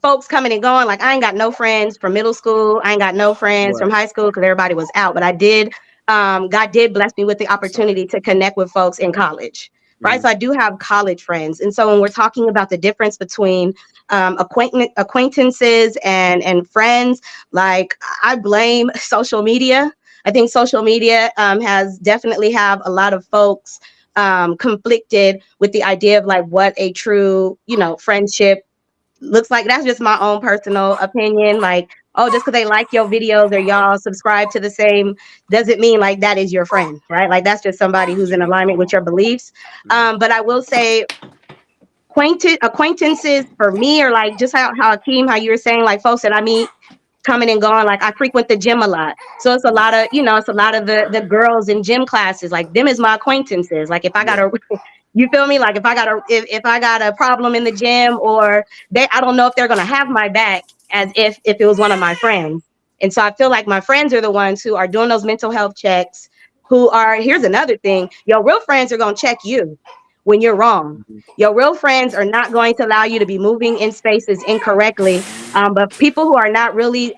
folks coming and going. Like I ain't got no friends from middle school. I ain't got no friends from high school because everybody was out. But I did. God did bless me with the opportunity to connect with folks in college. Right. So I do have college friends. And so when we're talking about the difference between acquaintances and friends, like I blame social media. I think social media has definitely have a lot of folks conflicted with the idea of like what a true, friendship looks like. That's just my own personal opinion. Like, oh, just because they like your videos or y'all subscribe to the same doesn't mean like that is your friend, right? Like that's just somebody who's in alignment with your beliefs. But I will say acquaintances for me are like just how Hakeem, how you were saying, like folks that I meet coming and going. Like I frequent the gym a lot. So it's a lot of, it's a lot of the girls in gym classes, like them is my acquaintances. Like if I got you feel me? Like if I got a problem in the gym or I don't know if they're going to have my back as if it was one of my friends. And so I feel like my friends are the ones who are doing those mental health checks, here's another thing. Your real friends are going to check you when you're wrong. Your real friends are not going to allow you to be moving in spaces incorrectly. But people who are not really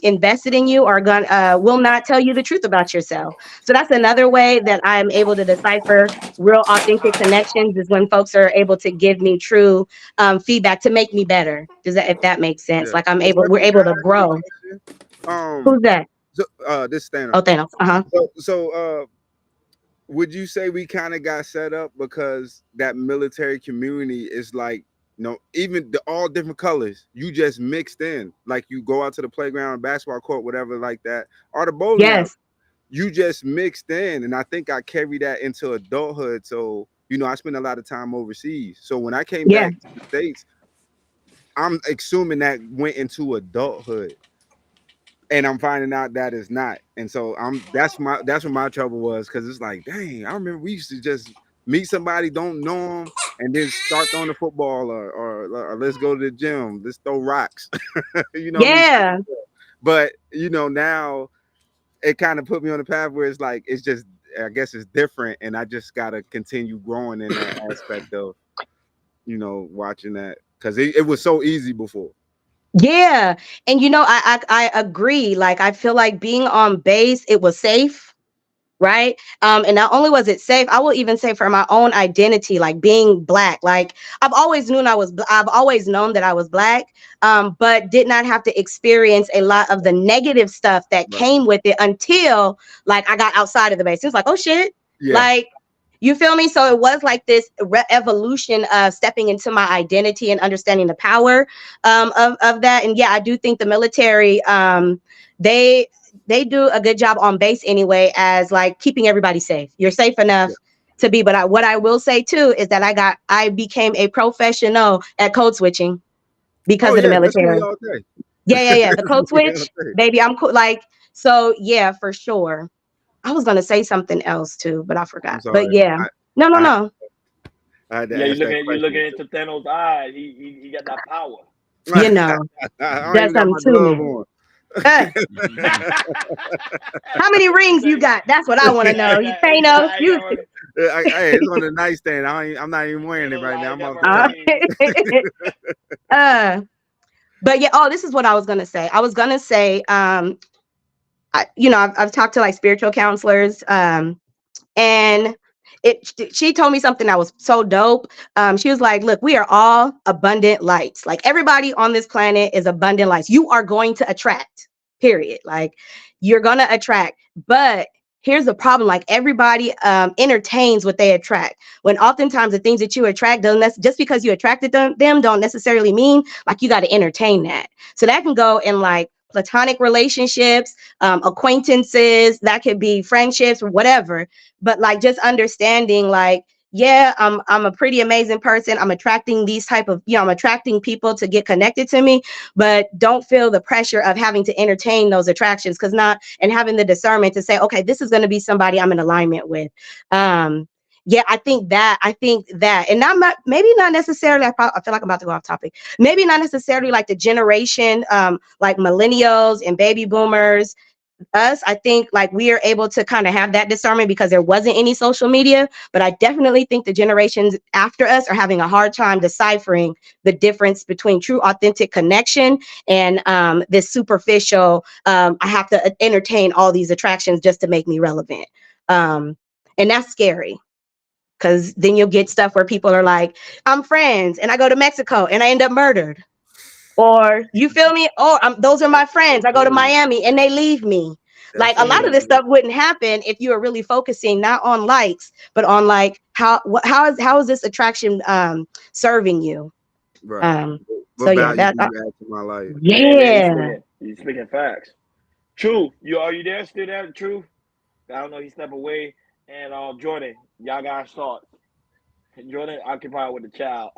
invested in you will not tell you the truth about yourself. So that's another way that I'm able to decipher real authentic connections is when folks are able to give me true feedback to make me better. If that makes sense? Yeah. Like we're able to grow. Who's that? So, this Thanos. Oh, Thanos. So would you say we kind of got set up because that military community is like, even all different colors, you just mixed in. Like you go out to the playground, basketball court, whatever like that, or the bowling alley, you just mixed in. And I think I carried that into adulthood. So, I spent a lot of time overseas. So when I came back to the States, I'm assuming that went into adulthood. And I'm finding out that it's not. And so that's what my trouble was, because it's like, dang, I remember we used to just meet somebody, don't know them, and then start throwing the football or let's go to the gym, let's throw rocks. Yeah. But now it kind of put me on the path where it's like, it's just, I guess it's different, and I just gotta continue growing in that aspect of watching that, because it was so easy before. Yeah. And I agree. Like, I feel like being on base, it was safe, right? And not only was it safe, I will even say for my own identity, like being Black, like I've always known that I was Black, but did not have to experience a lot of the negative stuff that came with it until like I got outside of the base. It was like, oh shit, like, you feel me? So it was like this evolution of stepping into my identity and understanding the power of that. And yeah, I do think the military, they do a good job on base anyway, as like keeping everybody safe. You're safe enough to be. But what I will say too is that I became a professional at code switching because of the military. Yeah. The code switch, baby. I'm cool. Like, so yeah, for sure. I was gonna say something else too, but I forgot. But yeah, no. Yeah, you're looking into Thanos' eyes. He got that power. That's something to me. How many rings you got? That's what I want to know. Thanos, hey, it's on the nightstand. I'm not even wearing it right now. I'm but yeah. Oh, this is what I was gonna say. I was gonna say, I've talked to like spiritual counselors, and she told me something that was so dope. She was like, look, we are all abundant lights. Like, everybody on this planet is abundant lights. You are going to attract, period. Like, you're going to attract. But here's the problem. Like, everybody entertains what they attract, when oftentimes the things that you attract, just because you attracted them don't necessarily mean like you got to entertain that. So that can go in like platonic relationships, acquaintances, that could be friendships or whatever. But like, just understanding like, yeah, I'm a pretty amazing person. I'm attracting these type of, I'm attracting people to get connected to me, but don't feel the pressure of having to entertain those attractions, and having the discernment to say, okay, this is going to be somebody I'm in alignment with. Yeah, I think that, and maybe not necessarily, I feel like I'm about to go off topic. Maybe not necessarily like the generation, like millennials and baby boomers, us. I think like we are able to kind of have that discernment because there wasn't any social media, but I definitely think the generations after us are having a hard time deciphering the difference between true, authentic connection and this superficial, I have to entertain all these attractions just to make me relevant. And that's scary. Because then you'll get stuff where people are like, I'm friends and I go to Mexico and I end up murdered. Or you feel me? Oh, those are my friends. I go to Miami and they leave me. Like, a lot of this stuff wouldn't happen if you were really focusing not on likes, but on like, how is this attraction serving you? Right. So yeah, that add to my life. Yeah. He's speaking facts. True. Are you there? Still there? True. I don't know. He stepped away. And Jordan, y'all got thoughts. Jordan occupied with the child.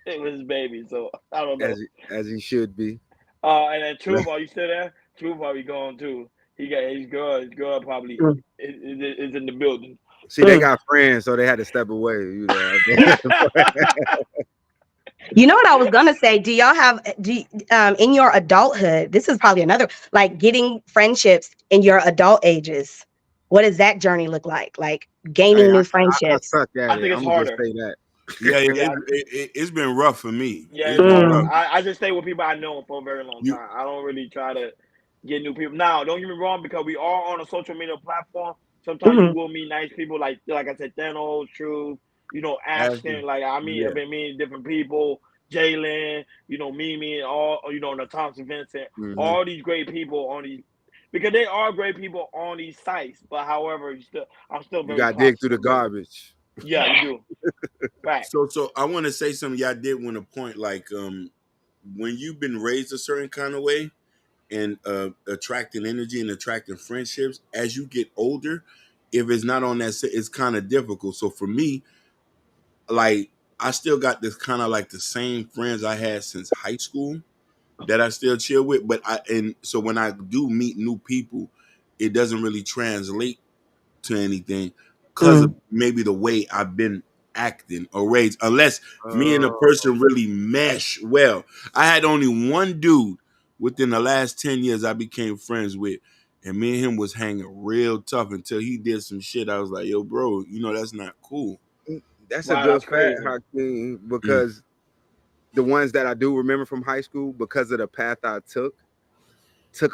It was his baby, so I don't know. As he should be. And then Truth, are you still there? Truth probably gone too. His girl probably is in the building. See, they got friends, so they had to step away. You know what I was gonna say? Do y'all have in your adulthood? This is probably another, like, getting friendships in your adult ages. What does that journey look like? Like, gaining new friendships. I think it's harder. Say that. Yeah, it's been rough for me. Yeah, it's rough. I just stay with people I know for a very long time. I don't really try to get new people. Now, don't get me wrong, because we are on a social media platform. Sometimes you will meet nice people, like I said, Thanos, Truth, Ashton. Like, I've been meeting different people, Jalen, Mimi, and all, the Thompson Vincent, all these great people on these. because they are great people on these sites. But however, I'm still You very gotta dig cautious through the of them. garbage. Yeah, you do. Right. So I want to say something. Y'all did want to point like when you've been raised a certain kind of way and attracting energy and attracting friendships as you get older, if it's not on that set, it's kind of difficult. So for me, like I still got this kind of like the same friends I had since high school that I still chill with, but so when I do meet new people, it doesn't really translate to anything because of maybe the way I've been acting or raised, unless me and the person really mesh well. I had only one dude within the last 10 years I became friends with, and me and him was hanging real tough until he did some shit. I was like, yo, bro, that's not cool. That's Wow, a good that's fact, crazy. Hakeem, because the ones that I do remember from high school, because of the path I took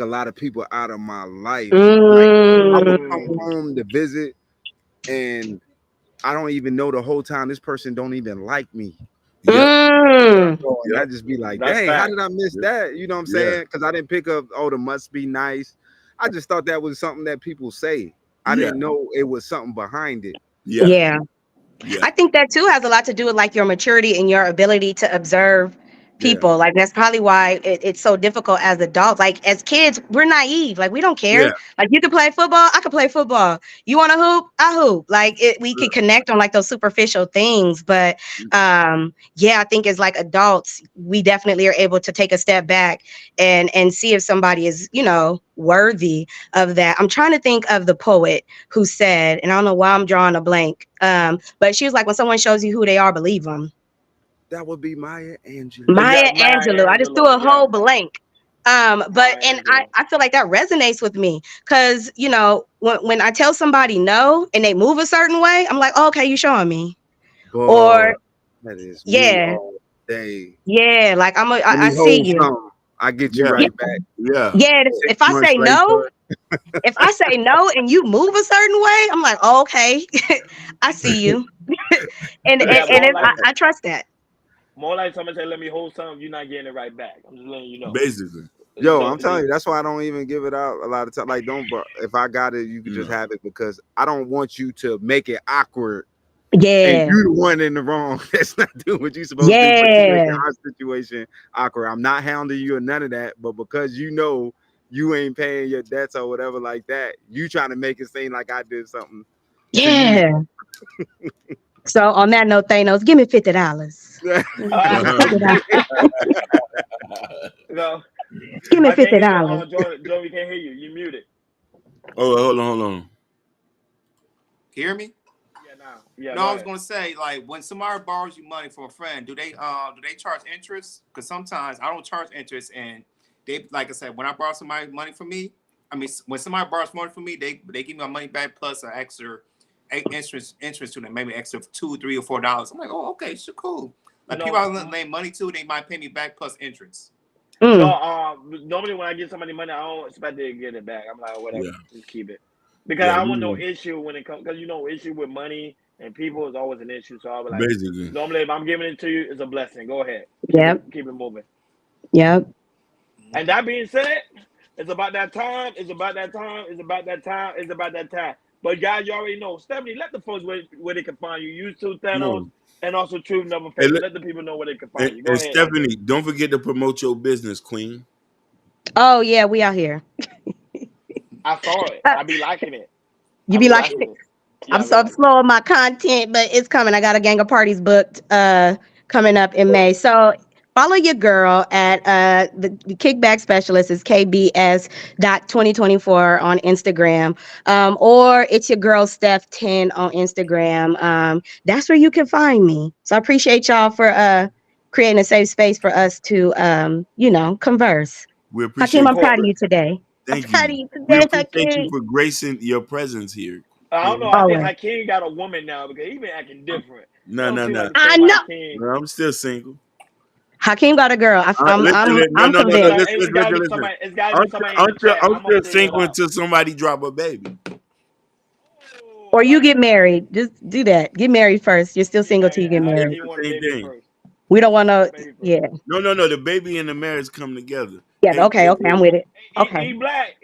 a lot of people out of my life. Like I would come home to visit, and I don't even know the whole time this person don't even like me. And I just be like, That's dang, how fact. did I miss that? You know what I'm saying? Because I didn't pick up, the must be nice. I just thought that was something that people say. I didn't know it was something behind it. Yeah. I think that too has a lot to do with like your maturity and your ability to observe people. Like that's probably why it's so difficult as adults. Like as kids, we're naive. Like we don't care. Like you can play football, I can play football. You want to hoop, I hoop. Like we can connect on like those superficial things. But I think as like adults, we definitely are able to take a step back and see if somebody is, worthy of that. I'm trying to think of the poet who said, and I don't know why I'm drawing a blank. But she was like, when someone shows you who they are, believe them. That would be Maya Angelou. Maya Angelou. I just threw a whole blank. But I feel like that resonates with me because, when I tell somebody no and they move a certain way, I'm like, oh, okay, you showing me. Or that is me all day. Yeah, like I see you. I get you right back. If I say no, if I say no and you move a certain way, I'm like, oh, okay, I see you. and I trust that. More like somebody say, let me hold something, you're not getting it right back. I'm just letting you know. Basically. Yo, I'm telling you, that's why I don't even give it out a lot of time. Like, if I got it, you can just have it because I don't want you to make it awkward. And you the one in the wrong that's not doing what you're supposed to do. But you make our situation awkward. I'm not hounding you or none of that, but because you ain't paying your debts or whatever like that, you trying to make it seem like I did something. Yeah. So on that note, Thanos, give me $50. No. Give me $50. Joe, we can't hear you. You muted. Oh, hold on. Hear me? Yeah, no, I was gonna say, like, when somebody borrows you money from a friend, do they charge interest? Because sometimes I don't charge interest, and they, like I said, when I borrow somebody money from me, when somebody borrows money from me, they give me my money back plus an extra interest to them, maybe extra $2, $3, or $4. I'm like, oh, okay, sure, cool. Like people I lend money to, they might pay me back plus interest. No, normally when I give somebody money, I don't expect to get it back. I'm like, whatever, just keep it, because I don't want no issue when it comes. Because issue with money and people is always an issue. So I'll be like, basically, normally if I'm giving it to you, it's a blessing. Go ahead. Keep it moving. Yep. And that being said, it's about that time. But guys, you already know. Stephanie, let the folks where they can find you. You too, Thanos, and also Truth Never Fake. Let the people know where they can find you. Go ahead. Stephanie, don't forget to promote your business, Queen. Oh yeah, we out here. I saw it. I be liking it. You be liking it. I'm so slow on my content, but it's coming. I got a gang of parties booked coming up in May. So follow your girl at the Kickback Specialist is KBS.2024 on Instagram. Or it's your girl Steph 10 on Instagram. That's where you can find me. So I appreciate y'all for creating a safe space for us to converse. We appreciate Hakeem, I'm proud of you today. Thank I'm proud of you. you We today, appreciate Hakeem. you for gracing your presence here. I don't know. I think Hakeem got a woman now because he been acting different. No. I know. No, I'm still single. Hakeem got a girl. I'm convinced. I'm still single until somebody drop a baby. Or you get married. Just do that. Get married first. You're still single till you get married. We don't want to. Yeah. No. The baby and the marriage come together. Yes. Okay. Okay. I'm with it. Okay. E Black,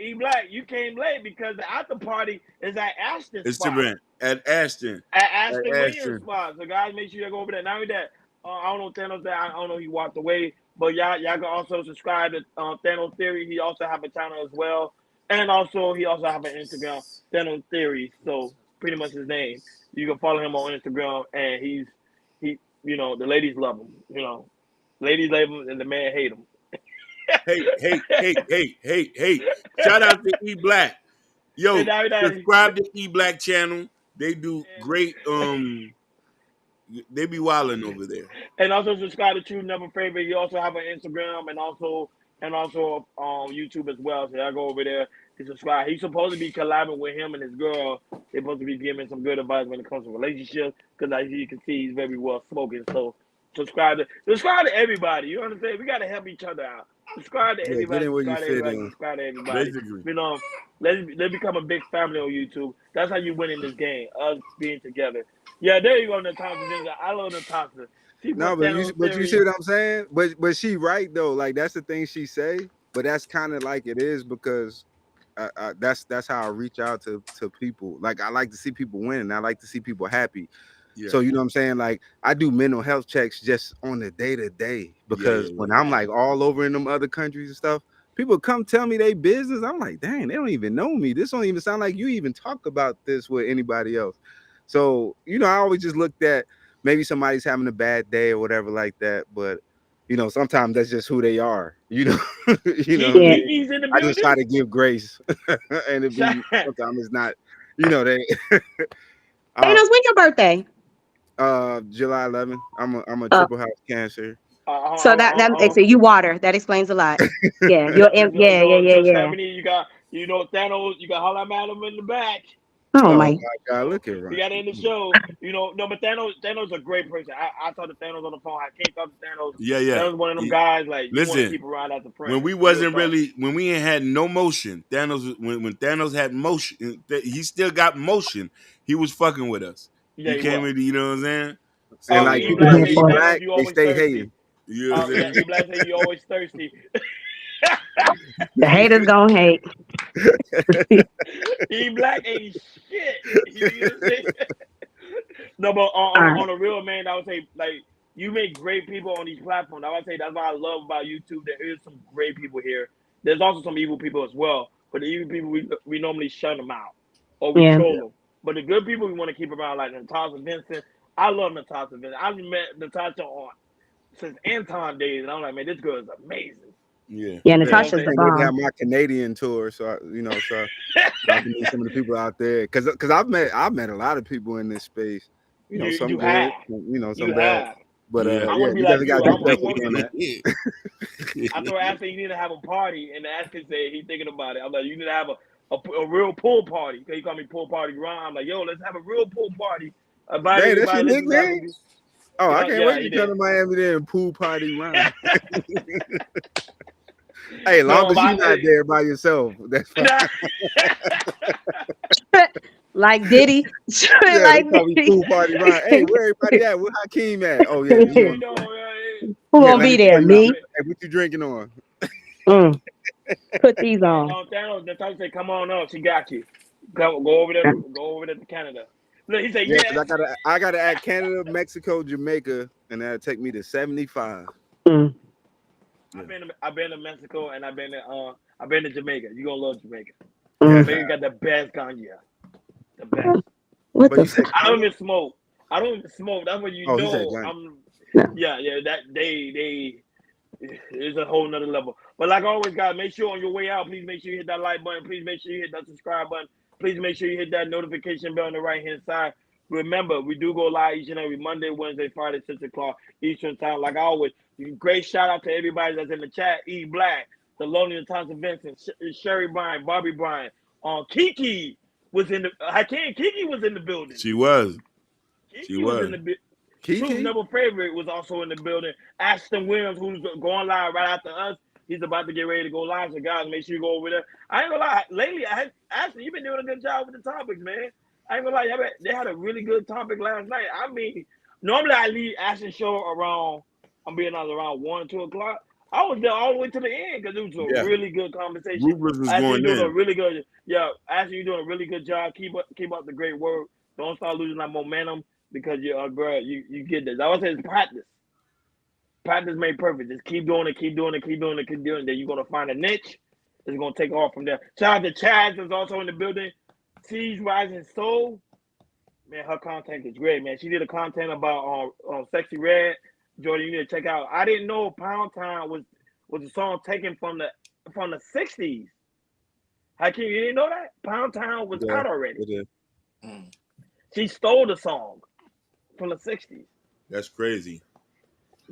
you came late because the after party is at Ashton's spot. Instagram at Ashton. At Ashton Williams spot. So guys, make sure you go over there. Not only that, I don't know Thanos that. I don't know he walked away, but y'all can also subscribe to Thanos Theory. He also have a channel as well, and also he also have an Instagram, Thanos Theory. So pretty much his name. You can follow him on Instagram, and he, you know, the ladies love him. You know, ladies love him, and the man hate him. Hey. Shout out to E Black. Yo, subscribe to E Black channel. They do great. They be wilding over there. And also subscribe to True Never Favorite. You also have an Instagram and also YouTube as well. So y'all go over there to subscribe. He's supposed to be collabing with him and his girl. They're supposed to be giving some good advice when it comes to relationships. Because as you can see, he's very well spoken. So subscribe to everybody. You understand? We gotta help each other out. Subscribe to everybody. Subscribe to everybody. Basically. You know, let's become a big family on YouTube. That's how you win in this game. Us being together. Yeah, there you go, Natasha. I love Natasha. No, but you see what I'm saying? But she right though. Like that's the thing she say. But that's kind of like it is because that's how I reach out to people. Like I like to see people win. I like to see people happy. Yeah. So you know what I'm saying? Like I do mental health checks just on the day-to-day because when I'm like all over in them other countries and stuff, people come tell me they business. I'm like, dang, they don't even know me. This don't even sound like you even talk about this with anybody else. So, you know, I always just looked at maybe somebody's having a bad day or whatever like that. But, you know, sometimes that's just who they are. You know, I just try to give grace. And sometimes it's not, you know, they. Thanos, when's your birthday? July 11th. I'm a triple house Cancer. So so you water. That explains a lot. Yeah, you're yeah. You got, you know, Thanos. You got holla at him in the back. Oh my God! Look at you got in the show. You know, no, but Thanos a great person. I talked to Thanos on the phone. I can't talk to Thanos. Yeah. Thanos one of them guys like you listen. want to keep around as a friend. When we wasn't really, when we ain't had no motion, Thanos. When Thanos had motion, he still got motion. He was fucking with us. Yeah, he can't really, you know what I'm saying? So, and like people who be black, they stay hating. You know what I'm saying? You black say you always thirsty. The haters gonna hate. He black ain't shit. You know what I'm saying? No, but on a real man, I would say like you make great people on these platforms. I would say that's what I love about YouTube. There is some great people here. There's also some evil people as well. But the evil people we normally shut them out or we troll them. But the good people we want to keep around like Natasha Vincent. I love Natasha Vincent. I've met Natasha since Anton days, and I'm like, man, this girl is amazing. Yeah, Natasha's the bomb. I got my Canadian tour, so I can meet some of the people out there. Because I've met a lot of people in this space. You know, some good, some bad. But you definitely got to be careful on that. I told Ashton you need to have a party, and Ashton said he's thinking about it. I'm like, you need to have a real pool party. He called me pool party Ron. I'm like, yo, let's have a real pool party. Hey, that's your nickname? Oh, I can't wait to come to Miami there and pool party Ron. Hey, long as you're not there by yourself, that's fine. Like Diddy. Like pool party Ron. Hey, where everybody at? Where Hakeem at? Oh yeah. Who gonna be there? Me? Hey, what you drinking on? Put these on. Natasha said, "Come on up. She got you. Go over there. Go over there to Canada." Look, he said, "Yeah." I gotta add Canada, Mexico, Jamaica, and that'll take me to 75. I've been to Mexico and I've been to Jamaica. You gonna love Jamaica. Jamaica got the best ganja. The best. What the fuck? I don't even smoke. That's what you know. Yeah. That they it's a whole nother level. But like always, guys, make sure on your way out, please make sure you hit that like button. Please make sure you hit that subscribe button. Please make sure you hit that notification bell on the right hand side. Remember, we do go live each and every Monday, Wednesday, Friday, 6 o'clock Eastern time. Like always, great shout out to everybody that's in the chat. E Black, the Lonely Natasha Vincent, Sherry Bryan, Bobby Bryan, Kiki was in the. Kiki was in the building. She was. Kiki was in the building. Truth Never Favorite was also in the building. Ashton Williams, who's going live right after us, he's about to get ready to go live. So guys, make sure you go over there. I ain't gonna lie. Lately, Ashton, you've been doing a good job with the topics, man. I ain't gonna lie, they had a really good topic last night. I mean, normally I leave Ashton's show around I'm being out around 1 or 2 o'clock. I was there all the way to the end because it was a Yeah. really good conversation. Rufus was Actually, going you're doing a in. really good. Yeah, actually, you're doing a really good job. Keep up the great work. Don't start losing that momentum because bro, you get this. I always say it's practice. Practice made perfect. Just keep doing it, keep doing it, keep doing it, keep doing it. Then you're gonna find a niche. It's gonna take off from there. Shout out to Chaz, who's also in the building. Siege Rising Soul. Man, her content is great, man. She did a content about Sexy Red. Jordan, you need to check out. I didn't know Pound Town was a song taken from the 60s. Hakeem, you didn't know that? Pound Town was out already. She stole the song from the 60s. That's crazy.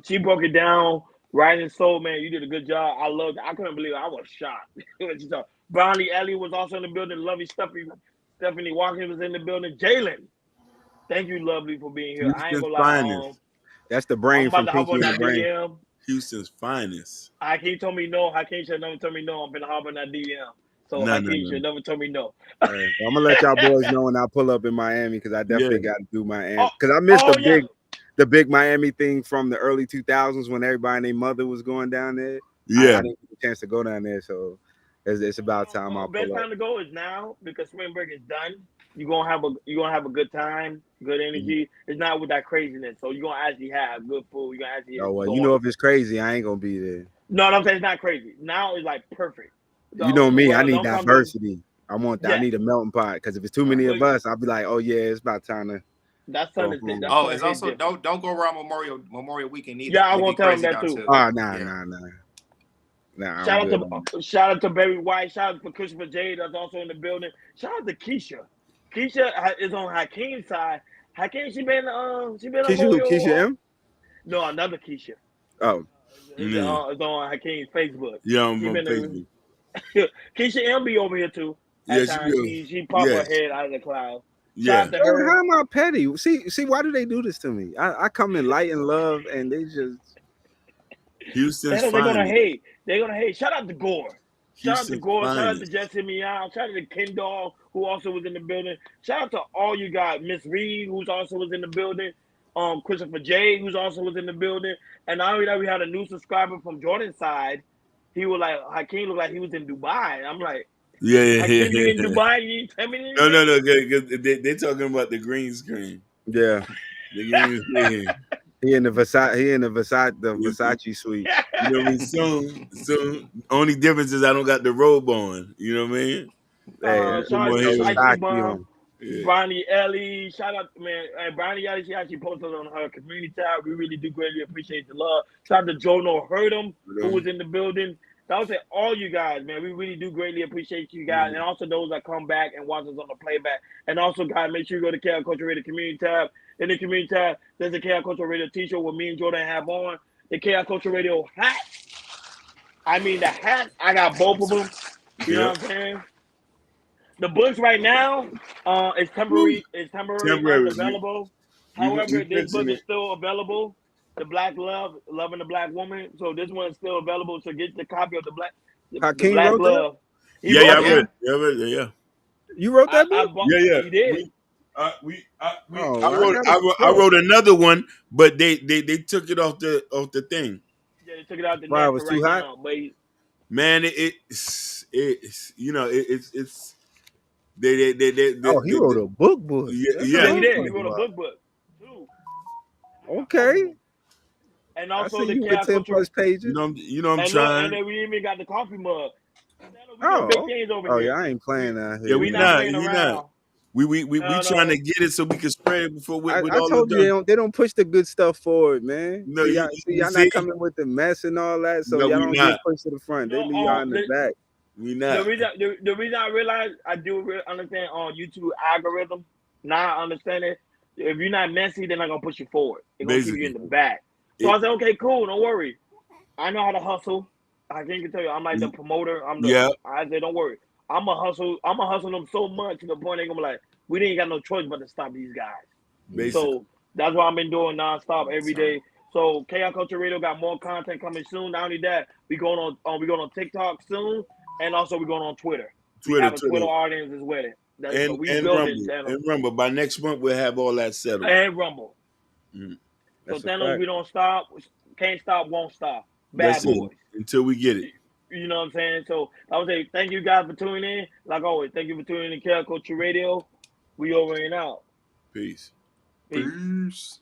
She broke it down. Rising Soul, man, you did a good job. I loved it. I couldn't believe it. I was shocked. Brownie Ellie was also in the building. Lovely Stephanie Walker was in the building. Jalen, thank you, Lovely, for being here. I ain't gonna lie. That's the brain from Pinky and the Brain. DM. Houston's finest. Hakeem told me no. Hakeem should never tell me no. I'm gonna hop on that DM. So Hakeem should never tell me no. Right. I'm gonna let y'all boys know when I pull up in Miami because I definitely got to do Miami because I missed the big Miami thing from the early 2000s when everybody and their mother was going down there. Yeah, I didn't get a chance to go down there, so it's about time I'll pull best up. time to go is now because spring break is done. You're gonna have a good time, good energy. It's not with that craziness, so you're gonna actually have good food. You're gonna actually. Oh well, you know if it's crazy, I ain't gonna be there. No, I'm saying it's not crazy. Now it's like perfect. You know me, I need diversity. I need a melting pot because if it's too many of us, I'll be like, oh yeah, it's about time to. That's Sunday. It's also don't go around Memorial Weekend either. Yeah, I won't tell him that too. Oh nah. Shout out to Barry White. Shout out to Christopher J. That's also in the building. Shout out to Keisha. Keisha is on Hakeem's side. Hakeem, she been Keisha M? No, another Keisha. Oh. It's on Hakeem's Facebook. Yeah, I'm on Facebook. Keisha M be over here too. Yeah, she pop her head out of the cloud. Yeah. How am I petty? See, why do they do this to me? I come in light and love, and they just. Houston's they're gonna hate. They're gonna hate. Shout out to Gore. Shout out to Gore. Shout out to Jesse Meow. Shout out to Ken Dog, who also was in the building. Shout out to all you guys. Miss Reed, who's also was in the building. Christopher J, who's also was in the building. And not only that, we had a new subscriber from Jordan's side. He was like, Hakeem looked like he was in Dubai. I'm like, Hakeem, you in Dubai? You tell me No. They're talking about the green screen. Yeah. The green screen. He in the Versace suite. You know what I mean? Soon. Only difference is I don't got the robe on. You know what I mean? Bonnie Ellie, shout out, man. Bonnie Ellie, she actually posted on her community tab. We really do greatly appreciate the love. Shout out to Jono Hurdum, who was in the building. I would say all you guys, man. We really do greatly appreciate you guys, and also those that come back and watch us on the playback. And also, guys, make sure you go to KL Culture Radio community tab. In the community tab, there's a KL Culture Radio t-shirt with me and Jordan have on. The KL Culture Radio hat. I mean, the hat, I got both of them. You know what I'm saying? The books right now is temporary. It's temporary available. However, this book is still available. The Black Love, Loving the Black Woman. So this one is still available. So get the copy of the Black Love. I read it. Yeah. You wrote that book? Yeah. He did. I wrote another one, but they took it off the thing. Yeah, they took it out the net. It was too hot. Now, but man, it's you know it's. They he wrote a book. Yeah, he did. He wrote a book too. Okay. And also the 10 plus pages. You know I'm trying. And then we even got the coffee mug. Yeah, I ain't playing that. Yeah, we not. We trying to get it so we can spread it before I told you they don't push the good stuff forwid, man. No, y'all not coming with the mess and all that, so y'all don't get pushed to the front. They leave y'all in the back. We not. The reason I realize I do understand on YouTube algorithm. Now I understand it. If you're not messy, they're not gonna push you forward. They're gonna keep you in the back. So I said, okay, cool, don't worry. I know how to hustle. I can't tell you, I'm like the promoter. I said, don't worry. I'm gonna hustle them so much to the point they're gonna be like, we didn't got no choice but to stop these guys. Basically. So that's what I've been doing nonstop every day. So KL Culture Radio got more content coming soon. Not only that, we going on TikTok soon, and also we're going on Twitter. We have a Twitter audience as well. And Rumble. By next month we'll have all that settled. And Rumble. So Thanos, we don't stop. can't stop, won't stop. Bad That's it. boys. Until we get it. You know what I'm saying? So I would say thank you guys for tuning in. Like always, thank you for tuning in to Chaos Culture Radio. We over and out. Peace. Peace.